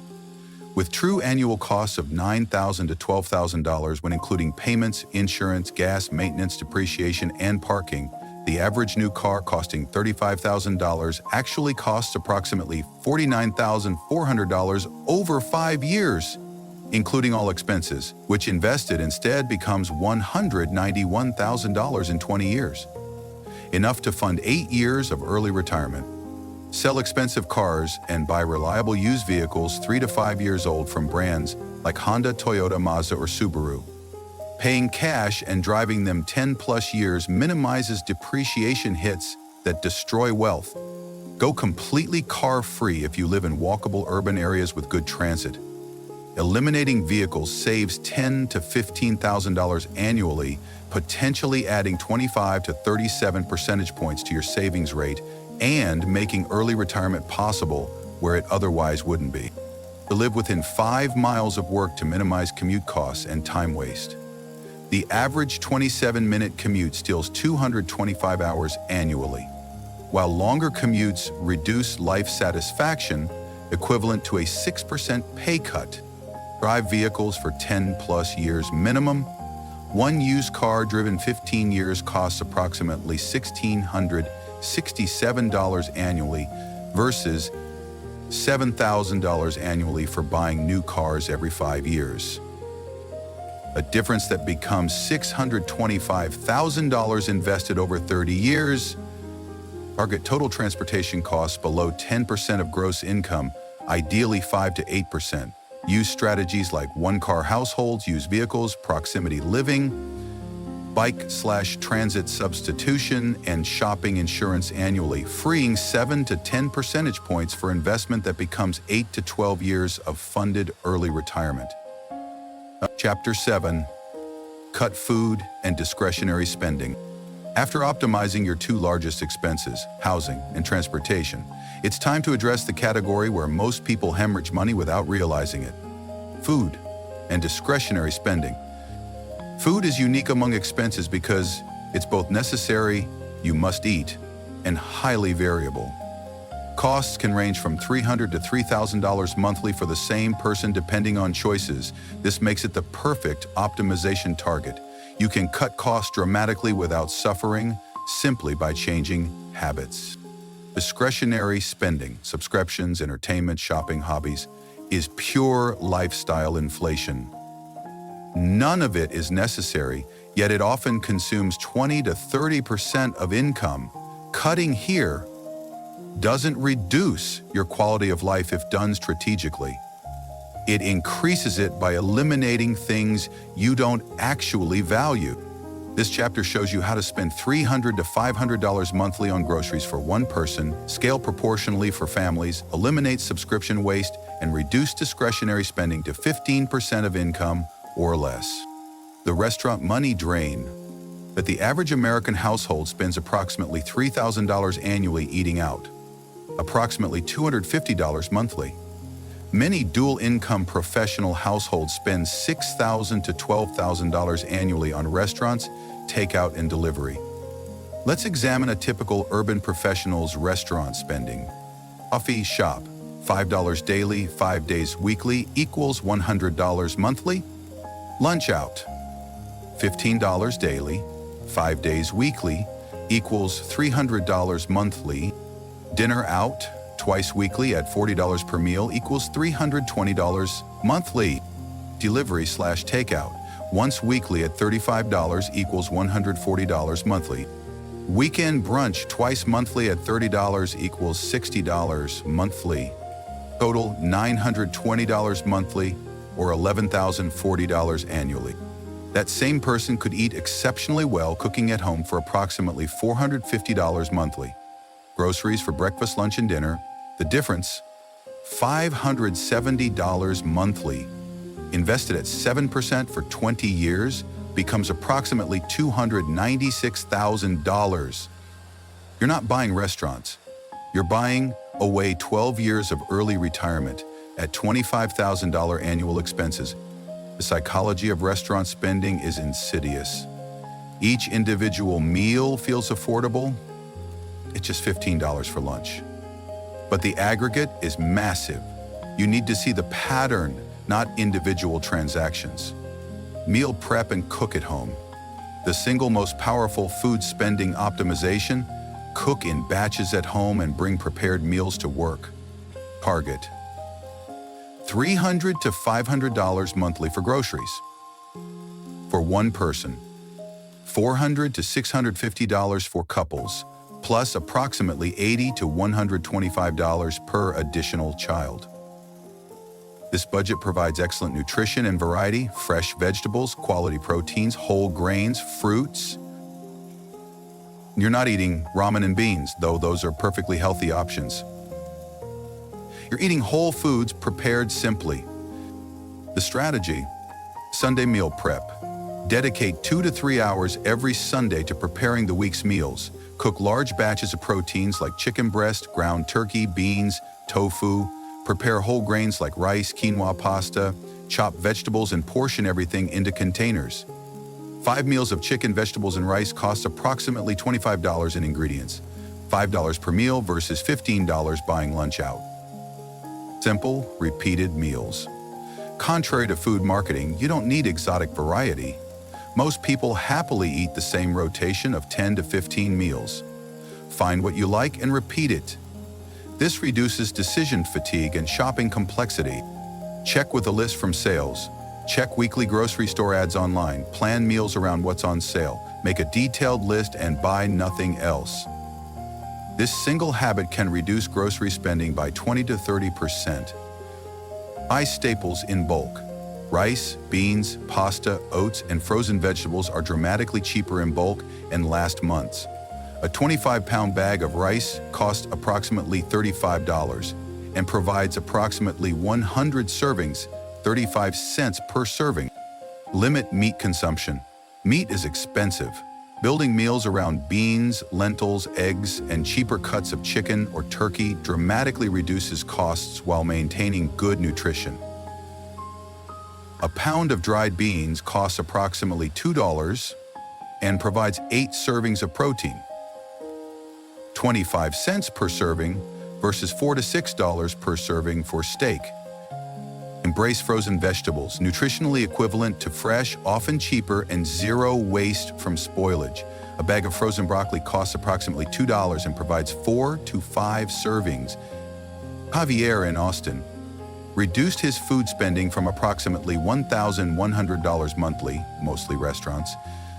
With true annual costs of $9,000 to $12,000 when including payments, insurance, gas, maintenance, depreciation, and parking, the average new car costing $35,000 actually costs approximately $49,400 over 5 years, including all expenses, which invested instead becomes $191,000 in 20 years. Enough to fund 8 years of early retirement. Sell expensive cars and buy reliable used vehicles 3 to 5 years old from brands like Honda, Toyota, Mazda, or Subaru. Paying cash and driving them 10+ years minimizes depreciation hits that destroy wealth. Go completely car-free if you live in walkable urban areas with good transit. Eliminating vehicles saves $10,000 to $15,000 annually, potentially adding 25 to 37 percentage points to your savings rate and making early retirement possible where it otherwise wouldn't be. To live within 5 miles of work to minimize commute costs and time waste. The average 27-minute commute steals 225 hours annually, while longer commutes reduce life satisfaction, equivalent to a 6% pay cut. Drive vehicles for 10+ years minimum. One used car driven 15 years costs approximately $1,667 annually versus $7,000 annually for buying new cars every 5 years. A difference that becomes $625,000 invested over 30 years. Target total transportation costs below 10% of gross income, ideally 5 to 8%. Use strategies like one-car households, used vehicles, proximity living, bike/transit substitution, and shopping insurance annually, freeing 7 to 10 percentage points for investment that becomes 8 to 12 years of funded early retirement. Chapter 7. Cut food and discretionary spending. After optimizing your 2 largest expenses, housing and transportation, it's time to address the category where most people hemorrhage money without realizing it. Food and discretionary spending. Food is unique among expenses because it's both necessary, you must eat, and highly variable. Costs can range from $300 to $3,000 monthly for the same person depending on choices. This makes it the perfect optimization target. You can cut costs dramatically without suffering simply by changing habits. Discretionary spending, subscriptions, entertainment, shopping, hobbies, is pure lifestyle inflation. None of it is necessary, yet it often consumes 20 to 30% of income. Cutting here doesn't reduce your quality of life if done strategically. It increases it by eliminating things you don't actually value. This chapter shows you how to spend $300 to $500 monthly on groceries for one person, scale proportionally for families, eliminate subscription waste, and reduce discretionary spending to 15% of income or less. The restaurant money drain. But the average American household spends approximately $3,000 annually eating out, approximately $250 monthly. Many dual-income professional households spend $6,000 to $12,000 annually on restaurants, takeout, and delivery. Let's examine a typical urban professional's restaurant spending. Coffee shop, $5 daily, 5 days weekly equals $100 monthly. Lunch out, $15 daily, 5 days weekly equals $300 monthly. Dinner out, twice weekly at $40 per meal equals $320 monthly. Delivery/takeout, once weekly at $35 equals $140 monthly. Weekend brunch twice monthly at $30 equals $60 monthly. Total $920 monthly or $11,040 annually. That same person could eat exceptionally well cooking at home for approximately $450 monthly. Groceries for breakfast, lunch, and dinner, the difference, $570 monthly. Invested at 7% for 20 years, becomes approximately $296,000. You're not buying restaurants. You're buying away 12 years of early retirement at $25,000 annual expenses. The psychology of restaurant spending is insidious. Each individual meal feels affordable. It's just $15 for lunch. But the aggregate is massive. You need to see the pattern, not individual transactions. Meal prep and cook at home. The single most powerful food spending optimization: cook in batches at home and bring prepared meals to work. Target: $300 to $500 monthly for groceries. For one person, $400 to $650 for couples, plus approximately $80 to $125 per additional child. This budget provides excellent nutrition and variety: fresh vegetables, quality proteins, whole grains, fruits. You're not eating ramen and beans, though those are perfectly healthy options. You're eating whole foods prepared simply. The strategy: Sunday meal prep. Dedicate 2 to 3 hours every Sunday to preparing the week's meals. Cook large batches of proteins like chicken breast, ground turkey, beans, tofu. Prepare whole grains like rice, quinoa, pasta. Chop vegetables and portion everything into containers. 5 meals of chicken, vegetables, and rice costs approximately $25 in ingredients. $5 per meal versus $15 buying lunch out. Simple, repeated meals. Contrary to food marketing, you don't need exotic variety. Most people happily eat the same rotation of 10 to 15 meals. Find what you like and repeat it. This reduces decision fatigue and shopping complexity. Check with a list from sales. Check weekly grocery store ads online. Plan meals around what's on sale. Make a detailed list and buy nothing else. This single habit can reduce grocery spending by 20 to 30%. Buy staples in bulk. Rice, beans, pasta, oats, and frozen vegetables are dramatically cheaper in bulk and last months. A 25-pound bag of rice costs approximately $35 and provides approximately 100 servings, 35 cents per serving. Limit meat consumption. Meat is expensive. Building meals around beans, lentils, eggs, and cheaper cuts of chicken or turkey dramatically reduces costs while maintaining good nutrition. A pound of dried beans costs approximately $2 and provides 8 servings of protein. 25 cents per serving versus $4 to $6 per serving for steak. Embrace frozen vegetables, nutritionally equivalent to fresh, often cheaper, and zero waste from spoilage. A bag of frozen broccoli costs approximately $2 and provides 4 to 5 servings. Javier in Austin reduced his food spending from approximately $1,100 monthly, mostly restaurants,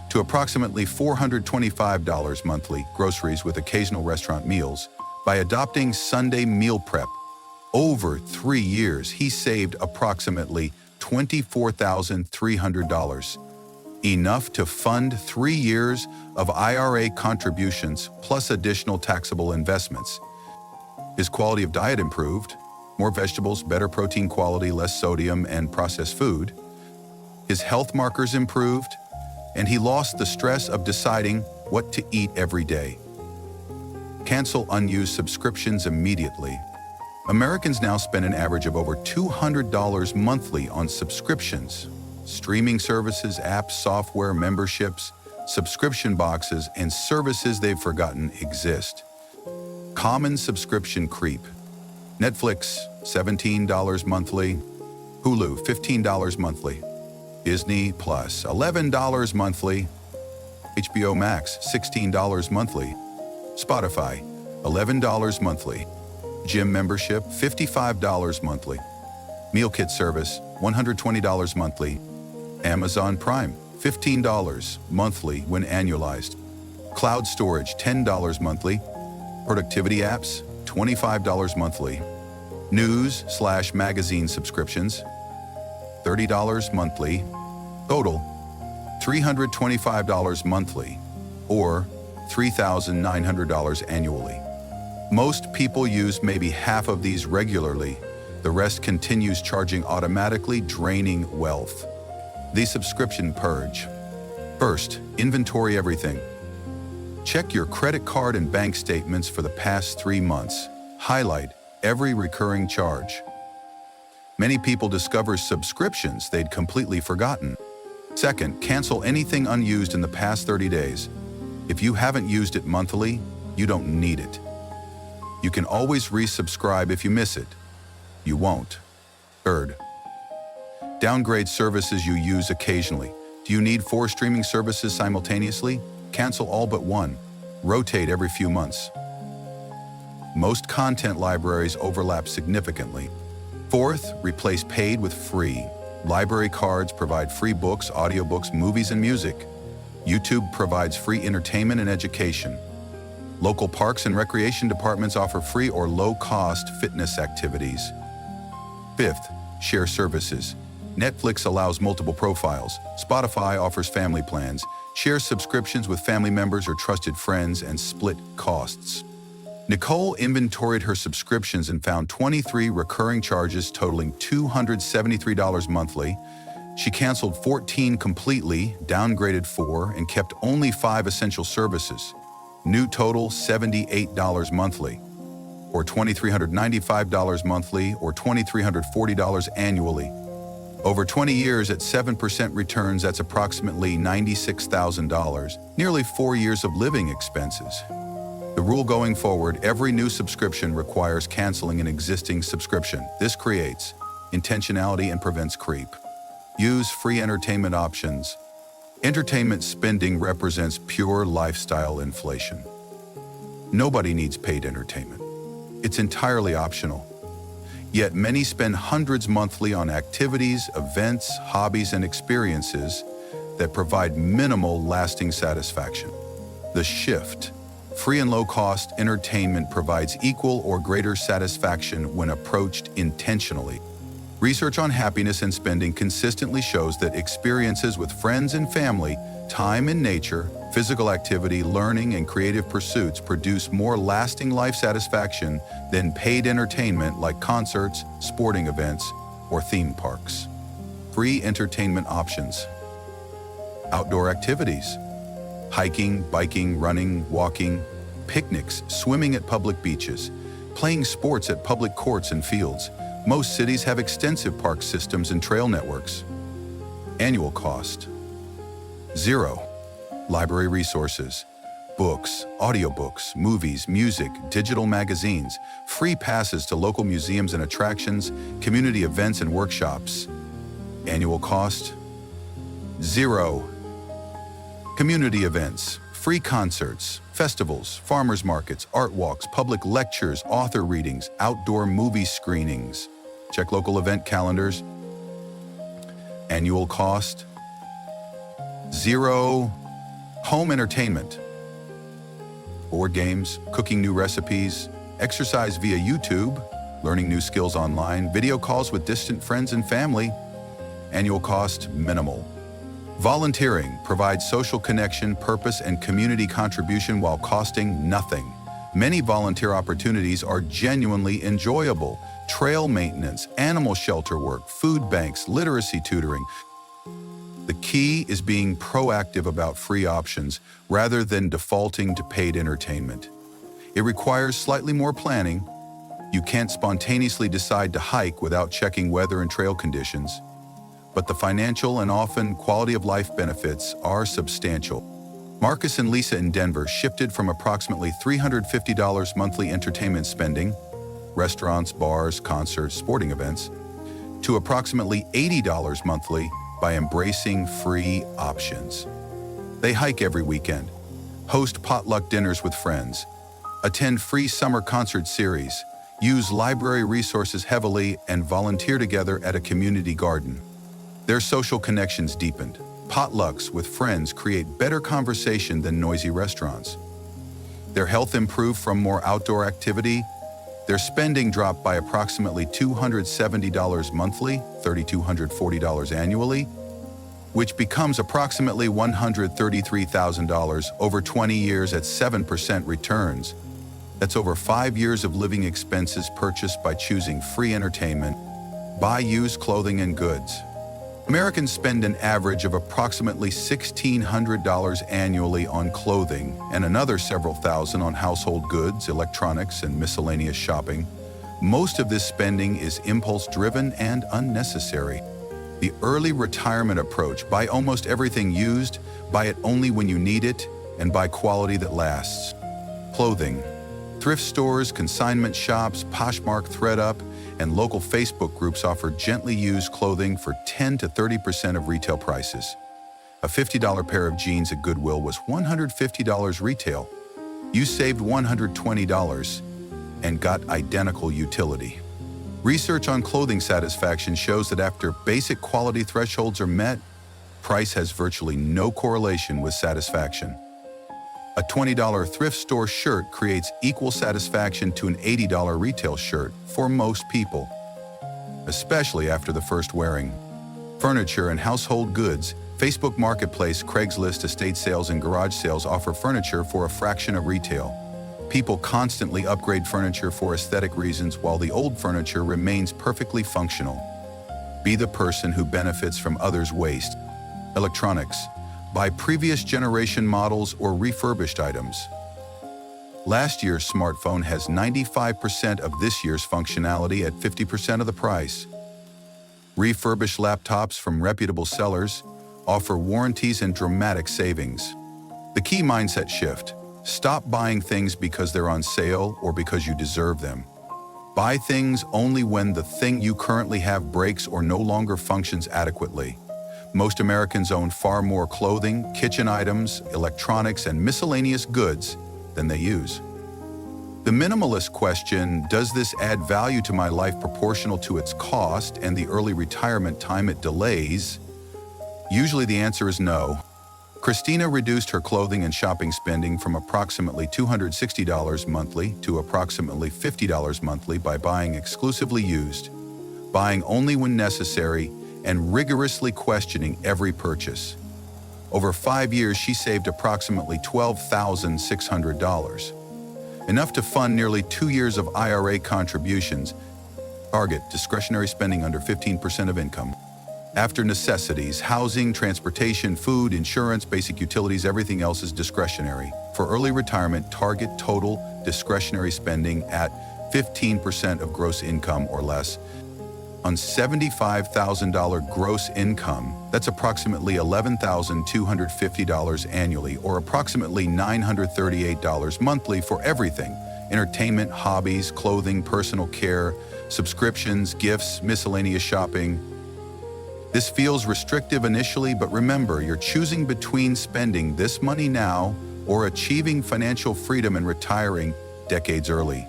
to approximately $425 monthly, groceries with occasional restaurant meals, by adopting Sunday meal prep. Over 3 years, he saved approximately $24,300, enough to fund 3 years of IRA contributions plus additional taxable investments. His quality of diet improved: more vegetables, better protein quality, less sodium and processed food. His health markers improved, and he lost the stress of deciding what to eat every day. Cancel unused subscriptions immediately. Americans now spend an average of over $200 monthly on subscriptions: streaming services, apps, software, memberships, subscription boxes, and services they've forgotten exist. Common subscription creep. Netflix, $17 monthly. Hulu, $15 monthly. Disney Plus, $11 monthly. HBO Max, $16 monthly. Spotify, $11 monthly. Gym membership, $55 monthly. Meal kit service, $120 monthly. Amazon Prime, $15 monthly when annualized. Cloud storage, $10 monthly. Productivity apps, $25 monthly. News/magazine subscriptions, $30 monthly. Total, $325 monthly, or $3,900 annually. Most people use maybe half of these regularly. The rest continues charging automatically, draining wealth. The subscription purge. First, inventory everything. Check your credit card and bank statements for the past 3 months. Highlight every recurring charge. Many people discover subscriptions they'd completely forgotten. Second, cancel anything unused in the past 30 days. If you haven't used it monthly, you don't need it. You can always resubscribe if you miss it. You won't. Third, downgrade services you use occasionally. Do you need 4 streaming services simultaneously? Cancel all but one. Rotate every few months. Most content libraries overlap significantly. Fourth, replace paid with free. Library cards provide free books, audiobooks, movies, and music. YouTube provides free entertainment and education. Local parks and recreation departments offer free or low-cost fitness activities. Fifth, share services. Netflix allows multiple profiles. Spotify offers family plans. Share subscriptions with family members or trusted friends and split costs. Nicole inventoried her subscriptions and found 23 recurring charges totaling $273 monthly. She canceled 14 completely, downgraded 4, and kept only 5 essential services. New total $78 monthly, or $2,395 monthly, or $2,340 annually. Over 20 years at 7% returns, that's approximately $96,000, nearly 4 years of living expenses. The rule going forward, every new subscription requires canceling an existing subscription. This creates intentionality and prevents creep. Use free entertainment options. Entertainment spending represents pure lifestyle inflation. Nobody needs paid entertainment. It's entirely optional. Yet many spend hundreds monthly on activities, events, hobbies, and experiences that provide minimal lasting satisfaction. The shift. Free and low-cost entertainment provides equal or greater satisfaction when approached intentionally. Research on happiness and spending consistently shows that experiences with friends and family, time in nature, physical activity, learning, and creative pursuits produce more lasting life satisfaction than paid entertainment like concerts, sporting events, or theme parks. Free entertainment options. Outdoor activities. Hiking, biking, running, walking, picnics, swimming at public beaches, playing sports at public courts and fields. Most cities have extensive park systems and trail networks. Annual cost. 0. Library resources. Books, audiobooks, movies, music, digital magazines, free passes to local museums and attractions, community events and workshops. Annual cost. 0. Community events, free concerts, festivals, farmers markets, art walks, public lectures, author readings, outdoor movie screenings. Check local event calendars. Annual cost. 0. Home entertainment. Board games, cooking new recipes, exercise via YouTube, learning new skills online, video calls with distant friends and family. Annual cost minimal. Volunteering provides social connection, purpose, and community contribution while costing nothing. Many volunteer opportunities are genuinely enjoyable. Trail maintenance, animal shelter work, food banks, literacy tutoring. The key is being proactive about free options rather than defaulting to paid entertainment. It requires slightly more planning. You can't spontaneously decide to hike without checking weather and trail conditions. But the financial and often quality of life benefits are substantial. Marcus and Lisa in Denver shifted from approximately $350 monthly entertainment spending, restaurants, bars, concerts, sporting events, to approximately $80 monthly by embracing free options. They hike every weekend, host potluck dinners with friends, attend free summer concert series, use library resources heavily, and volunteer together at a community garden. Their social connections deepened. Potlucks with friends create better conversation than noisy restaurants. Their health improved from more outdoor activity. Their spending dropped by approximately $270 monthly, $3,240 annually, which becomes approximately $133,000 over 20 years at 7% returns. That's over 5 years of living expenses purchased by choosing free entertainment, buy used clothing and goods. Americans spend an average of approximately $1,600 annually on clothing and another several thousand on household goods, electronics, and miscellaneous shopping. Most of this spending is impulse-driven and unnecessary. The early retirement approach: buy almost everything used, buy it only when you need it, and buy quality that lasts. Clothing. Thrift stores, consignment shops, Poshmark, ThredUp, and local Facebook groups offer gently used clothing for 10 to 30% of retail prices. A $50 pair of jeans at Goodwill was $150 retail. You saved $120 and got identical utility. Research on clothing satisfaction shows that after basic quality thresholds are met, price has virtually no correlation with satisfaction. A $20 thrift store shirt creates equal satisfaction to an $80 retail shirt for most people, especially after the first wearing. Furniture and household goods. Facebook Marketplace, Craigslist, estate sales, and garage sales offer furniture for a fraction of retail. People constantly upgrade furniture for aesthetic reasons while the old furniture remains perfectly functional. Be the person who benefits from others' waste. Electronics. Buy previous generation models or refurbished items. Last year's smartphone has 95% of this year's functionality at 50% of the price. Refurbished laptops from reputable sellers offer warranties and dramatic savings. The key mindset shift: stop buying things because they're on sale or because you deserve them. Buy things only when the thing you currently have breaks or no longer functions adequately. Most Americans own far more clothing, kitchen items, electronics, and miscellaneous goods than they use. The minimalist question: does this add value to my life proportional to its cost and the early retirement time it delays? Usually the answer is no. Christina reduced her clothing and shopping spending from approximately $260 monthly to approximately $50 monthly by buying exclusively used, buying only when necessary, and rigorously questioning every purchase. Over 5 years, she saved approximately $12,600, enough to fund nearly 2 years of IRA contributions. Target: discretionary spending under 15% of income. After necessities, housing, transportation, food, insurance, basic utilities, everything else is discretionary. For early retirement, target total discretionary spending at 15% of gross income or less. On $75,000 gross income, that's approximately $11,250 annually, or approximately $938 monthly for everything: entertainment, hobbies, clothing, personal care, subscriptions, gifts, miscellaneous shopping. This feels restrictive initially, but remember, you're choosing between spending this money now or achieving financial freedom and retiring decades early.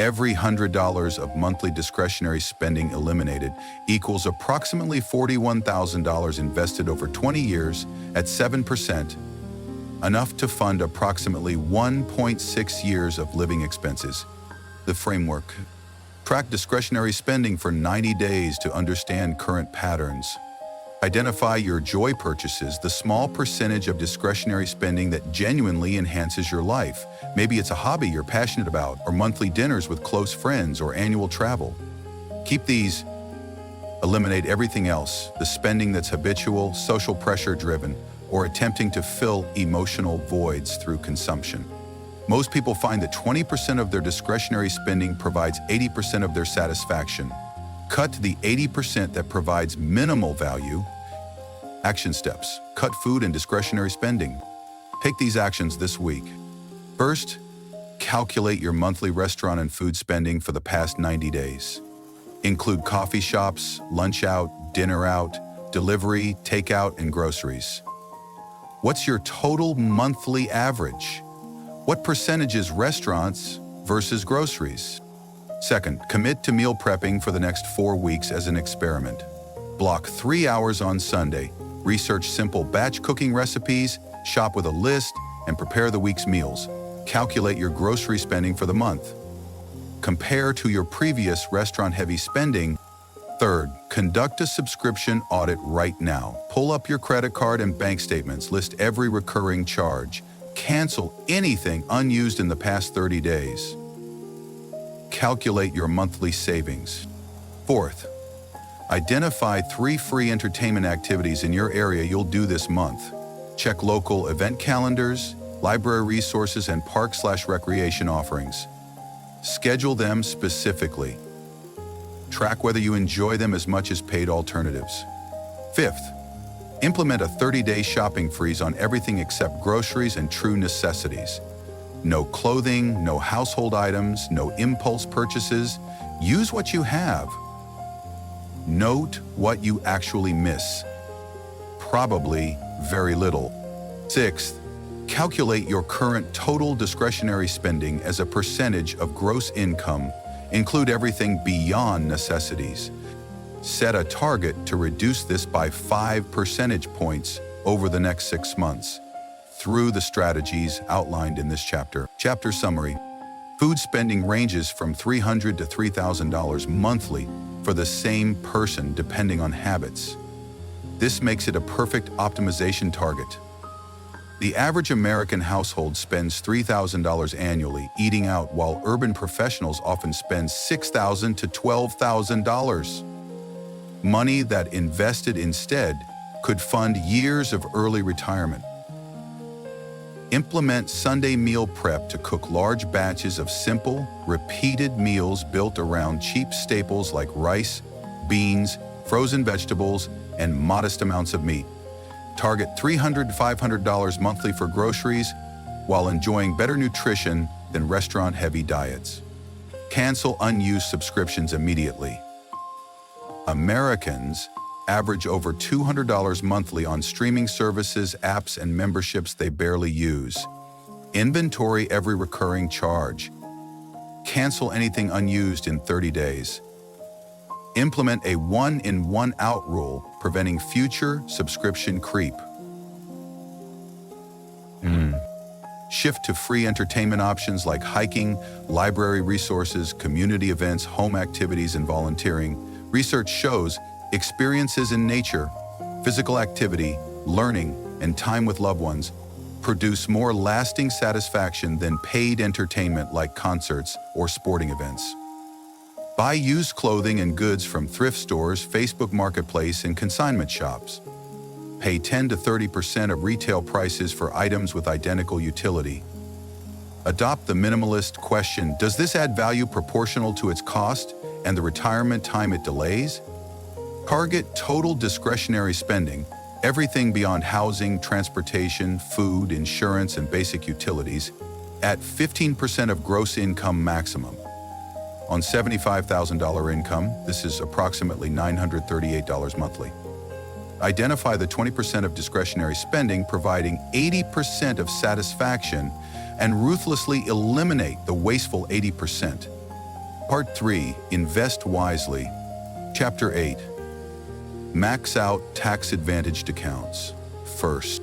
Every $100 of monthly discretionary spending eliminated equals approximately $41,000 invested over 20 years at 7%, enough to fund approximately 1.6 years of living expenses. The framework: track discretionary spending for 90 days to understand current patterns. Identify your joy purchases, the small percentage of discretionary spending that genuinely enhances your life. Maybe it's a hobby you're passionate about, or monthly dinners with close friends, or annual travel. Keep these. Eliminate everything else: the spending that's habitual, social pressure-driven, or attempting to fill emotional voids through consumption. Most people find that 20% of their discretionary spending provides 80% of their satisfaction. Cut the 80% that provides minimal value. Action steps: cut food and discretionary spending. Take these actions this week. First, calculate your monthly restaurant and food spending for the past 90 days. Include coffee shops, lunch out, dinner out, delivery, takeout, and groceries. What's your total monthly average? What percentage is restaurants versus groceries? Second, commit to meal prepping for the next 4 weeks as an experiment. Block 3 hours on Sunday, research simple batch cooking recipes, shop with a list, and prepare the week's meals. Calculate your grocery spending for the month. Compare to your previous restaurant-heavy spending. Third, conduct a subscription audit right now. Pull up your credit card and bank statements, list every recurring charge. Cancel anything unused in the past 30 days. Calculate your monthly savings. Fourth, Identify 3 free entertainment activities in your area you'll do this month. Check local event calendars, library resources, and park/recreation offerings. Schedule them specifically. Track whether you enjoy them as much as paid alternatives. 5th, implement a 30-day shopping freeze on everything except groceries and true necessities. No clothing, no household items, no impulse purchases. Use what you have. Note what you actually miss. Probably very little. 6th, calculate your current total discretionary spending as a percentage of gross income. Include everything beyond necessities. Set a target to reduce this by 5 percentage points over the next 6 months through the strategies outlined in this chapter. Chapter summary. Food spending ranges from $300 to $3,000 monthly for the same person depending on habits. This makes it a perfect optimization target. The average American household spends $3,000 annually eating out, while urban professionals often spend $6,000 to $12,000. Money that invested instead could fund years of early retirement. Implement Sunday meal prep to cook large batches of simple, repeated meals built around cheap staples like rice, beans, frozen vegetables, and modest amounts of meat. Target $300 to $500 monthly for groceries while enjoying better nutrition than restaurant-heavy diets. Cancel unused subscriptions immediately. Americans average over $200 monthly on streaming services, apps, and memberships they barely use. Inventory every recurring charge. Cancel anything unused in 30 days. Implement a one-in, one-out rule, preventing future subscription creep. Shift to free entertainment options like hiking, library resources, community events, home activities, and volunteering. Research shows experiences in nature, physical activity, learning, and time with loved ones produce more lasting satisfaction than paid entertainment like concerts or sporting events. Buy used clothing and goods from thrift stores, Facebook Marketplace, and consignment shops. Pay 10 to 30% of retail prices for items with identical utility. Adopt the minimalist question: does this add value proportional to its cost and the retirement time it delays? Target total discretionary spending, everything beyond housing, transportation, food, insurance, and basic utilities, at 15% of gross income maximum. On $75,000 income, this is approximately $938 monthly. Identify the 20% of discretionary spending providing 80% of satisfaction and ruthlessly eliminate the wasteful 80%. Part 3, Invest Wisely. Chapter 8, Max out tax-advantaged accounts. First,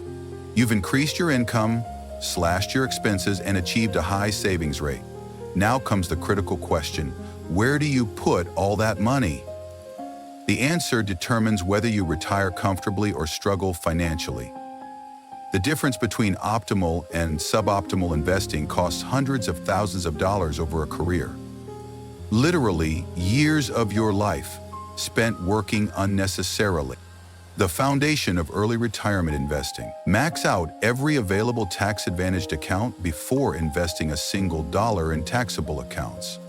you've increased your income, slashed your expenses, and achieved a high savings rate. Now comes the critical question: where do you put all that money? The answer determines whether you retire comfortably or struggle financially. The difference between optimal and suboptimal investing costs hundreds of thousands of dollars over a career. Literally, years of your life spent working unnecessarily. The foundation of early retirement investing. Max out every available tax-advantaged account before investing a single dollar in taxable accounts.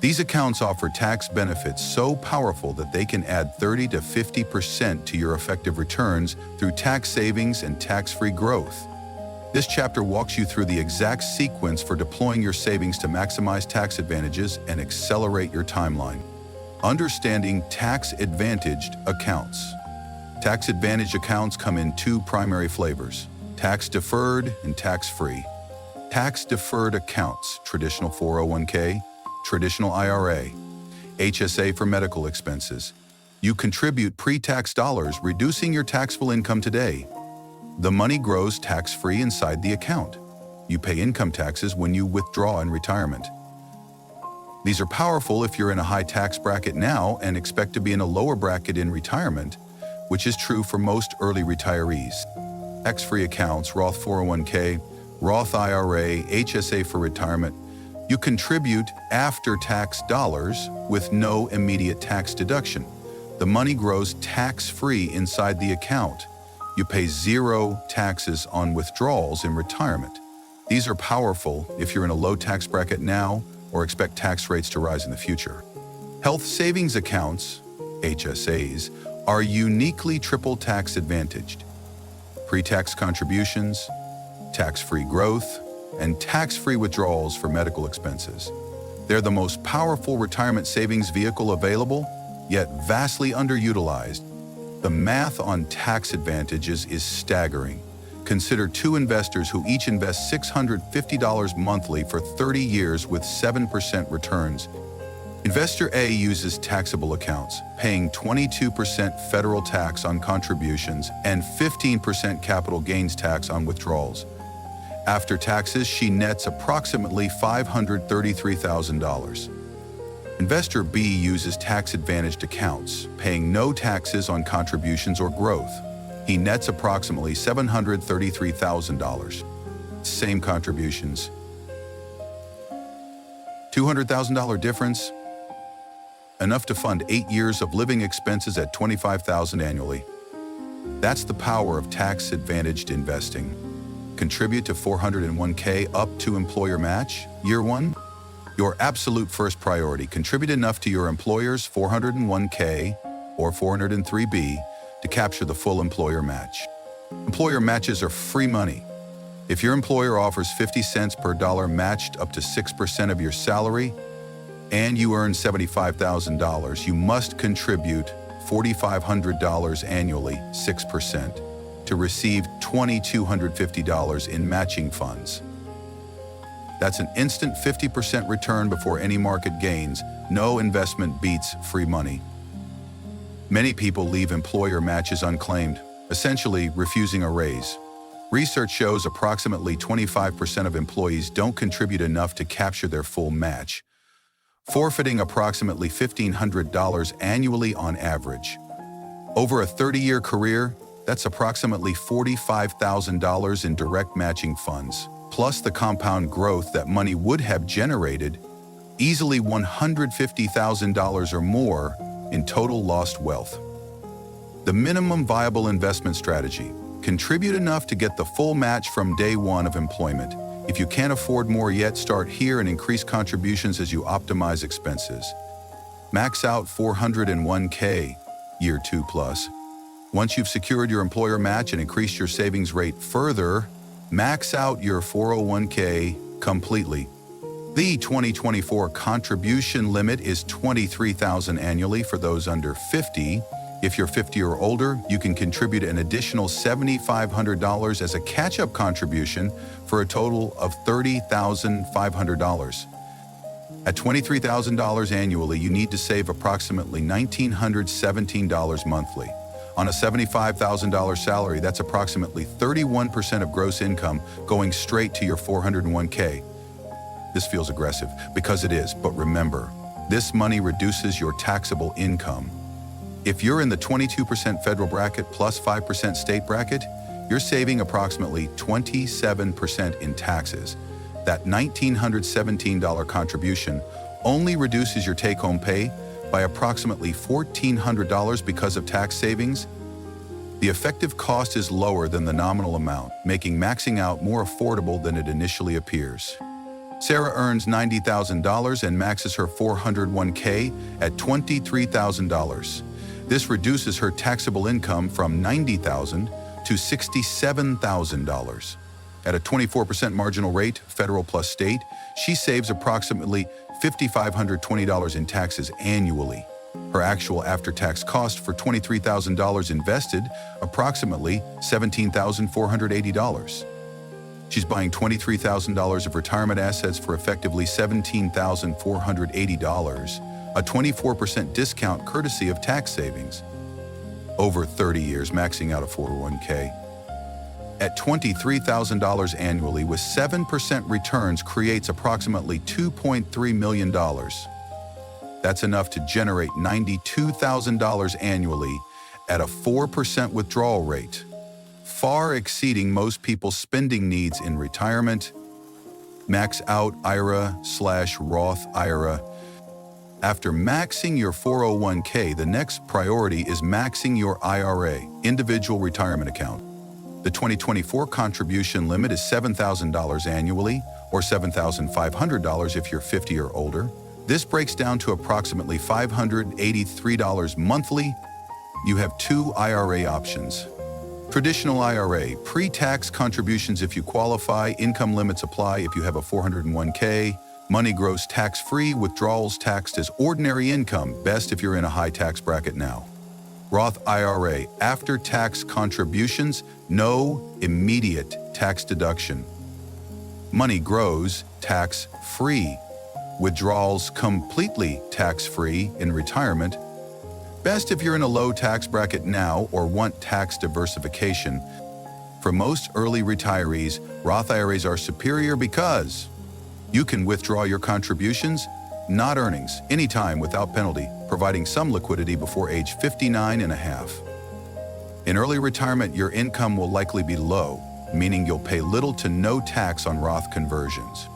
These accounts offer tax benefits so powerful that they can add 30 to 50% to your effective returns through tax savings and tax-free growth. This chapter walks you through the exact sequence for deploying your savings to maximize tax advantages and accelerate your timeline. Understanding tax-advantaged accounts. Tax-advantaged accounts come in 2 primary flavors: tax-deferred and tax-free. Tax-deferred accounts: traditional 401k, traditional IRA, HSA for medical expenses. You contribute pre-tax dollars, reducing your taxable income today. The money grows tax-free inside the account. You pay income taxes when you withdraw in retirement. These are powerful if you're in a high tax bracket now and expect to be in a lower bracket in retirement, which is true for most early retirees. Tax-free accounts: Roth 401k, Roth IRA, HSA for retirement. You contribute after-tax dollars with no immediate tax deduction. The money grows tax-free inside the account. You pay 0 taxes on withdrawals in retirement. These are powerful if you're in a low tax bracket now or expect tax rates to rise in the future. Health savings accounts, HSAs, are uniquely triple tax advantaged. Pre-tax contributions, tax-free growth, and tax-free withdrawals for medical expenses. They're the most powerful retirement savings vehicle available, yet vastly underutilized. The math on tax advantages is staggering. Consider 2 investors who each invest $650 monthly for 30 years with 7% returns. Investor A uses taxable accounts, paying 22% federal tax on contributions and 15% capital gains tax on withdrawals. After taxes, she nets approximately $533,000. Investor B uses tax-advantaged accounts, paying no taxes on contributions or growth. He nets approximately $733,000. Same contributions. $200,000 difference? Enough to fund 8 years of living expenses at $25,000 annually. That's the power of tax-advantaged investing. Contribute to 401k up to employer match, year 1. Your absolute first priority, contribute enough to your employer's 401k or 403b to capture the full employer match. Employer matches are free money. If your employer offers 50 cents per dollar matched up to 6% of your salary, and you earn $75,000, you must contribute $4,500 annually, 6%, to receive $2,250 in matching funds. That's an instant 50% return before any market gains. No investment beats free money. Many people leave employer matches unclaimed, essentially refusing a raise. Research shows approximately 25% of employees don't contribute enough to capture their full match, forfeiting approximately $1,500 annually on average. Over a 30-year career, that's approximately $45,000 in direct matching funds, plus the compound growth that money would have generated, easily $150,000 or more in total lost wealth. The minimum viable investment strategy: contribute enough to get the full match from day 1 of employment. If you can't afford more yet, start here and increase contributions as you optimize expenses. Max out 401k, year 2 plus. Once you've secured your employer match and increased your savings rate further, max out your 401k completely. The 2024 contribution limit is $23,000 annually for those under 50. If you're 50 or older, you can contribute an additional $7,500 as a catch-up contribution for a total of $30,500. At $23,000 annually, you need to save approximately $1,917 monthly. On a $75,000 salary, that's approximately 31% of gross income going straight to your 401k. This feels aggressive, because it is, but remember, this money reduces your taxable income. If you're in the 22% federal bracket plus 5% state bracket, you're saving approximately 27% in taxes. That $1,917 contribution only reduces your take-home pay by approximately $1,400 because of tax savings. The effective cost is lower than the nominal amount, making maxing out more affordable than it initially appears. Sarah earns $90,000 and maxes her 401k at $23,000. This reduces her taxable income from $90,000 to $67,000. At a 24% marginal rate, federal plus state, she saves approximately $5,520 in taxes annually. Her actual after-tax cost for $23,000 invested, approximately $17,480. She's buying $23,000 of retirement assets for effectively $17,480, a 24% discount courtesy of tax savings. Over 30 years, maxing out a 401k. At $23,000 annually with 7% returns creates approximately $2.3 million. That's enough to generate $92,000 annually at a 4% withdrawal rate, far exceeding most people's spending needs in retirement. Max out IRA/Roth IRA. After maxing your 401k, the next priority is maxing your IRA, individual retirement account. The 2024 contribution limit is $7,000 annually, or $7,500 if you're 50 or older. This breaks down to approximately $583 monthly. You have two IRA options. Traditional IRA, pre-tax contributions if you qualify, income limits apply if you have a 401k, money grows tax-free, withdrawals taxed as ordinary income, best if you're in a high tax bracket now. Roth IRA, after-tax contributions, no immediate tax deduction. Money grows tax-free. Withdrawals completely tax-free in retirement. Best if you're in a low tax bracket now or want tax diversification. For most early retirees, Roth IRAs are superior because you can withdraw your contributions, not earnings, anytime without penalty, providing some liquidity before age 59 and a half. In early retirement, your income will likely be low, meaning you'll pay little to no tax on Roth conversions.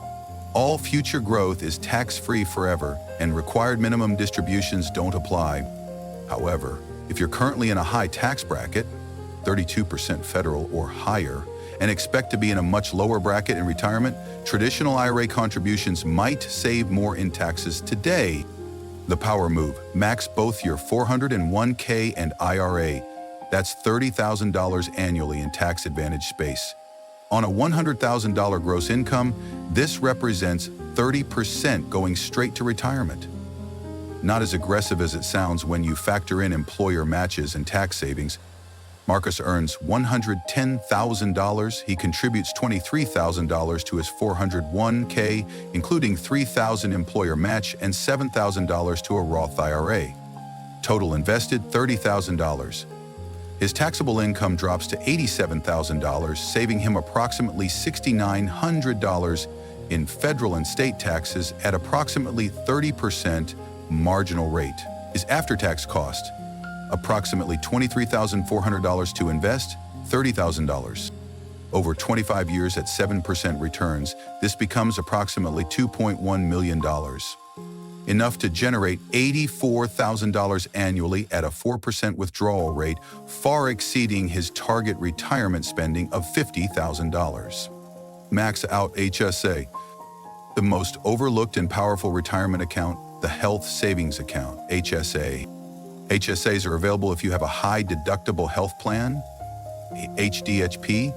All future growth is tax-free forever, and required minimum distributions don't apply. However, if you're currently in a high tax bracket, 32% federal or higher, and expect to be in a much lower bracket in retirement, traditional IRA contributions might save more in taxes today. The power move: max both your 401k and IRA. That's $30,000 annually in tax advantage space. On a $100,000 gross income, this represents 30% going straight to retirement. Not as aggressive as it sounds when you factor in employer matches and tax savings. Marcus earns $110,000. He contributes $23,000 to his 401k, including $3,000 employer match and $7,000 to a Roth IRA. Total invested $30,000. His taxable income drops to $87,000, saving him approximately $6,900 in federal and state taxes at approximately 30% marginal rate. His after-tax cost, approximately $23,400 to invest, $30,000. Over 25 years at 7% returns, this becomes approximately $2.1 million. Enough to generate $84,000 annually at a 4% withdrawal rate, far exceeding his target retirement spending of $50,000. Max out HSA. The most overlooked and powerful retirement account, the Health Savings Account, HSA. HSAs are available if you have a high deductible health plan, HDHP.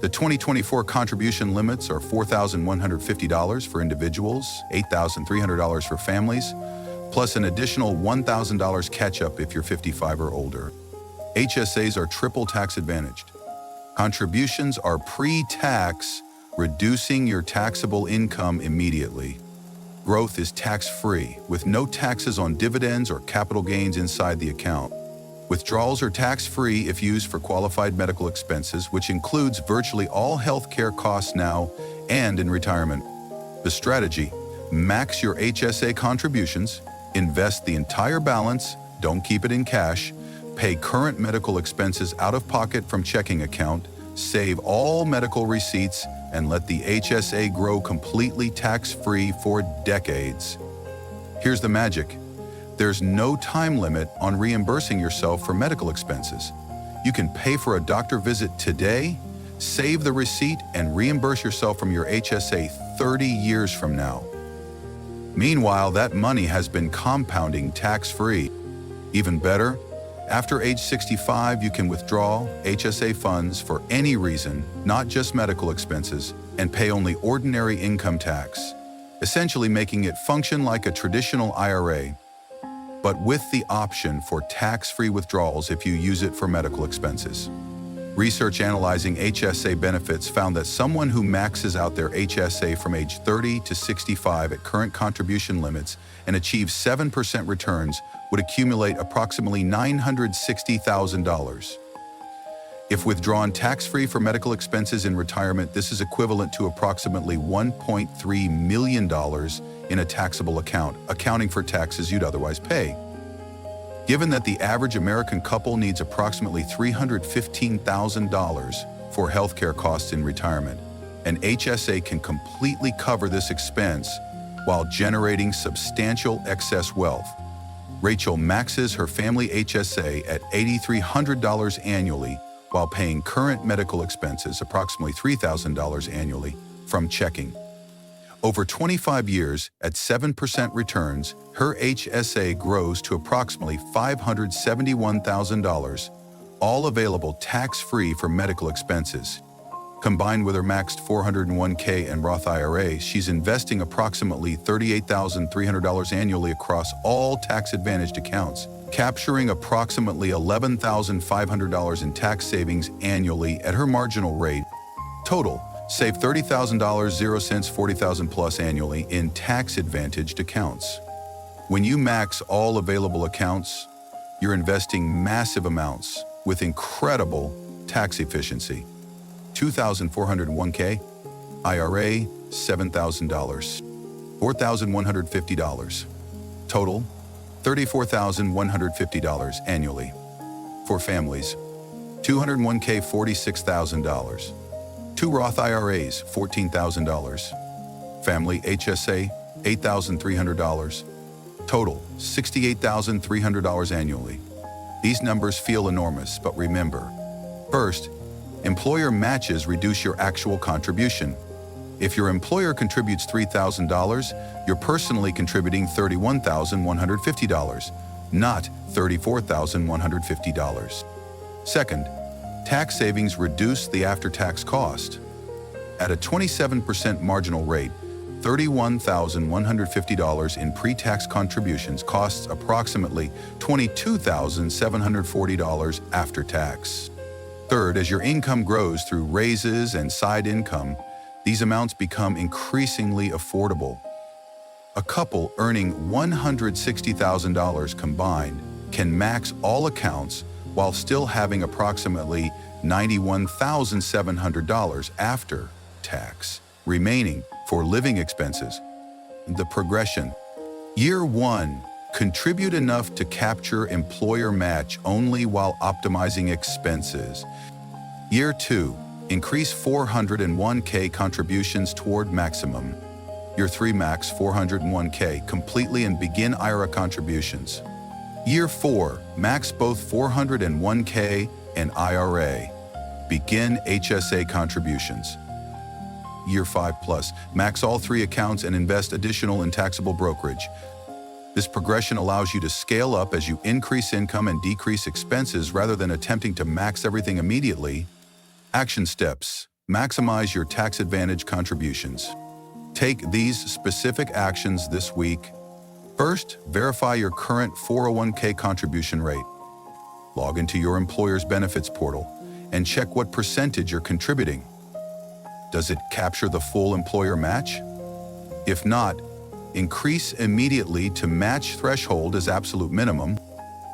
The 2024 contribution limits are $4,150 for individuals, $8,300 for families, plus an additional $1,000 catch-up if you're 55 or older. HSAs are triple tax advantaged. Contributions are pre-tax, reducing your taxable income immediately. Growth is tax-free, with no taxes on dividends or capital gains inside the account. Withdrawals are tax-free if used for qualified medical expenses, which includes virtually all healthcare costs now and in retirement. The strategy: max your HSA contributions, invest the entire balance, don't keep it in cash, pay current medical expenses out of pocket from checking account, save all medical receipts, and let the HSA grow completely tax-free for decades. Here's the magic. There's no time limit on reimbursing yourself for medical expenses. You can pay for a doctor visit today, save the receipt, and reimburse yourself from your HSA 30 years from now. Meanwhile, that money has been compounding tax-free. Even better, after age 65, you can withdraw HSA funds for any reason, not just medical expenses, and pay only ordinary income tax, essentially making it function like a traditional IRA, but with the option for tax-free withdrawals if you use it for medical expenses. Research analyzing HSA benefits found that someone who maxes out their HSA from age 30 to 65 at current contribution limits and achieves 7% returns would accumulate approximately $960,000. If withdrawn tax-free for medical expenses in retirement, this is equivalent to approximately $1.3 million in a taxable account, accounting for taxes you'd otherwise pay. Given that the average American couple needs approximately $315,000 for healthcare costs in retirement, an HSA can completely cover this expense while generating substantial excess wealth. Rachel maxes her family HSA at $8,300 annually while paying current medical expenses, approximately $3,000 annually, from checking. Over 25 years, at 7% returns, her HSA grows to approximately $571,000, all available tax-free for medical expenses. Combined with her maxed 401k and Roth IRA, she's investing approximately $38,300 annually across all tax-advantaged accounts, capturing approximately $11,500 in tax savings annually at her marginal rate. Total, save $30,000, 0 cents, $40,000 plus annually in tax-advantaged accounts. When you max all available accounts, you're investing massive amounts with incredible tax efficiency. $2,401k, IRA, $7,000, $4,150. Total, $34,150 annually. For families, $201k, $46,000. 2 Roth IRAs, $14,000. Family HSA, $8,300. Total, $68,300 annually. These numbers feel enormous, but remember, first, employer matches reduce your actual contribution. If your employer contributes $3,000, you're personally contributing $31,150, not $34,150. Second, tax savings reduce the after-tax cost. At a 27% marginal rate, $31,150 in pre-tax contributions costs approximately $22,740 after tax. Third, as your income grows through raises and side income, these amounts become increasingly affordable. A couple earning $160,000 combined can max all accounts while still having approximately $91,700 after tax remaining for living expenses. The progression. Year 1, contribute enough to capture employer match only while optimizing expenses. Year 2, increase 401k contributions toward maximum. Year 3, max 401k completely and begin IRA contributions. Year 4, max both 401k and IRA. Begin HSA contributions. Year 5 plus, max all 3 accounts and invest additional in taxable brokerage. This progression allows you to scale up as you increase income and decrease expenses rather than attempting to max everything immediately. Action steps. Maximize your tax advantage contributions. Take these specific actions this week. First, verify your current 401k contribution rate. Log into your employer's benefits portal and check what percentage you're contributing. Does it capture the full employer match? If not, increase immediately to match threshold as absolute minimum.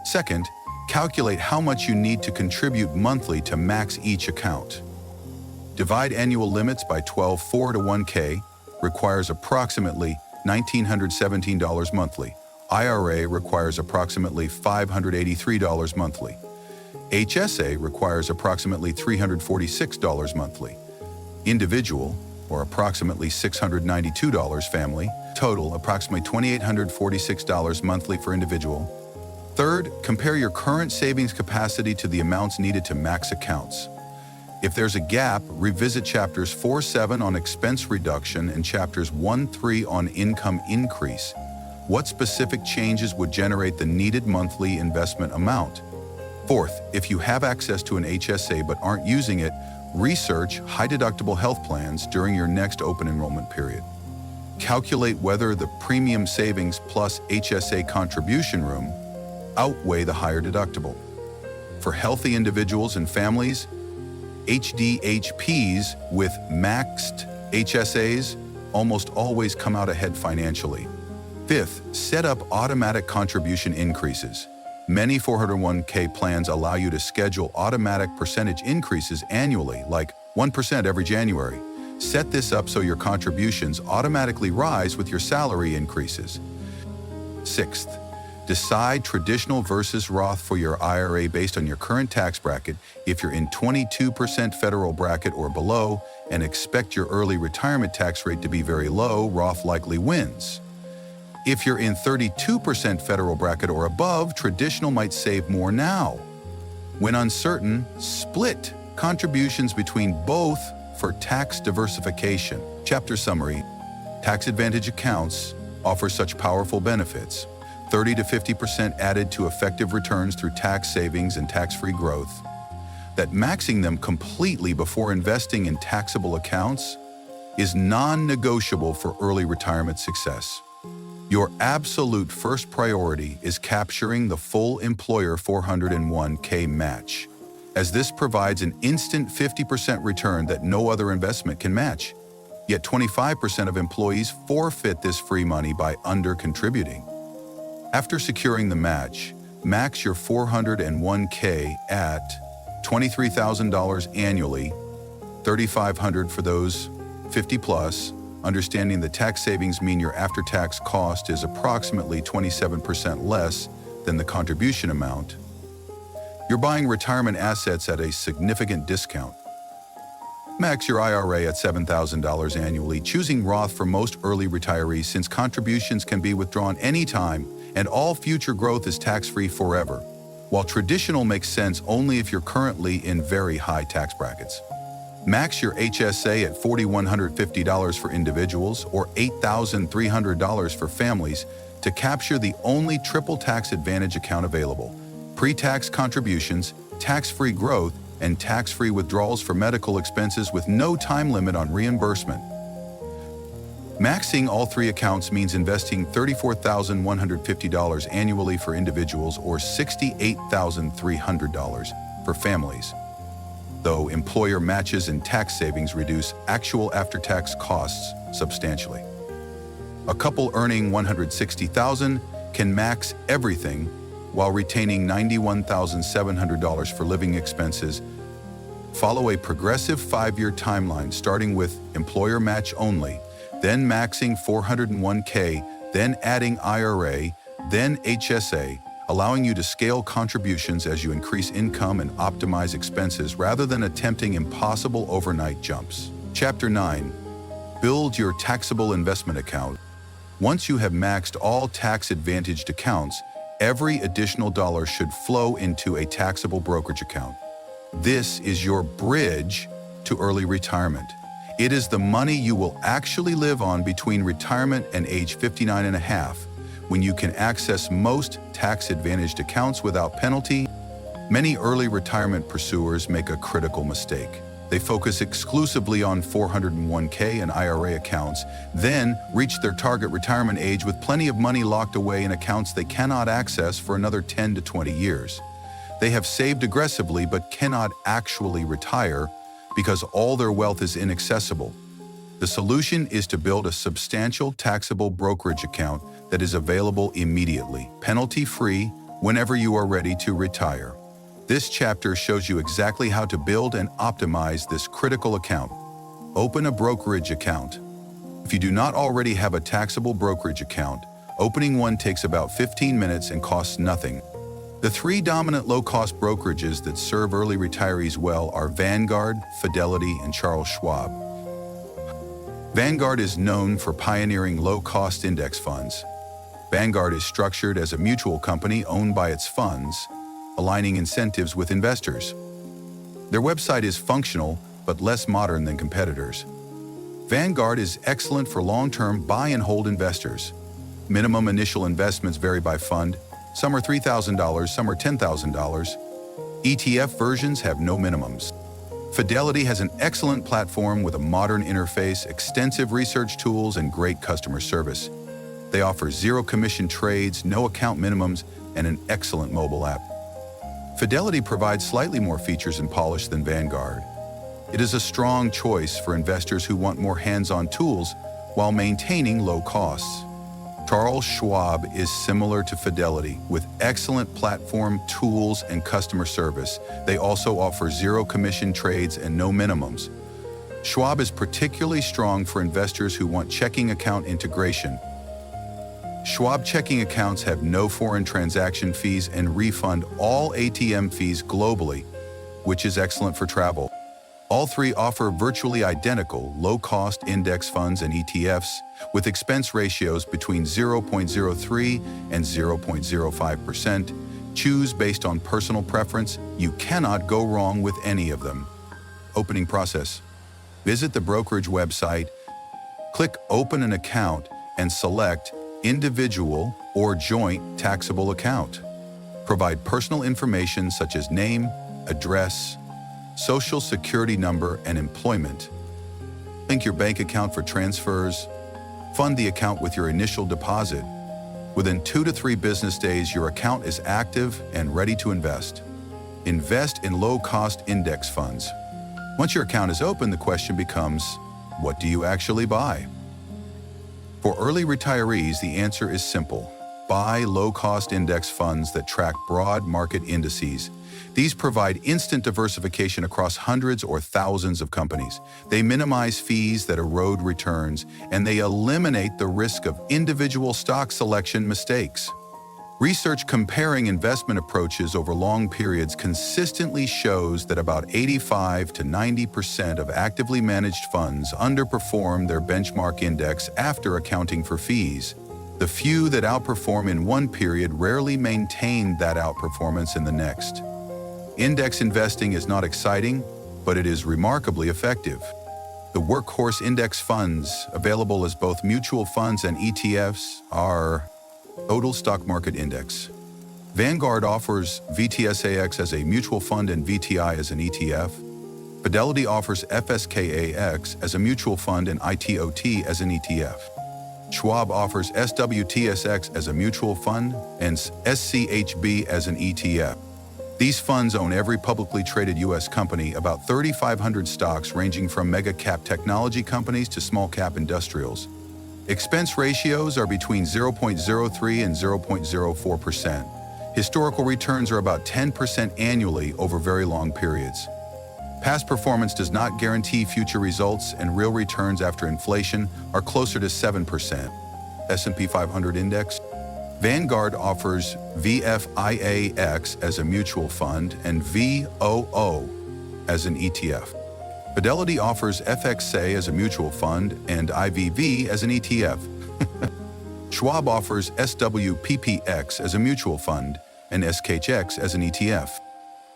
Second, calculate how much you need to contribute monthly to max each account. Divide annual limits by 12. 401k requires approximately $1,917 monthly. IRA requires approximately $583 monthly. HSA requires approximately $346 monthly. Individual, or approximately $692 family. Total, approximately $2,846 monthly for individual. Third, compare your current savings capacity to the amounts needed to max accounts. If there's a gap, revisit chapters 4-7 on expense reduction and chapters 1-3 on income increase. What specific changes would generate the needed monthly investment amount? Fourth, if you have access to an HSA but aren't using it, research high-deductible health plans during your next open enrollment period. Calculate whether the premium savings plus HSA contribution room outweigh the higher deductible. For healthy individuals and families, HDHPs with maxed HSAs almost always come out ahead financially. Fifth, set up automatic contribution increases. Many 401k plans allow you to schedule automatic percentage increases annually, like 1% every January. Set this up so your contributions automatically rise with your salary increases. Sixth, decide traditional versus Roth for your IRA based on your current tax bracket. If you're in 22% federal bracket or below, and expect your early retirement tax rate to be very low, Roth likely wins. If you're in 32% federal bracket or above, traditional might save more now. When uncertain, split contributions between both for tax diversification. Chapter summary: Tax advantage accounts offer such powerful benefits. 30 to 50% added to effective returns through tax savings and tax-free growth, that maxing them completely before investing in taxable accounts is non-negotiable for early retirement success. Your absolute first priority is capturing the full employer 401k match, as this provides an instant 50% return that no other investment can match. Yet 25% of employees forfeit this free money by under-contributing. After securing the match, max your 401k at $23,000 annually, $3,500 for those 50 plus, understanding the tax savings mean your after-tax cost is approximately 27% less than the contribution amount. You're buying retirement assets at a significant discount. Max your IRA at $7,000 annually, choosing Roth for most early retirees since contributions can be withdrawn anytime and all future growth is tax-free forever, while traditional makes sense only if you're currently in very high tax brackets. Max your HSA at $4,150 for individuals or $8,300 for families to capture the only triple tax advantage account available: pre-tax contributions, tax-free growth, and tax-free withdrawals for medical expenses with no time limit on reimbursement. Maxing all three accounts means investing $34,150 annually for individuals or $68,300 for families, though employer matches and tax savings reduce actual after-tax costs substantially. A couple earning $160,000 can max everything while retaining $91,700 for living expenses. Follow a progressive 5-year timeline starting with employer match only, then maxing 401k, then adding IRA, then HSA, allowing you to scale contributions as you increase income and optimize expenses rather than attempting impossible overnight jumps. Chapter 9. Build your taxable investment account. Once you have maxed all tax-advantaged accounts, every additional dollar should flow into a taxable brokerage account. This is your bridge to early retirement. It is the money you will actually live on between retirement and age 59 and a half, when you can access most tax-advantaged accounts without penalty. Many early retirement pursuers make a critical mistake. They focus exclusively on 401k and IRA accounts, then reach their target retirement age with plenty of money locked away in accounts they cannot access for another 10 to 20 years. They have saved aggressively but cannot actually retire because all their wealth is inaccessible. The solution is to build a substantial taxable brokerage account that is available immediately, penalty-free, whenever you are ready to retire. This chapter shows you exactly how to build and optimize this critical account. Open a brokerage account. If you do not already have a taxable brokerage account, opening one takes about 15 minutes and costs nothing. The three dominant low-cost brokerages that serve early retirees well are Vanguard, Fidelity, and Charles Schwab. Vanguard is known for pioneering low-cost index funds. Vanguard is structured as a mutual company owned by its funds, aligning incentives with investors. Their website is functional but less modern than competitors. Vanguard is excellent for long-term buy-and-hold investors. Minimum initial investments vary by fund. Some are $3,000, some are $10,000. ETF versions have no minimums. Fidelity has an excellent platform with a modern interface, extensive research tools, and great customer service. They offer zero-commission trades, no account minimums, and an excellent mobile app. Fidelity provides slightly more features and polish than Vanguard. It is a strong choice for investors who want more hands-on tools while maintaining low costs. Charles Schwab is similar to Fidelity, with excellent platform, tools, and customer service. They also offer zero-commission trades and no minimums. Schwab is particularly strong for investors who want checking account integration. Schwab checking accounts have no foreign transaction fees and refund all ATM fees globally, which is excellent for travel. All three offer virtually identical low-cost index funds and ETFs with expense ratios between 0.03 and 0.05%. Choose based on personal preference. You cannot go wrong with any of them. Opening process. Visit the brokerage website, click Open an Account, and select Individual or Joint Taxable Account. Provide personal information such as name, address, Social Security number, and employment. Link your bank account for transfers. Fund the account with your initial deposit. Within 2 to 3 business days, your account is active and ready to invest. Invest in low-cost index funds. Once your account is open, the question becomes, what do you actually buy? For early retirees, the answer is simple. Buy low-cost index funds that track broad market indices. These provide instant diversification across hundreds or thousands of companies. They minimize fees that erode returns, and they eliminate the risk of individual stock selection mistakes. Research comparing investment approaches over long periods consistently shows that about 85 to 90% of actively managed funds underperform their benchmark index after accounting for fees. The few that outperform in one period rarely maintain that outperformance in the next. Index investing is not exciting, but it is remarkably effective. The workhorse index funds, available as both mutual funds and ETFs, are Total Stock Market Index. Vanguard offers VTSAX as a mutual fund and VTI as an ETF. Fidelity offers FSKAX as a mutual fund and ITOT as an ETF. Schwab offers SWTSX as a mutual fund and SCHB as an ETF. These funds own every publicly traded U.S. company, about 3,500 stocks ranging from mega-cap technology companies to small-cap industrials. Expense ratios are between 0.03 and 0.04%. Historical returns are about 10% annually over very long periods. Past performance does not guarantee future results, and real returns after inflation are closer to 7%. S&P 500 Index. Vanguard offers VFIAX as a mutual fund and VOO as an ETF. Fidelity offers FXA as a mutual fund and IVV as an ETF. Schwab offers SWPPX as a mutual fund and SKHX as an ETF.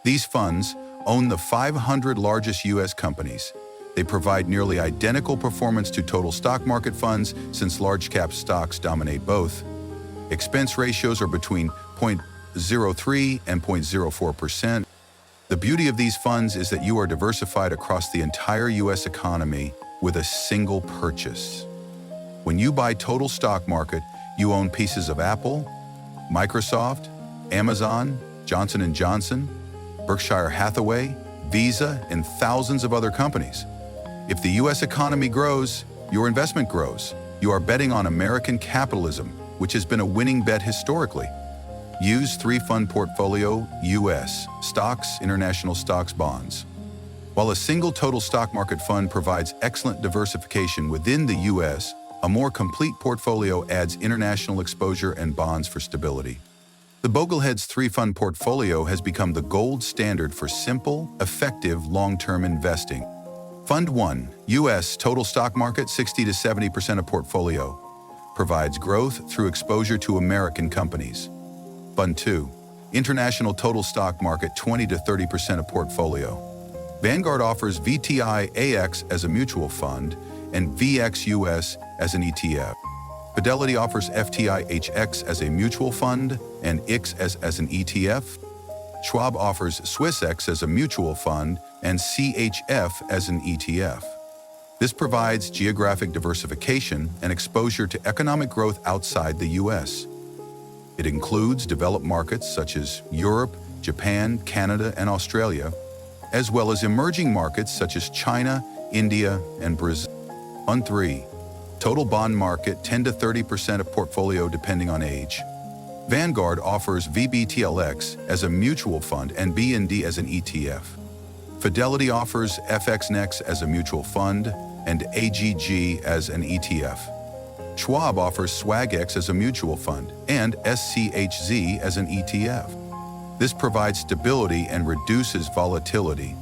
These funds own the 500 largest U.S. companies. They provide nearly identical performance to total stock market funds since large-cap stocks dominate both. Expense ratios are between 0.03 and 0.04%. The beauty of these funds is that you are diversified across the entire U.S. economy with a single purchase. When you buy total stock market, you own pieces of Apple, Microsoft, Amazon, Johnson & Johnson, Berkshire Hathaway, Visa, and thousands of other companies. If the U.S. economy grows, your investment grows. You are betting on American capitalism, which has been a winning bet historically. Use 3-fund portfolio, U.S. stocks, international stocks, bonds. While a single total stock market fund provides excellent diversification within the U.S., a more complete portfolio adds international exposure and bonds for stability. The Bogleheads 3-fund portfolio has become the gold standard for simple, effective, long-term investing. Fund 1, U.S. total stock market, 60 to 70% of portfolio. Provides growth through exposure to American companies. Fund 2, International Total Stock Market, 20 to 30% of portfolio. Vanguard offers VTI-AX as a mutual fund and VXUS as an ETF. Fidelity offers FTI-HX as a mutual fund and IXS as an ETF. Schwab offers SwissX as a mutual fund and CHF as an ETF. This provides geographic diversification and exposure to economic growth outside the U.S. It includes developed markets such as Europe, Japan, Canada, and Australia, as well as emerging markets such as China, India, and Brazil. Fund 3, total bond market, 10 to 30% of portfolio depending on age. Vanguard offers VBTLX as a mutual fund and BND as an ETF. Fidelity offers FXNEX as a mutual fund and AGG as an ETF. Schwab offers SWAGX as a mutual fund and SCHZ as an ETF. This provides stability and reduces volatility.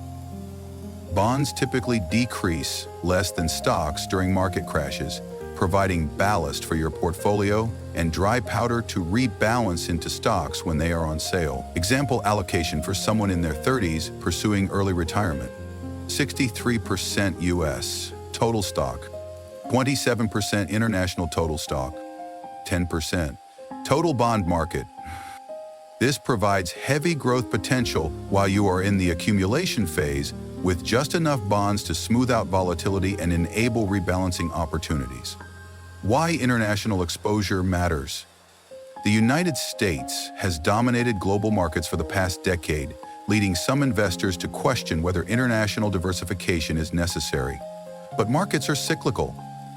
Bonds typically decrease less than stocks during market crashes, providing ballast for your portfolio and dry powder to rebalance into stocks when they are on sale. Example: allocation for someone in their 30s pursuing early retirement. 63% US total stock, 27% international total stock, 10% total bond market. This provides heavy growth potential while you are in the accumulation phase, with just enough bonds to smooth out volatility and enable rebalancing opportunities. Why international exposure matters. The United States has dominated global markets for the past decade, leading some investors to question whether international diversification is necessary. But markets are cyclical.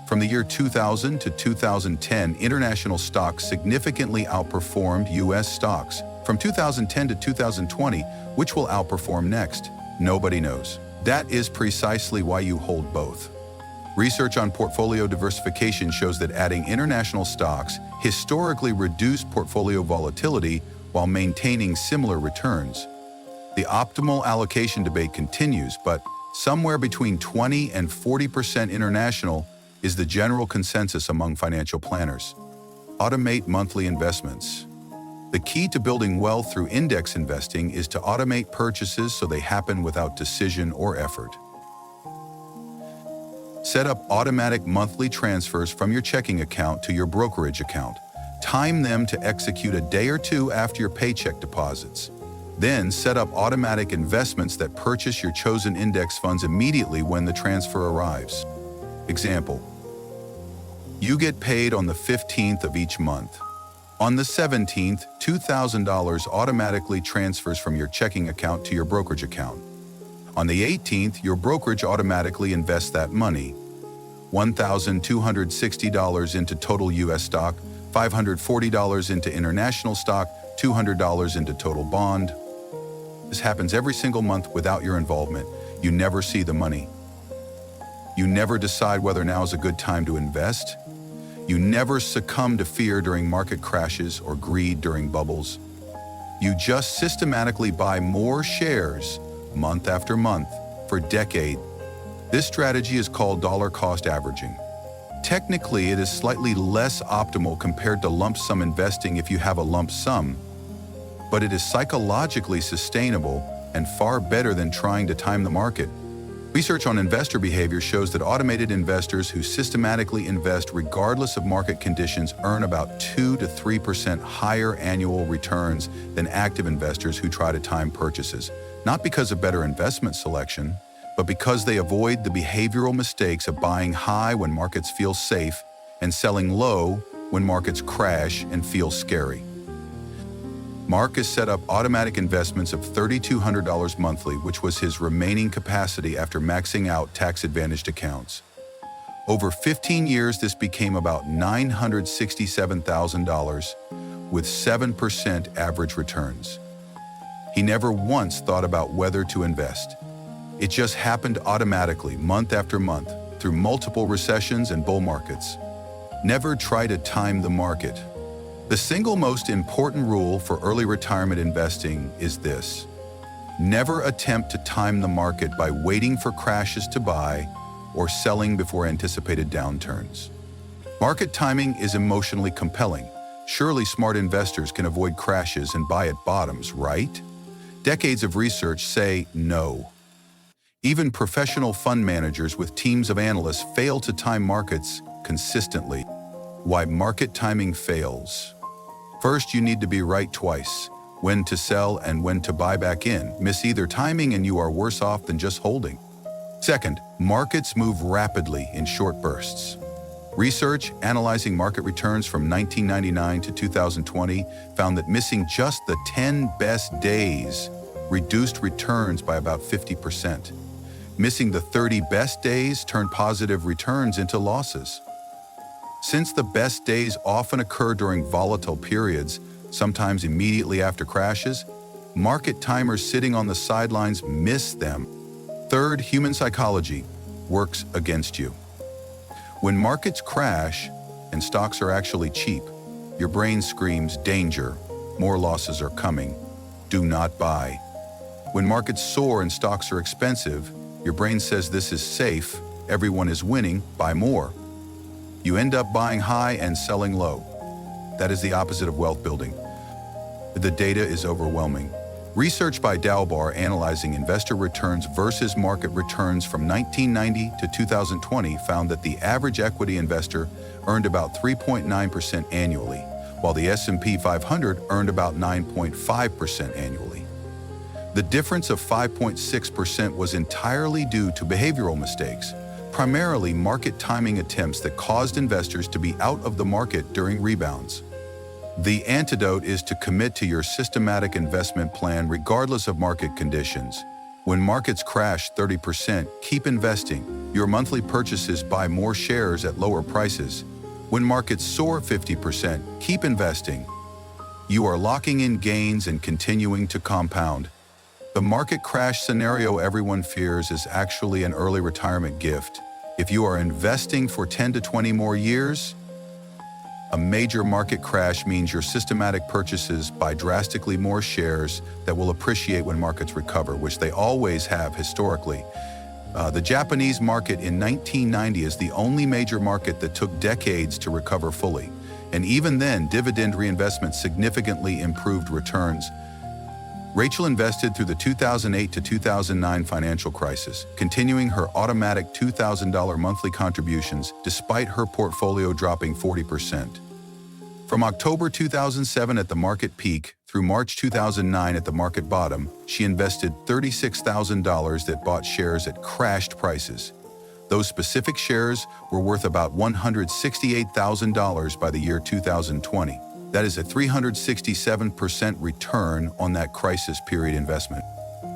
From the year 2000 to 2010, international stocks significantly outperformed U.S. stocks. From 2010 to 2020, which will outperform next? Nobody knows. That is precisely why you hold both. Research on portfolio diversification shows that adding international stocks historically reduced portfolio volatility while maintaining similar returns. The optimal allocation debate continues, but somewhere between 20 and 40% international is the general consensus among financial planners. Automate monthly investments. The key to building wealth through index investing is to automate purchases so they happen without decision or effort. Set up automatic monthly transfers from your checking account to your brokerage account. Time them to execute a day or two after your paycheck deposits. Then set up automatic investments that purchase your chosen index funds immediately when the transfer arrives. Example: you get paid on the 15th of each month. On the 17th, $2,000 automatically transfers from your checking account to your brokerage account. On the 18th, your brokerage automatically invests that money. $1,260 into total U.S. stock, $540 into international stock, $200 into total bond. This happens every single month without your involvement. You never see the money. You never decide whether now is a good time to invest. You never succumb to fear during market crashes or greed during bubbles. You just systematically buy more shares month after month for decades. This strategy is called dollar cost averaging. Technically, it is slightly less optimal compared to lump sum investing if you have a lump sum, but it is psychologically sustainable and far better than trying to time the market. Research on investor behavior shows that automated investors who systematically invest regardless of market conditions earn about 2 to 3% higher annual returns than active investors who try to time purchases, not because of better investment selection, but because they avoid the behavioral mistakes of buying high when markets feel safe and selling low when markets crash and feel scary. Mark has set up automatic investments of $3,200 monthly, which was his remaining capacity after maxing out tax-advantaged accounts. Over 15 years, this became about $967,000 with 7% average returns. He never once thought about whether to invest. It just happened automatically, month after month, through multiple recessions and bull markets. Never try to time the market. The single most important rule for early retirement investing is this: never attempt to time the market by waiting for crashes to buy or selling before anticipated downturns. Market timing is emotionally compelling. Surely smart investors can avoid crashes and buy at bottoms, right? Decades of research say no. Even professional fund managers with teams of analysts fail to time markets consistently. Why market timing fails? First, you need to be right twice: when to sell and when to buy back in. Miss either timing and you are worse off than just holding. Second, markets move rapidly in short bursts. Research analyzing market returns from 1999 to 2020 found that missing just the 10 best days reduced returns by about 50%. Missing the 30 best days turned positive returns into losses. Since the best days often occur during volatile periods, sometimes immediately after crashes, market timers sitting on the sidelines miss them. Third, human psychology works against you. When markets crash and stocks are actually cheap, your brain screams, "Danger, more losses are coming, do not buy." When markets soar and stocks are expensive, Your brain says this is safe, everyone is winning, buy more. You end up buying high and selling low. That is the opposite of wealth building. The data is overwhelming. Research by Dalbar analyzing investor returns versus market returns from 1990 to 2020 found that the average equity investor earned about 3.9% annually, while the S&P 500 earned about 9.5% annually. The difference of 5.6% was entirely due to behavioral mistakes, primarily market timing attempts that caused investors to be out of the market during rebounds. The antidote is to commit to your systematic investment plan regardless of market conditions. When markets crash 30%, keep investing. Your monthly purchases buy more shares at lower prices. When markets soar 50%, keep investing. You are locking in gains and continuing to compound. The market crash scenario everyone fears is actually an early retirement gift. If you are investing for 10 to 20 more years, a major market crash means your systematic purchases buy drastically more shares that will appreciate when markets recover, which they always have historically. The Japanese market in 1990 is the only major market that took decades to recover fully. And even then, dividend reinvestment significantly improved returns. Rachel invested through the 2008 to 2009 financial crisis, continuing her automatic $2,000 monthly contributions despite her portfolio dropping 40%. From October 2007 at the market peak through March 2009 at the market bottom, she invested $36,000 that bought shares at crashed prices. Those specific shares were worth about $168,000 by the year 2020. That is a 367% return on that crisis period investment.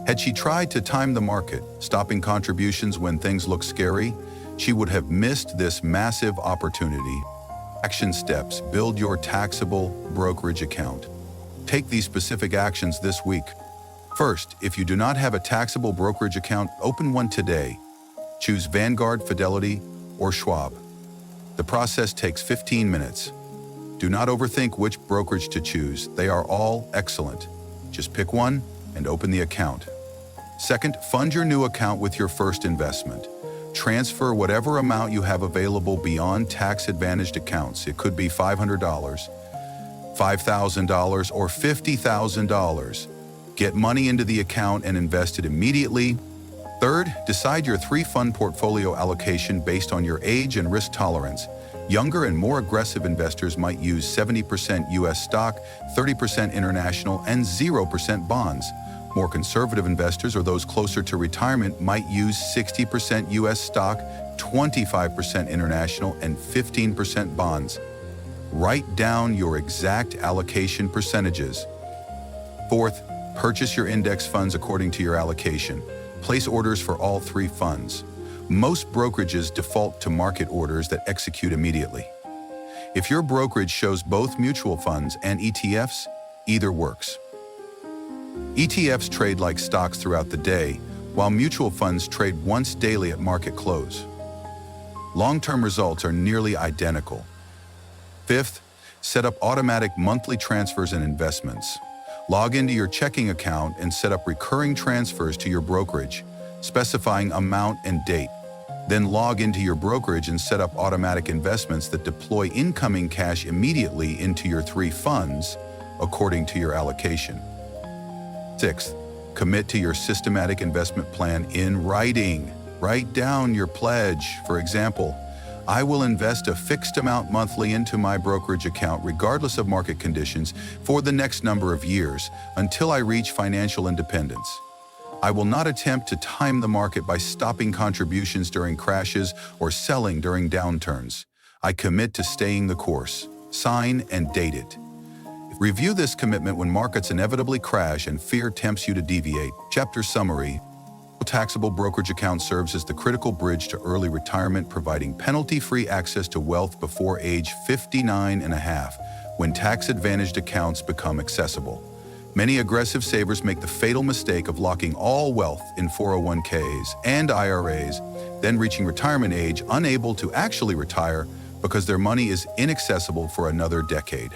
Had she tried to time the market, stopping contributions when things look scary, she would have missed this massive opportunity. Action steps: build your taxable brokerage account. Take these specific actions this week. First, if you do not have a taxable brokerage account, open one today. Choose Vanguard, Fidelity, or Schwab. The process takes 15 minutes. Do not overthink which brokerage to choose. They are all excellent. Just pick one and open the account. Second, fund your new account with your first investment. Transfer whatever amount you have available beyond tax-advantaged accounts. It could be $500, $5,000, or $50,000. Get money into the account and invest it immediately. Third, decide your three-fund portfolio allocation based on your age and risk tolerance. Younger and more aggressive investors might use 70% U.S. stock, 30% international, and 0% bonds. More conservative investors or those closer to retirement might use 60% U.S. stock, 25% international, and 15% bonds. Write down your exact allocation percentages. Fourth, purchase your index funds according to your allocation. Place orders for all three funds. Most brokerages default to market orders that execute immediately. If your brokerage shows both mutual funds and ETFs, either works. ETFs trade like stocks throughout the day, while mutual funds trade once daily at market close. Long-term results are nearly identical. Fifth, set up automatic monthly transfers and investments. Log into your checking account and set up recurring transfers to your brokerage, specifying amount and date. Then log into your brokerage and set up automatic investments that deploy incoming cash immediately into your three funds according to your allocation. Sixth, commit to your systematic investment plan in writing. Write down your pledge. For example, I will invest a fixed amount monthly into my brokerage account regardless of market conditions for the next number of years until I reach financial independence. I will not attempt to time the market by stopping contributions during crashes or selling during downturns. I commit to staying the course. Sign and date it. Review this commitment when markets inevitably crash and fear tempts you to deviate. Chapter summary. Taxable brokerage account serves as the critical bridge to early retirement, providing penalty-free access to wealth before age 59 and a half, when tax-advantaged accounts become accessible. Many aggressive savers make the fatal mistake of locking all wealth in 401ks and IRAs, then reaching retirement age unable to actually retire because their money is inaccessible for another decade.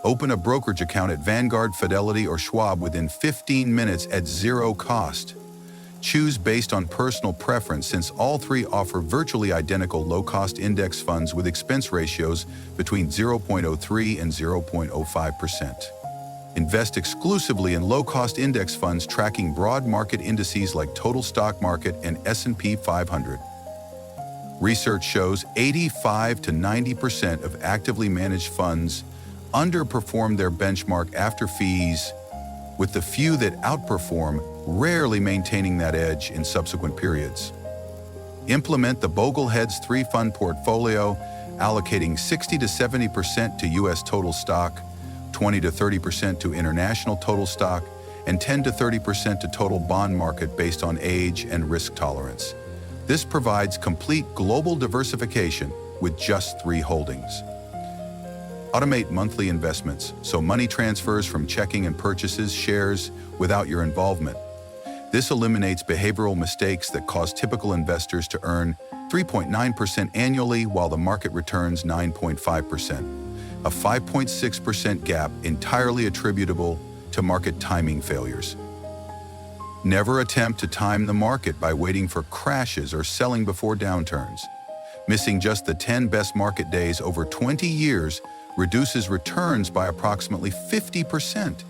Open a brokerage account at Vanguard, Fidelity, or Schwab within 15 minutes at zero cost. Choose based on personal preference since all three offer virtually identical low-cost index funds with expense ratios between 0.03 and 0.05%. Invest exclusively in low-cost index funds tracking broad market indices like total stock market and S&P 500. Research shows 85 to 90% of actively managed funds underperform their benchmark after fees, with the few that outperform rarely maintaining that edge in subsequent periods. Implement the Boglehead's three-fund portfolio, allocating 60 to 70% to U.S. total stock, 20 to 30% to international total stock, and 10 to 30% to total bond market based on age and risk tolerance. This provides complete global diversification with just 3 holdings. Automate monthly investments, so money transfers from checking and purchases shares without your involvement. This eliminates behavioral mistakes that cause typical investors to earn 3.9% annually while the market returns 9.5%, a 5.6% gap entirely attributable to market timing failures. Never attempt to time the market by waiting for crashes or selling before downturns. Missing just the 10 best market days over 20 years reduces returns by approximately 50%,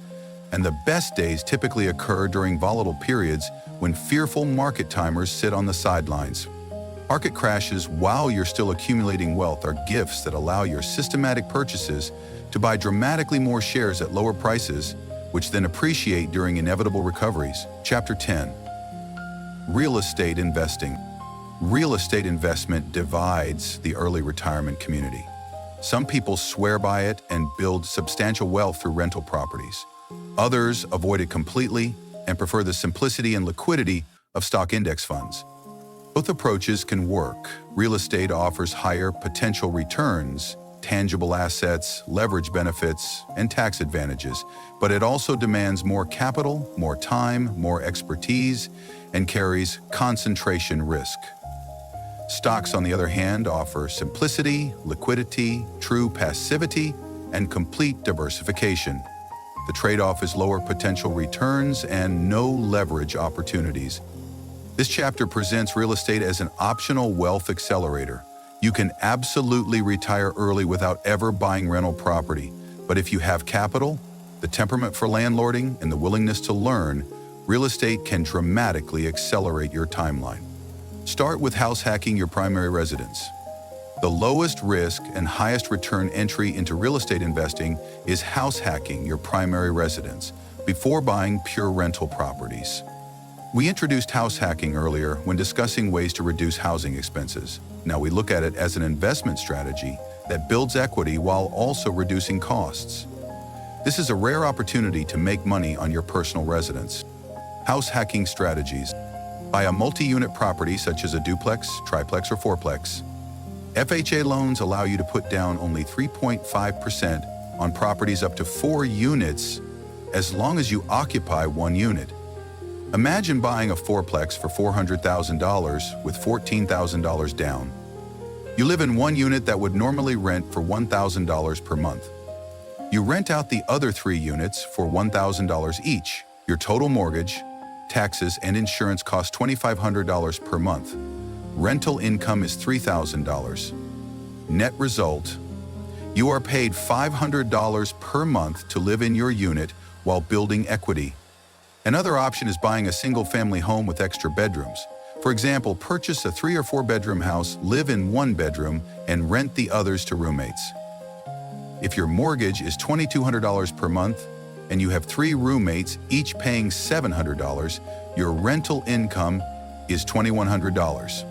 and the best days typically occur during volatile periods when fearful market timers sit on the sidelines. Market crashes while you're still accumulating wealth are gifts that allow your systematic purchases to buy dramatically more shares at lower prices, which then appreciate during inevitable recoveries. Chapter 10. Real estate investing. Real estate investment divides the early retirement community. Some people swear by it and build substantial wealth through rental properties. Others avoid it completely and prefer the simplicity and liquidity of stock index funds. Both approaches can work. Real estate offers higher potential returns, tangible assets, leverage benefits, and tax advantages, but it also demands more capital, more time, more expertise, and carries concentration risk. Stocks, on the other hand, offer simplicity, liquidity, true passivity, and complete diversification. The trade-off is lower potential returns and no leverage opportunities. This chapter presents real estate as an optional wealth accelerator. You can absolutely retire early without ever buying rental property, but if you have capital, the temperament for landlording, and the willingness to learn, real estate can dramatically accelerate your timeline. Start with house hacking your primary residence. The lowest risk and highest return entry into real estate investing is house hacking your primary residence before buying pure rental properties. We introduced house hacking earlier when discussing ways to reduce housing expenses. Now we look at it as an investment strategy that builds equity while also reducing costs. This is a rare opportunity to make money on your personal residence. House hacking strategies. Buy a multi-unit property such as a duplex, triplex, or fourplex. FHA loans allow you to put down only 3.5% on properties up to 4 units as long as you occupy 1 unit. Imagine buying a fourplex for $400,000 with $14,000 down. You live in 1 unit that would normally rent for $1,000 per month. You rent out the other 3 units for $1,000 each. Your total mortgage, taxes, and insurance cost $2,500 per month. Rental income is $3,000. Net result, you are paid $500 per month to live in your unit while building equity. Another option is buying a single-family home with extra bedrooms. For example, purchase a 3 or 4 bedroom house, live in 1 bedroom, and rent the others to roommates. If your mortgage is $2,200 per month, and you have 3 roommates, each paying $700, your rental income is $2,100.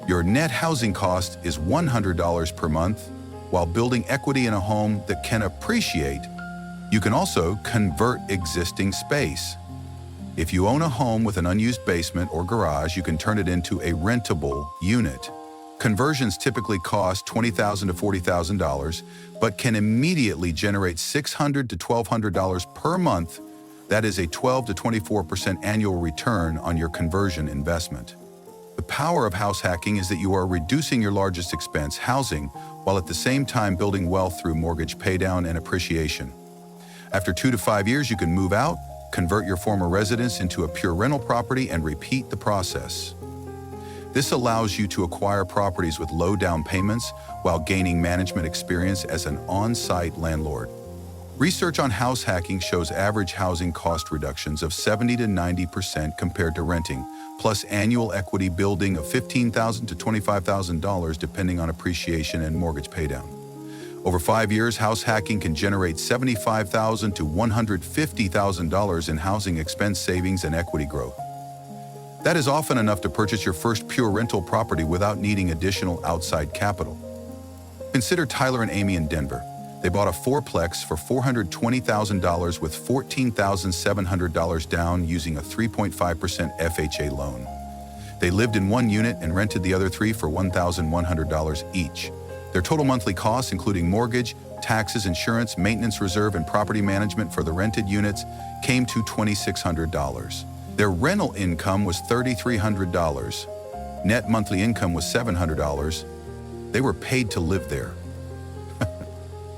Your net housing cost is $100 per month, while building equity in a home that can appreciate. You can also convert existing space. If you own a home with an unused basement or garage, you can turn it into a rentable unit. Conversions typically cost $20,000 to $40,000, but can immediately generate $600 to $1,200 per month. That is a 12 to 24% annual return on your conversion investment. The power of house hacking is that you are reducing your largest expense, housing, while at the same time building wealth through mortgage paydown and appreciation. After 2 to 5 years, you can move out, convert your former residence into a pure rental property, and repeat the process. This allows you to acquire properties with low down payments while gaining management experience as an on-site landlord. Research on house hacking shows average housing cost reductions of 70 to 90% compared to renting, plus annual equity building of $15,000 to $25,000 depending on appreciation and mortgage paydown. Over 5 years, house hacking can generate $75,000 to $150,000 in housing expense savings and equity growth. That is often enough to purchase your first pure rental property without needing additional outside capital. Consider Tyler and Amy in Denver. They bought a fourplex for $420,000 with $14,700 down using a 3.5% FHA loan. They lived in one unit and rented the other three for $1,100 each. Their total monthly costs, including mortgage, taxes, insurance, maintenance reserve, and property management for the rented units, came to $2,600. Their rental income was $3,300. Net monthly income was $700. They were paid to live there.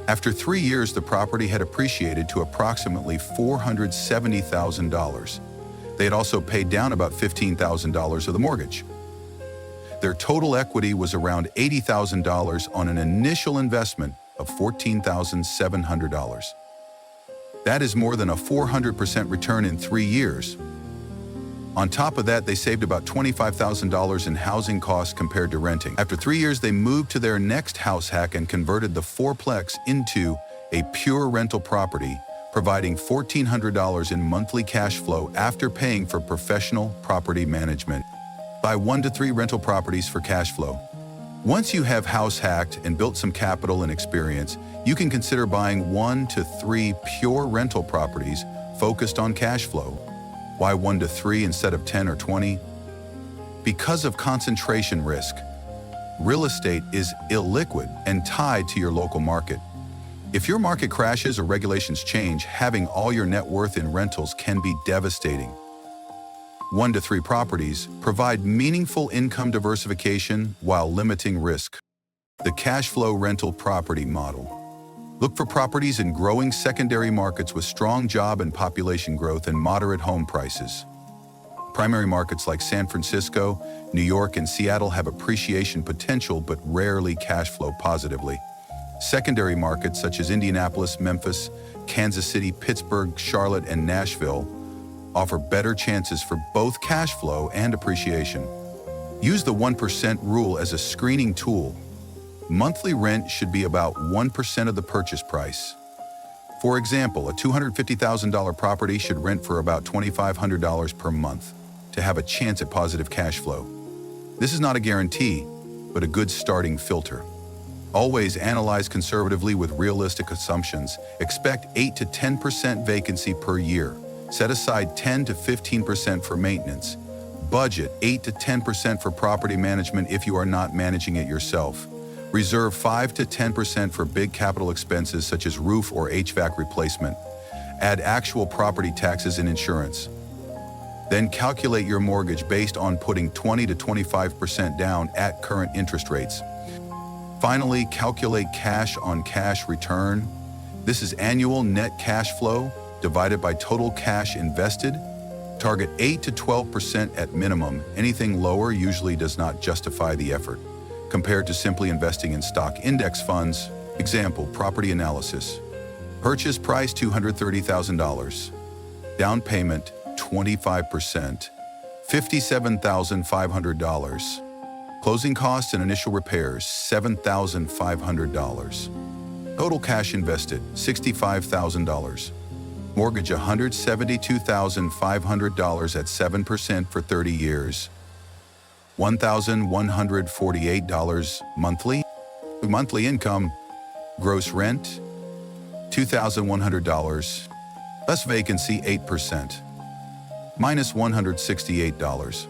After 3 years, the property had appreciated to approximately $470,000. They had also paid down about $15,000 of the mortgage. Their total equity was around $80,000 on an initial investment of $14,700. That is more than a 400% return in 3 years. On top of that, they saved about $25,000 in housing costs compared to renting. After 3 years, they moved to their next house hack and converted the fourplex into a pure rental property, providing $1,400 in monthly cash flow after paying for professional property management. Buy 1 to 3 rental properties for cash flow. Once you have house hacked and built some capital and experience, you can consider buying 1 to 3 pure rental properties focused on cash flow. Why 1 to 3 instead of 10 or 20? Because of concentration risk. Real estate is illiquid and tied to your local market. If your market crashes or regulations change, having all your net worth in rentals can be devastating. 1 to 3 properties provide meaningful income diversification while limiting risk. The cash flow rental property model. Look for properties in growing secondary markets with strong job and population growth and moderate home prices. Primary markets like San Francisco, New York, and Seattle have appreciation potential but rarely cash flow positively. Secondary markets such as Indianapolis, Memphis, Kansas City, Pittsburgh, Charlotte, and Nashville offer better chances for both cash flow and appreciation. Use the 1% rule as a screening tool. Monthly rent should be about 1% of the purchase price. For example, a $250,000 property should rent for about $2,500 per month to have a chance at positive cash flow. This is not a guarantee, but a good starting filter. Always analyze conservatively with realistic assumptions. Expect 8 to 10% vacancy per year. Set aside 10 to 15% for maintenance. Budget 8 to 10% for property management if you are not managing it yourself. Reserve 5 to 10% for big capital expenses such as roof or HVAC replacement. Add actual property taxes and insurance. Then calculate your mortgage based on putting 20 to 25% down at current interest rates. Finally, calculate cash on cash return. This is annual net cash flow divided by total cash invested. Target 8 to 12% at minimum. Anything lower usually does not justify the effort. Compared to simply investing in stock index funds. Example, property analysis. Purchase price $230,000. Down payment 25%, $57,500. Closing costs and initial repairs $7,500. Total cash invested $65,000. Mortgage $172,500 at 7% for 30 years. $1,148 monthly. Monthly income. Gross rent $2,100. Less vacancy 8%. Minus $168.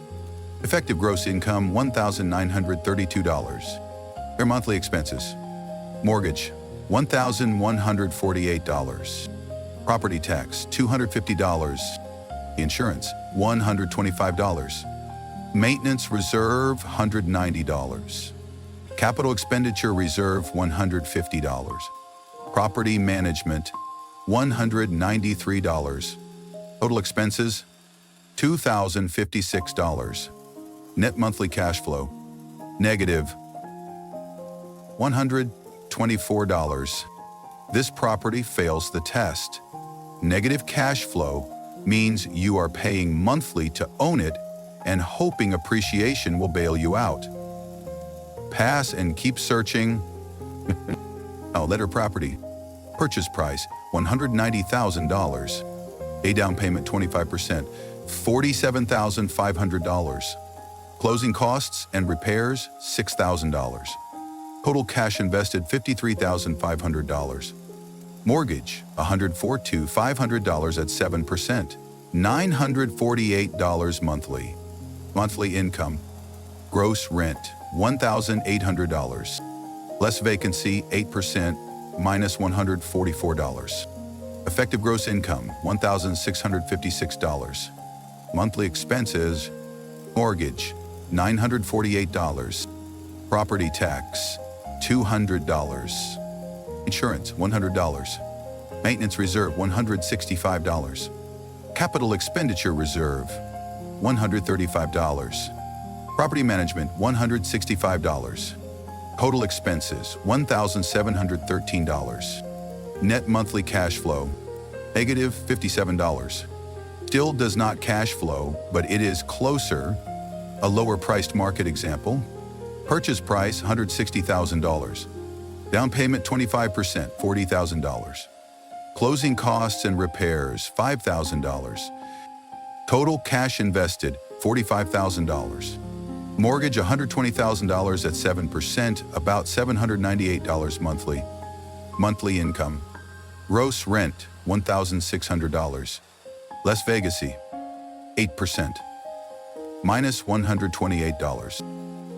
Effective gross income $1,932. Their monthly expenses. Mortgage $1,148. Property tax $250. Insurance $125. Maintenance reserve $190. Capital expenditure reserve $150. Property management $193. Total expenses, $2,056. Net monthly cash flow, negative $124. This property fails the test. Negative cash flow means you are paying monthly to own it and hoping appreciation will bail you out. Pass and keep searching. Letter property. Purchase price, $190,000. A down payment 25%, $47,500. Closing costs and repairs, $6,000. Total cash invested, $53,500. Mortgage, $104,500 at 7%, $948 monthly. Monthly income, gross rent, $1,800. Less vacancy, 8%, minus $144. Effective gross income, $1,656. Monthly expenses, mortgage, $948. Property tax, $200. Insurance, $100. Maintenance reserve, $165. Capital expenditure reserve, $135. Property management, $165. Total expenses, $1,713. Net monthly cash flow, negative $57. Still does not cash flow, but it is closer. A lower priced market example. Purchase price, $160,000. Down payment 25%, $40,000. Closing costs and repairs, $5,000. Total cash invested, $45,000. Mortgage, $120,000 at 7%, about $798 monthly. Monthly income. Gross rent, $1,600. Less vacancy, 8%. Minus $128.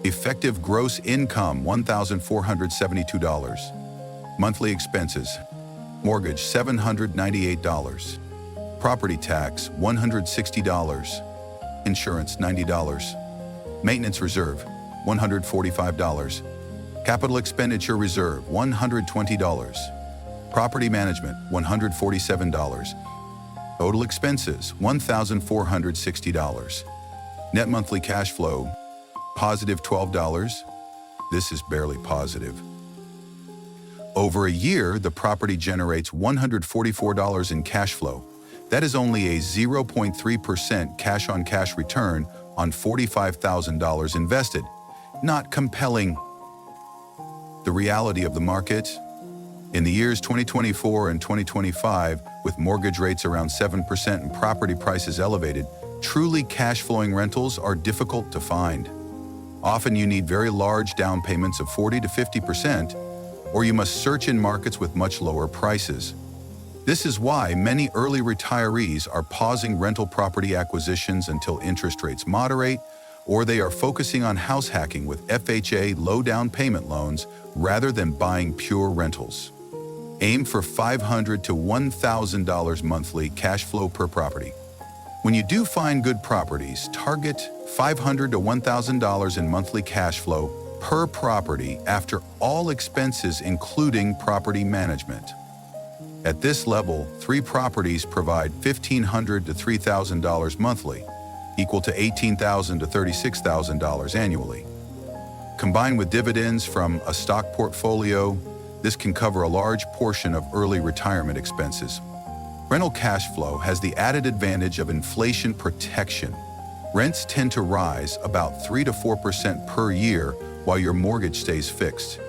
Effective gross income, $1,472. Monthly expenses. Mortgage, $798. Property tax, $160. Insurance, $90. Maintenance reserve, $145. Capital expenditure reserve, $120. Property management, $147. Total expenses, $1,460. Net monthly cash flow, positive $12. This is barely positive. Over a year, the property generates $144 in cash flow. That is only a 0.3% cash-on-cash return on $45,000 invested. Not compelling. The reality of the market? In the years 2024 and 2025, with mortgage rates around 7% and property prices elevated, truly cash-flowing rentals are difficult to find. Often you need very large down payments of 40 to 50%, or you must search in markets with much lower prices. This is why many early retirees are pausing rental property acquisitions until interest rates moderate, or they are focusing on house hacking with FHA low down payment loans rather than buying pure rentals. Aim for $500 to $1,000 monthly cash flow per property. When you do find good properties, target $500 to $1,000 in monthly cash flow per property after all expenses including property management. At this level, 3 properties provide $1,500 to $3,000 monthly, equal to $18,000 to $36,000 annually. Combined with dividends from a stock portfolio, this can cover a large portion of early retirement expenses. Rental cash flow has the added advantage of inflation protection. Rents tend to rise about 3 to 4% per year while your mortgage stays fixed.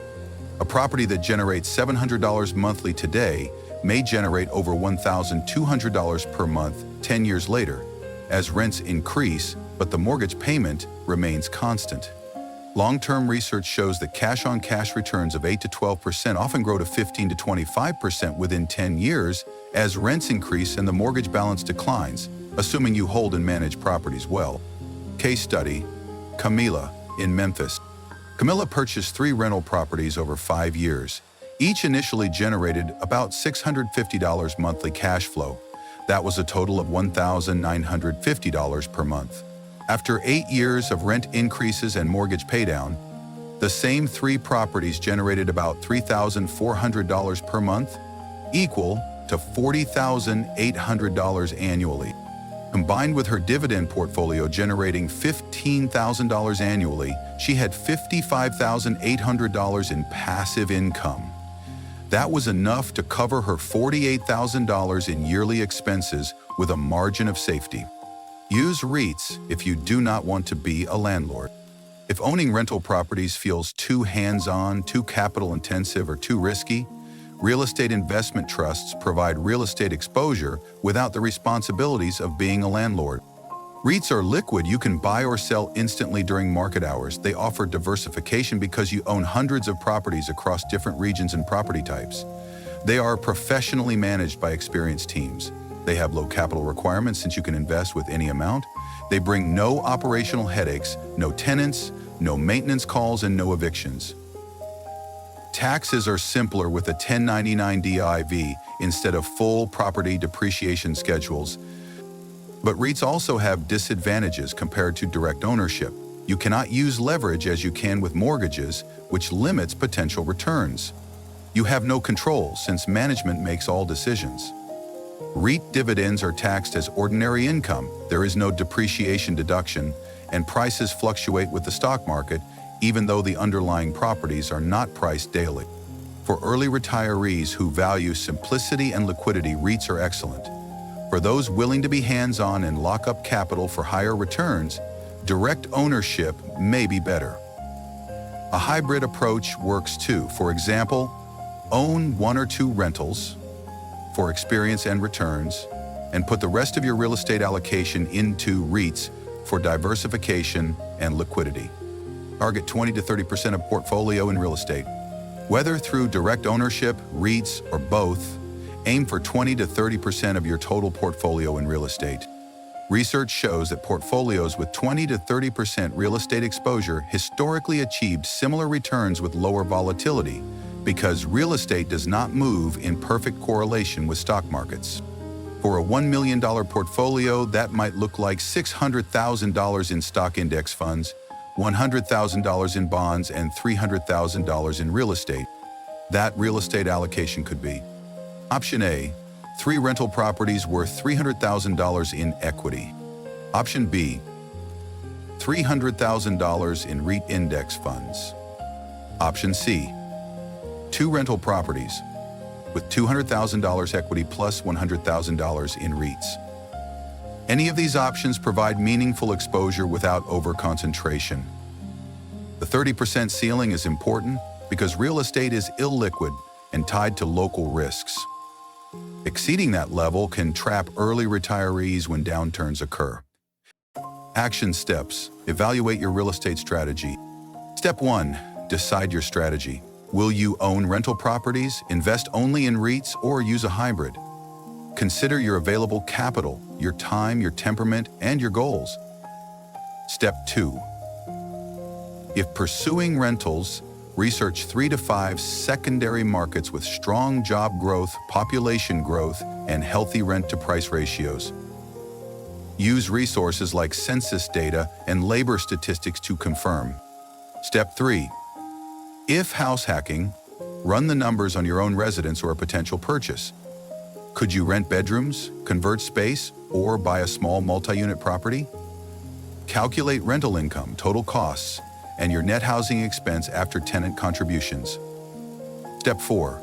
A property that generates $700 monthly today may generate over $1,200 per month 10 years later, as rents increase, but the mortgage payment remains constant. Long-term research shows that cash-on-cash returns of 8 to 12% often grow to 15 to 25% within 10 years as rents increase and the mortgage balance declines, assuming you hold and manage properties well. Case study, Camila in Memphis. Camila purchased 3 rental properties over 5 years. Each initially generated about $650 monthly cash flow. That was a total of $1,950 per month. After 8 years of rent increases and mortgage paydown, the same 3 properties generated about $3,400 per month, equal to $40,800 annually. Combined with her dividend portfolio generating $15,000 annually, she had $55,800 in passive income. That was enough to cover her $48,000 in yearly expenses with a margin of safety. Use REITs if you do not want to be a landlord. If owning rental properties feels too hands-on, too capital-intensive, or too risky, real estate investment trusts provide real estate exposure without the responsibilities of being a landlord. REITs are liquid. You can buy or sell instantly during market hours. They offer diversification because you own hundreds of properties across different regions and property types. They are professionally managed by experienced teams. They have low capital requirements since you can invest with any amount. They bring no operational headaches, no tenants, no maintenance calls, and no evictions. Taxes are simpler with a 1099 DIV instead of full property depreciation schedules. But REITs also have disadvantages compared to direct ownership. You cannot use leverage as you can with mortgages, which limits potential returns. You have no control since management makes all decisions. REIT dividends are taxed as ordinary income. There is no depreciation deduction, and prices fluctuate with the stock market, even though the underlying properties are not priced daily. For early retirees who value simplicity and liquidity, REITs are excellent. For those willing to be hands-on and lock up capital for higher returns, direct ownership may be better. A hybrid approach works too. For example, own 1 or 2 rentals for experience and returns, and put the rest of your real estate allocation into REITs for diversification and liquidity. Target 20 to 30% of portfolio in real estate. Whether through direct ownership, REITs, or both, aim for 20 to 30% of your total portfolio in real estate. Research shows that portfolios with 20 to 30% real estate exposure historically achieved similar returns with lower volatility because real estate does not move in perfect correlation with stock markets. For a $1 million portfolio, that might look like $600,000 in stock index funds, $100,000 in bonds, and $300,000 in real estate. That real estate allocation could be: Option A, 3 rental properties worth $300,000 in equity. Option B, $300,000 in REIT index funds. Option C, 2 rental properties with $200,000 equity plus $100,000 in REITs. Any of these options provide meaningful exposure without over-concentration. The 30% ceiling is important because real estate is illiquid and tied to local risks. Exceeding that level can trap early retirees when downturns occur. Action steps. Evaluate your real estate strategy. Step 1. Decide your strategy. Will you own rental properties, invest only in REITs, or use a hybrid? Consider your available capital, your time, your temperament, and your goals. Step 2. If pursuing rentals, research 3 to 5 secondary markets with strong job growth, population growth, and healthy rent-to-price ratios. Use resources like census data and labor statistics to confirm. Step 3. If house hacking, run the numbers on your own residence or a potential purchase. Could you rent bedrooms, convert space, or buy a small multi-unit property? Calculate rental income, total costs, and your net housing expense after tenant contributions. Step 4.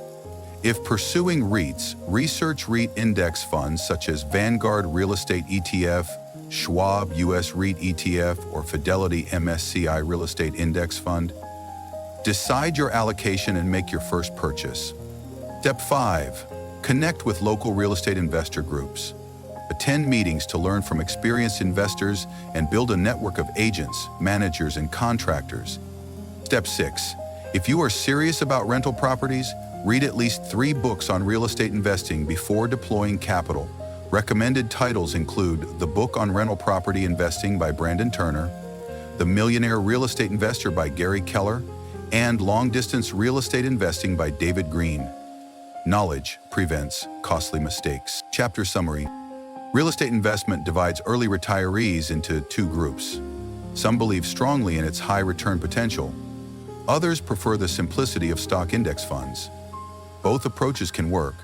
If pursuing REITs, research REIT index funds such as Vanguard Real Estate ETF, Schwab US REIT ETF, or Fidelity MSCI Real Estate Index Fund. Decide your allocation and make your first purchase. Step 5. Connect with local real estate investor groups. Attend meetings to learn from experienced investors and build a network of agents, managers, and contractors. Step 6. If you are serious about rental properties, read at least 3 books on real estate investing before deploying capital. Recommended titles include The Book on Rental Property Investing by Brandon Turner, The Millionaire Real Estate Investor by Gary Keller, and Long Distance Real Estate Investing by David Green. Knowledge prevents costly mistakes. Chapter summary. Real estate investment divides early retirees into 2 groups. Some believe strongly in its high return potential. Others prefer the simplicity of stock index funds. Both approaches can work.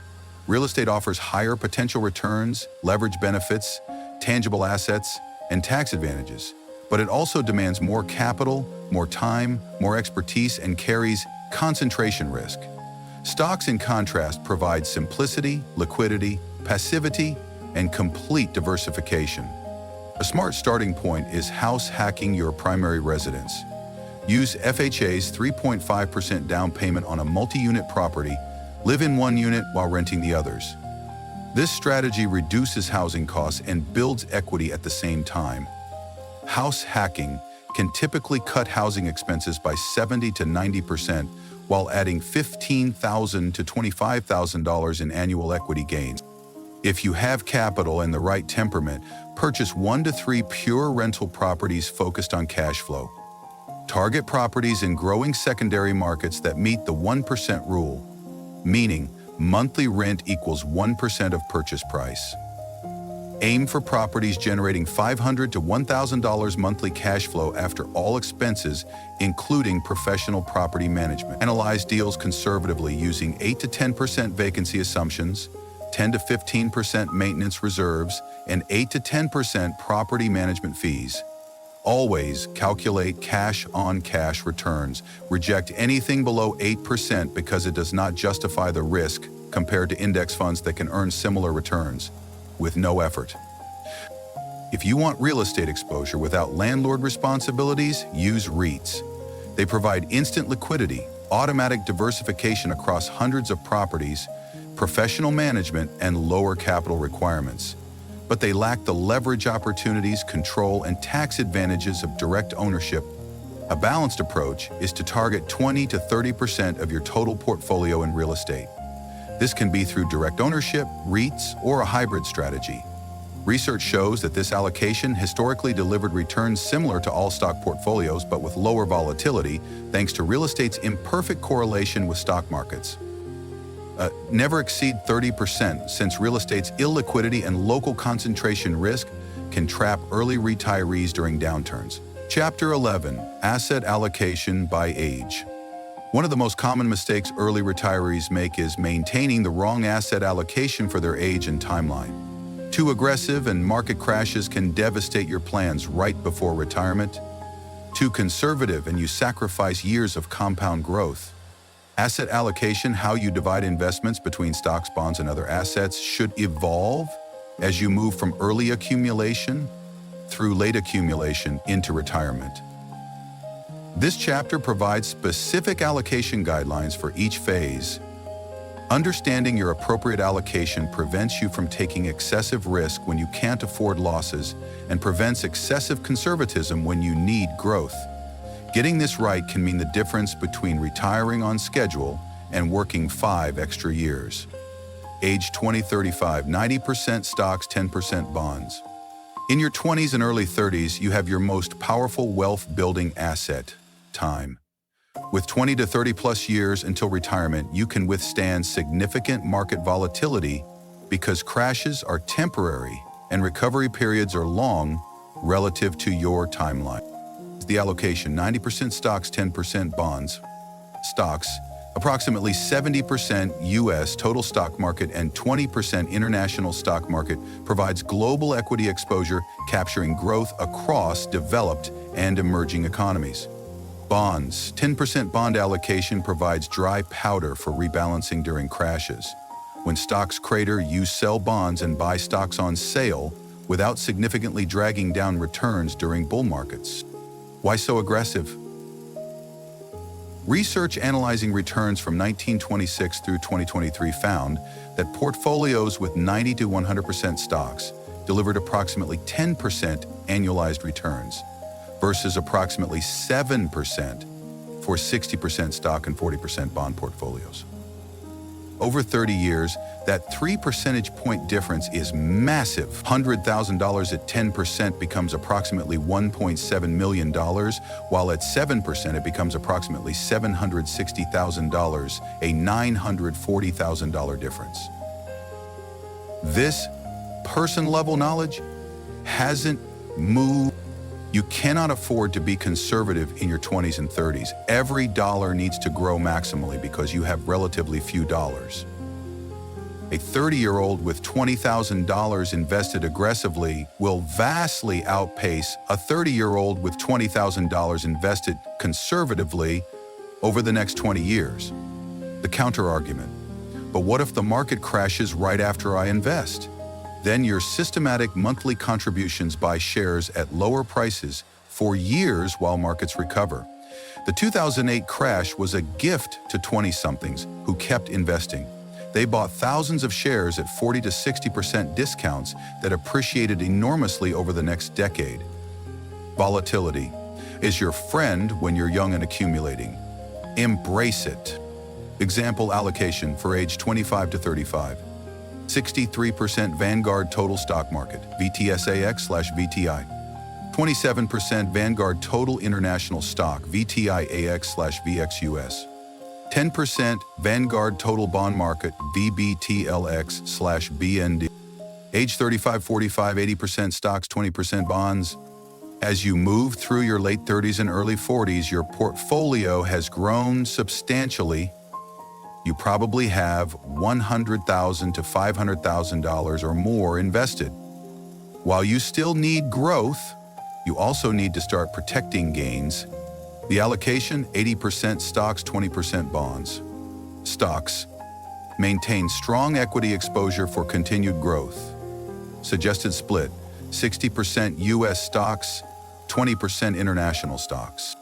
Real estate offers higher potential returns, leverage benefits, tangible assets, and tax advantages, but it also demands more capital, more time, more expertise, and carries concentration risk. Stocks, in contrast, provide simplicity, liquidity, passivity, and complete diversification. A smart starting point is house hacking your primary residence. Use FHA's 3.5% down payment on a multi-unit property. Live in one unit while renting the others. This strategy reduces housing costs and builds equity at the same time. House hacking can typically cut housing expenses by 70 to 90% while adding $15,000 to $25,000 in annual equity gains. If you have capital and the right temperament, purchase 1 to 3 pure rental properties focused on cash flow. Target properties in growing secondary markets that meet the 1% rule, meaning monthly rent equals 1% of purchase price. Aim for properties generating $500 to $1,000 monthly cash flow after all expenses, including professional property management. Analyze deals conservatively using 8 to 10% vacancy assumptions, 10 to 15% maintenance reserves, and 8 to 10% property management fees. Always calculate cash-on-cash returns. Reject anything below 8% because it does not justify the risk compared to index funds that can earn similar returns with no effort. If you want real estate exposure without landlord responsibilities, use REITs. They provide instant liquidity, automatic diversification across hundreds of properties, professional management, and lower capital requirements. But they lack the leverage opportunities, control, and tax advantages of direct ownership. A balanced approach is to target 20 to 30% of your total portfolio in real estate. This can be through direct ownership, REITs, or a hybrid strategy. Research shows that this allocation historically delivered returns similar to all stock portfolios, but with lower volatility, thanks to real estate's imperfect correlation with stock markets. Never exceed 30%, since real estate's illiquidity and local concentration risk can trap early retirees during downturns. Chapter 11, Asset Allocation by Age. One of the most common mistakes early retirees make is maintaining the wrong asset allocation for their age and timeline. Too aggressive and market crashes can devastate your plans right before retirement. Too conservative and you sacrifice years of compound growth. Asset allocation, how you divide investments between stocks, bonds, and other assets, should evolve as you move from early accumulation through late accumulation into retirement. This chapter provides specific allocation guidelines for each phase. Understanding your appropriate allocation prevents you from taking excessive risk when you can't afford losses and prevents excessive conservatism when you need growth. Getting this right can mean the difference between retiring on schedule and working 5 extra years. Age 20-35, 90% stocks, 10% bonds. In your 20s and early 30s, you have your most powerful wealth-building asset, time. With 20 to 30 plus years until retirement, you can withstand significant market volatility because crashes are temporary and recovery periods are long relative to your timeline. The allocation: 90% stocks, 10% bonds. Stocks, approximately 70% U.S. total stock market and 20% international stock market, provides global equity exposure, capturing growth across developed and emerging economies. Bonds, 10% bond allocation provides dry powder for rebalancing during crashes. When stocks crater, you sell bonds and buy stocks on sale without significantly dragging down returns during bull markets. Why so aggressive? Research analyzing returns from 1926 through 2023 found that portfolios with 90 to 100% stocks delivered approximately 10% annualized returns versus approximately 7% for 60% stock and 40% bond portfolios. Over 30 years, that 3 percentage point difference is massive. $100,000 at 10% becomes approximately $1.7 million, while at 7% it becomes approximately $760,000, a $940,000 difference. This person-level knowledge hasn't moved. You cannot afford to be conservative in your 20s and 30s. Every dollar needs to grow maximally because you have relatively few dollars. A 30-year-old with $20,000 invested aggressively will vastly outpace a 30-year-old with $20,000 invested conservatively over the next 20 years. The counter-argument: but what if the market crashes right after I invest? Then your systematic monthly contributions buy shares at lower prices for years while markets recover. The 2008 crash was a gift to 20-somethings who kept investing. They bought thousands of shares at 40 to 60% discounts that appreciated enormously over the next decade. Volatility is your friend when you're young and accumulating. Embrace it. Example: allocation for age 25 to 35. 63% Vanguard Total Stock Market, VTSAX/VTI. 27% Vanguard Total International Stock, VTIAX/VXUS. 10% Vanguard Total Bond Market, VBTLX/BND. Age 35-45, 80% stocks, 20% bonds. As you move through your late 30s and early 40s, your portfolio has grown substantially. You probably have $100,000 to $500,000 or more invested. While you still need growth, you also need to start protecting gains. The allocation: 80% stocks, 20% bonds. Stocks maintain strong equity exposure for continued growth. Suggested split: 60% U.S. stocks, 20% international stocks.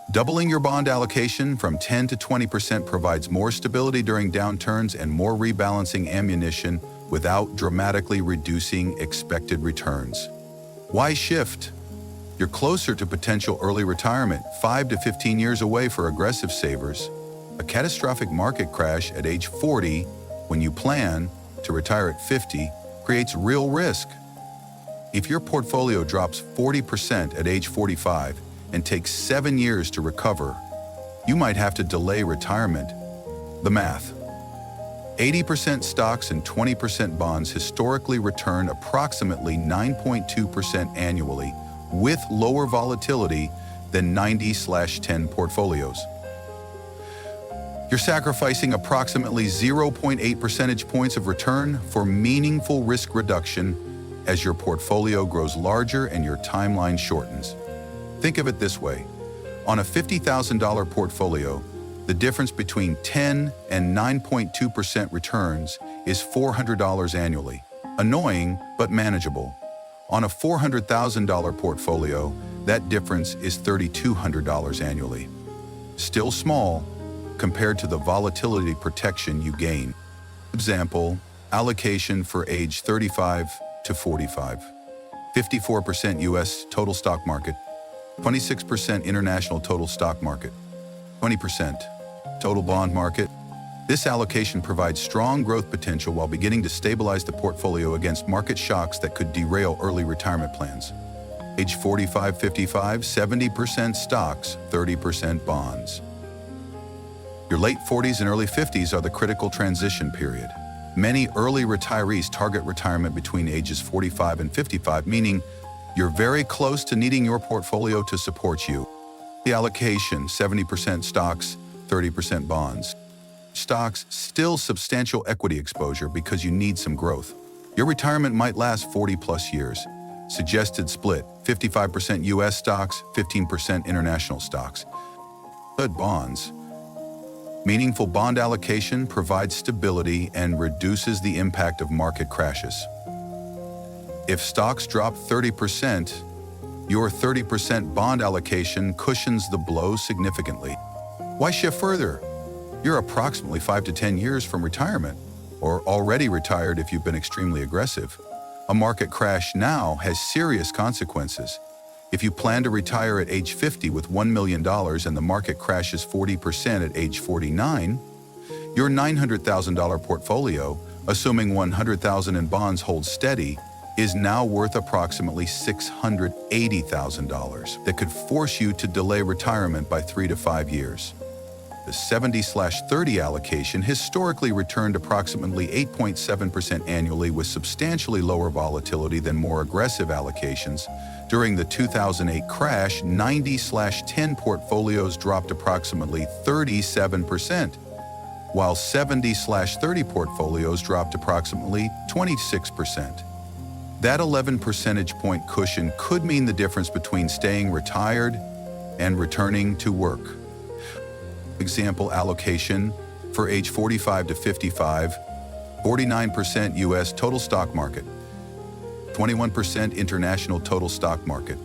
Doubling your bond allocation from 10 to 20% provides more stability during downturns and more rebalancing ammunition without dramatically reducing expected returns. Why shift? You're closer to potential early retirement, 5 to 15 years away for aggressive savers. A catastrophic market crash at age 40, when you plan to retire at 50, creates real risk. If your portfolio drops 40% at age 45 and takes 7 years to recover, you might have to delay retirement. The math: 80% stocks and 20% bonds historically return approximately 9.2% annually, with lower volatility than 90/10 portfolios. You're sacrificing approximately 0.8 percentage points of return for meaningful risk reduction as your portfolio grows larger and your timeline shortens. Think of it this way: on a $50,000 portfolio, the difference between 10 and 9.2% returns is $400 annually. Annoying, but manageable. On a $400,000 portfolio, that difference is $3,200 annually. Still small compared to the volatility protection you gain. Example: allocation for age 35 to 45. 54% U.S. total stock market, 26% international total stock market, 20% total bond market. This allocation provides strong growth potential while beginning to stabilize the portfolio against market shocks that could derail early retirement plans. Age 45-55, 70% stocks, 30% bonds. Your late 40s and early 50s are the critical transition period. Many early retirees target retirement between ages 45 and 55, meaning you're very close to needing your portfolio to support you. The allocation: 70% stocks, 30% bonds. Stocks: still substantial equity exposure because you need some growth. Your retirement might last 40+ years. Suggested split: 55% U.S. stocks, 15% international stocks. But bonds. Meaningful bond allocation provides stability and reduces the impact of market crashes. If stocks drop 30%, your 30% bond allocation cushions the blow significantly. Why shift further? You're approximately 5 to 10 years from retirement, or already retired if you've been extremely aggressive. A market crash now has serious consequences. If you plan to retire at age 50 with $1 million and the market crashes 40% at age 49, your $900,000 portfolio, assuming $100,000 in bonds holds steady, is now worth approximately $680,000 that could force you to delay retirement by 3 to 5 years. The 70/30 allocation historically returned approximately 8.7% annually with substantially lower volatility than more aggressive allocations. During the 2008 crash, 90/10 portfolios dropped approximately 37%. while 70/30 portfolios dropped approximately 26%. That 11 percentage point cushion could mean the difference between staying retired and returning to work. Example: allocation for age 45 to 55, 49% U.S. total stock market, 21% international total stock market,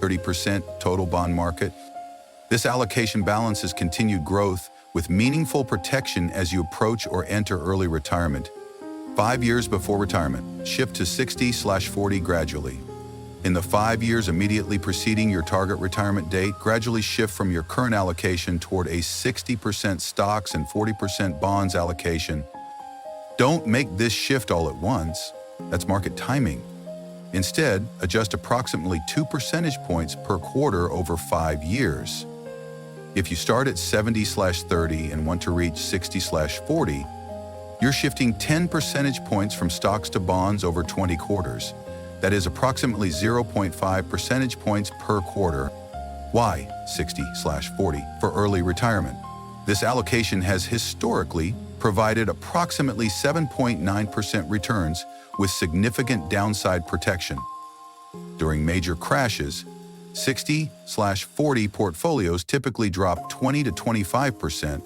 30% total bond market. This allocation balances continued growth with meaningful protection as you approach or enter early retirement. 5 years before retirement, shift to 60/40 gradually. In the 5 years immediately preceding your target retirement date, gradually shift from your current allocation toward a 60% stocks and 40% bonds allocation. Don't make this shift all at once. That's market timing. Instead, adjust approximately 2 percentage points per quarter over 5 years. If you start at 70/30 and want to reach 60/40, you're shifting 10 percentage points from stocks to bonds over 20 quarters. That is approximately 0.5 percentage points per quarter. Why 60/40 for early retirement? This allocation has historically provided approximately 7.9% returns with significant downside protection. During major crashes, 60/40 portfolios typically drop 20 to 25%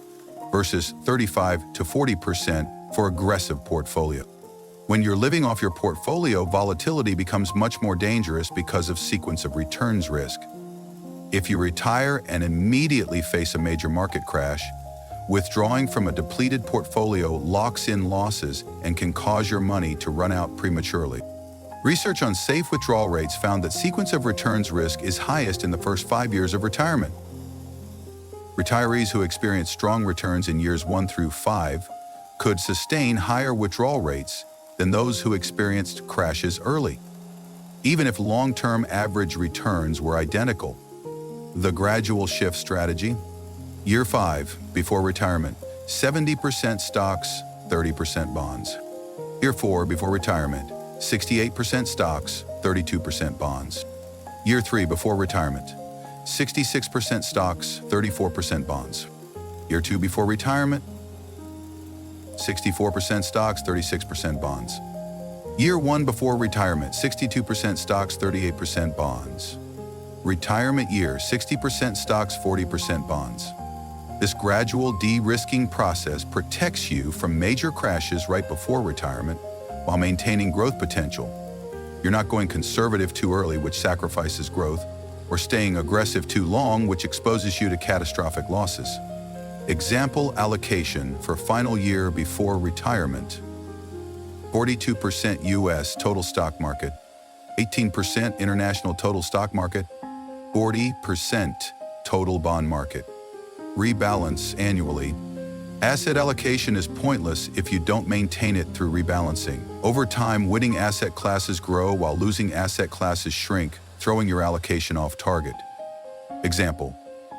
versus 35 to 40% for aggressive portfolio. When you're living off your portfolio, volatility becomes much more dangerous because of sequence of returns risk. If you retire and immediately face a major market crash, withdrawing from a depleted portfolio locks in losses and can cause your money to run out prematurely. Research on safe withdrawal rates found that sequence of returns risk is highest in the first 5 years of retirement. Retirees who experience strong returns in years 1 through 5 could sustain higher withdrawal rates than those who experienced crashes early. Even if long-term average returns were identical. The gradual shift strategy. Year 5, before retirement, 70% stocks, 30% bonds. Year 4, before retirement, 68% stocks, 32% bonds. Year 3, before retirement, 66% stocks, 34% bonds. Year 2, before retirement, 64% stocks, 36% bonds. Year 1, before retirement, 62% stocks, 38% bonds. Retirement year, 60% stocks, 40% bonds. This gradual de-risking process protects you from major crashes right before retirement while maintaining growth potential. You're not going conservative too early, which sacrifices growth, or staying aggressive too long, which exposes you to catastrophic losses. Example: allocation for final year before retirement. 42% U.S. total stock market, 18% international total stock market, 40% total bond market. Rebalance annually. Asset allocation is pointless if you don't maintain it through rebalancing. Over time, winning asset classes grow while losing asset classes shrink, throwing your allocation off target. Example: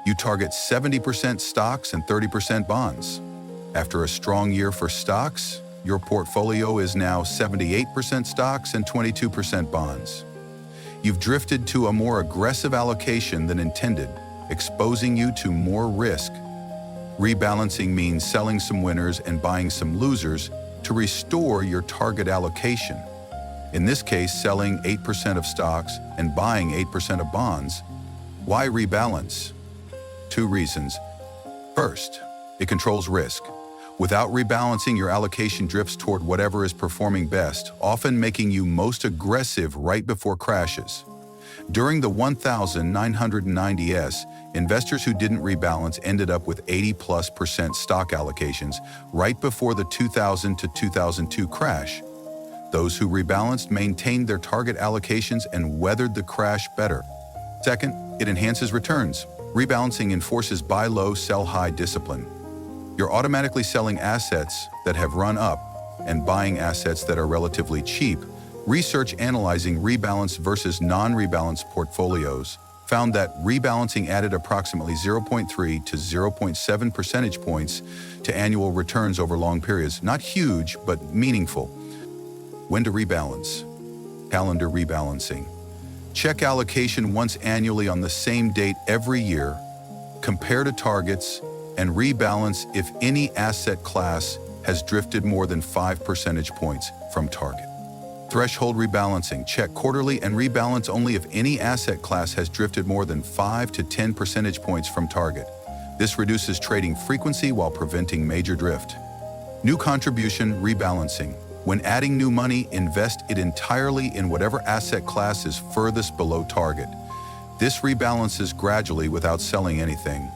you target 70% stocks and 30% bonds. After a strong year for stocks, your portfolio is now 78% stocks and 22% bonds. You've drifted to a more aggressive allocation than intended, exposing you to more risk. Rebalancing means selling some winners and buying some losers to restore your target allocation. In this case, selling 8% of stocks and buying 8% of bonds. Why rebalance? 2 reasons. First, it controls risk. Without rebalancing, your allocation drifts toward whatever is performing best, often making you most aggressive right before crashes. During the 1990s, investors who didn't rebalance ended up with 80+% stock allocations right before the 2000 to 2002 crash. Those who rebalanced maintained their target allocations and weathered the crash better. Second, it enhances returns. Rebalancing enforces buy low, sell high discipline. You're automatically selling assets that have run up and buying assets that are relatively cheap. Research analyzing rebalanced versus non-rebalanced portfolios found that rebalancing added approximately 0.3 to 0.7 percentage points to annual returns over long periods. Not huge, but meaningful. When to rebalance? Calendar rebalancing. Check allocation once annually on the same date every year. Compare to targets and rebalance if any asset class has drifted more than 5 percentage points from target. Threshold rebalancing. Check quarterly and rebalance only if any asset class has drifted more than 5 to 10 percentage points from target. This reduces trading frequency while preventing major drift. New contribution rebalancing. When adding new money, invest it entirely in whatever asset class is furthest below target. This rebalances gradually without selling anything.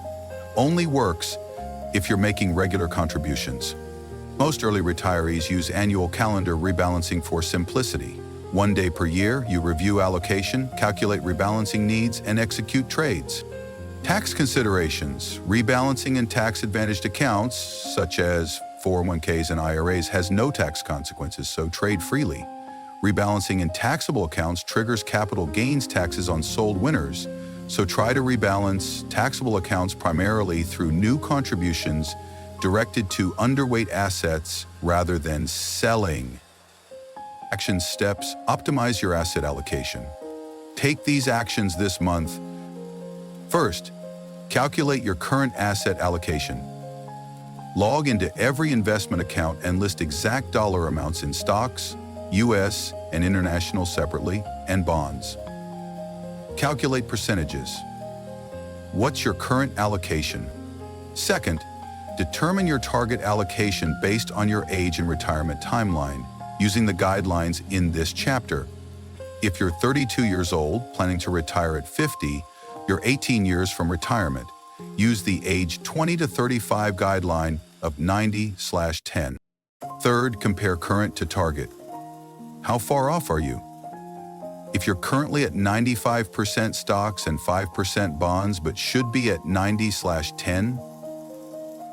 Only works if you're making regular contributions. Most early retirees use annual calendar rebalancing for simplicity. 1 day per year, you review allocation, calculate rebalancing needs, and execute trades. Tax considerations. Rebalancing in tax-advantaged accounts, such as 401ks and IRAs, has no tax consequences, so trade freely. Rebalancing in taxable accounts triggers capital gains taxes on sold winners, so try to rebalance taxable accounts primarily through new contributions directed to underweight assets rather than selling. Action steps. Optimize your asset allocation. Take these actions this month. First, calculate your current asset allocation. Log into every investment account and list exact dollar amounts in stocks, U.S. and international separately, and bonds. Calculate percentages. What's your current allocation? Second, determine your target allocation based on your age and retirement timeline, using the guidelines in this chapter. If you're 32 years old, planning to retire at 50, you're 18 years from retirement. Use the age 20 to 35 guideline of 90/10. Third, compare current to target. How far off are you? If you're currently at 95% stocks and 5% bonds but should be at 90/10,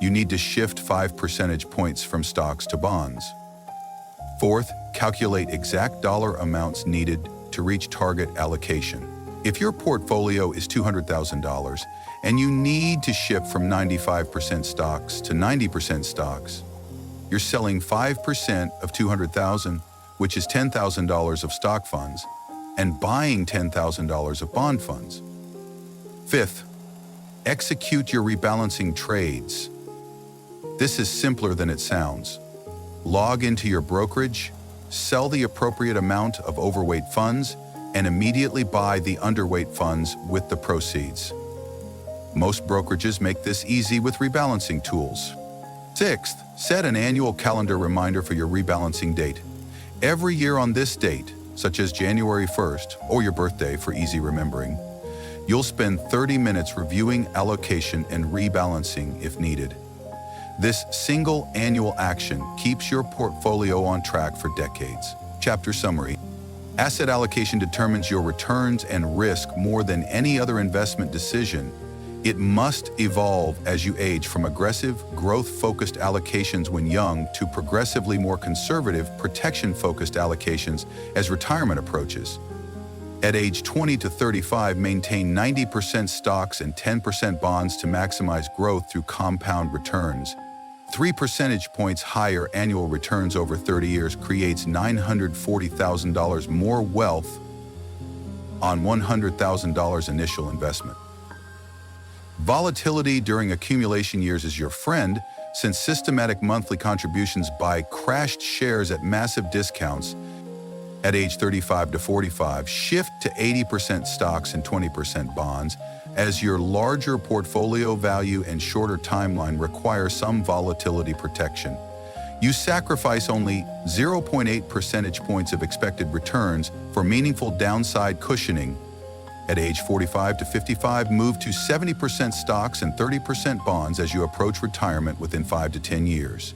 you need to shift 5 percentage points from stocks to bonds. Fourth, calculate exact dollar amounts needed to reach target allocation. If your portfolio is $200,000 and you need to shift from 95% stocks to 90% stocks, you're selling 5% of $200,000, which is $10,000 of stock funds, and buying $10,000 of bond funds. Fifth, execute your rebalancing trades. This is simpler than it sounds. Log into your brokerage, sell the appropriate amount of overweight funds, and immediately buy the underweight funds with the proceeds. Most brokerages make this easy with rebalancing tools. Sixth, set an annual calendar reminder for your rebalancing date. Every year on this date, such as January 1st or your birthday for easy remembering, you'll spend 30 minutes reviewing allocation and rebalancing if needed. This single annual action keeps your portfolio on track for decades. Chapter summary. Asset allocation determines your returns and risk more than any other investment decision. It must evolve as you age from aggressive, growth-focused allocations when young to progressively more conservative, protection-focused allocations as retirement approaches. At age 20 to 35, maintain 90% stocks and 10% bonds to maximize growth through compound returns. 3 percentage points higher annual returns over 30 years creates $940,000 more wealth on $100,000 initial investment. Volatility during accumulation years is your friend, since systematic monthly contributions buy crashed shares at massive discounts. At age 35 to 45, shift to 80% stocks and 20% bonds, as your larger portfolio value and shorter timeline require some volatility protection. You sacrifice only 0.8 percentage points of expected returns for meaningful downside cushioning. At age 45 to 55, move to 70% stocks and 30% bonds as you approach retirement within 5 to 10 years.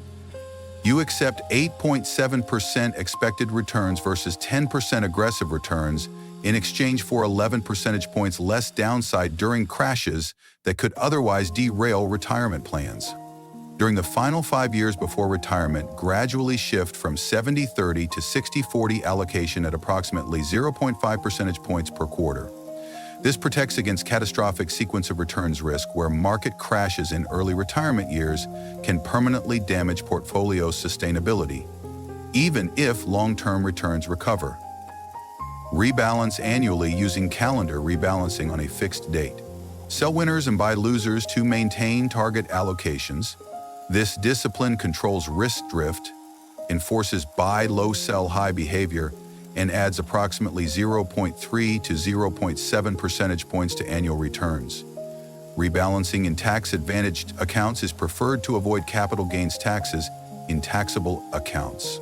You accept 8.7% expected returns versus 10% aggressive returns in exchange for 11 percentage points less downside during crashes that could otherwise derail retirement plans. During the final 5 years before retirement, gradually shift from 70-30 to 60-40 allocation at approximately 0.5 percentage points per quarter. This protects against catastrophic sequence of returns risk where market crashes in early retirement years can permanently damage portfolio sustainability, even if long-term returns recover. Rebalance annually using calendar rebalancing on a fixed date. Sell winners and buy losers to maintain target allocations. This discipline controls risk drift, enforces buy low, sell high behavior, and adds approximately 0.3 to 0.7 percentage points to annual returns. Rebalancing in tax-advantaged accounts is preferred to avoid capital gains taxes in taxable accounts.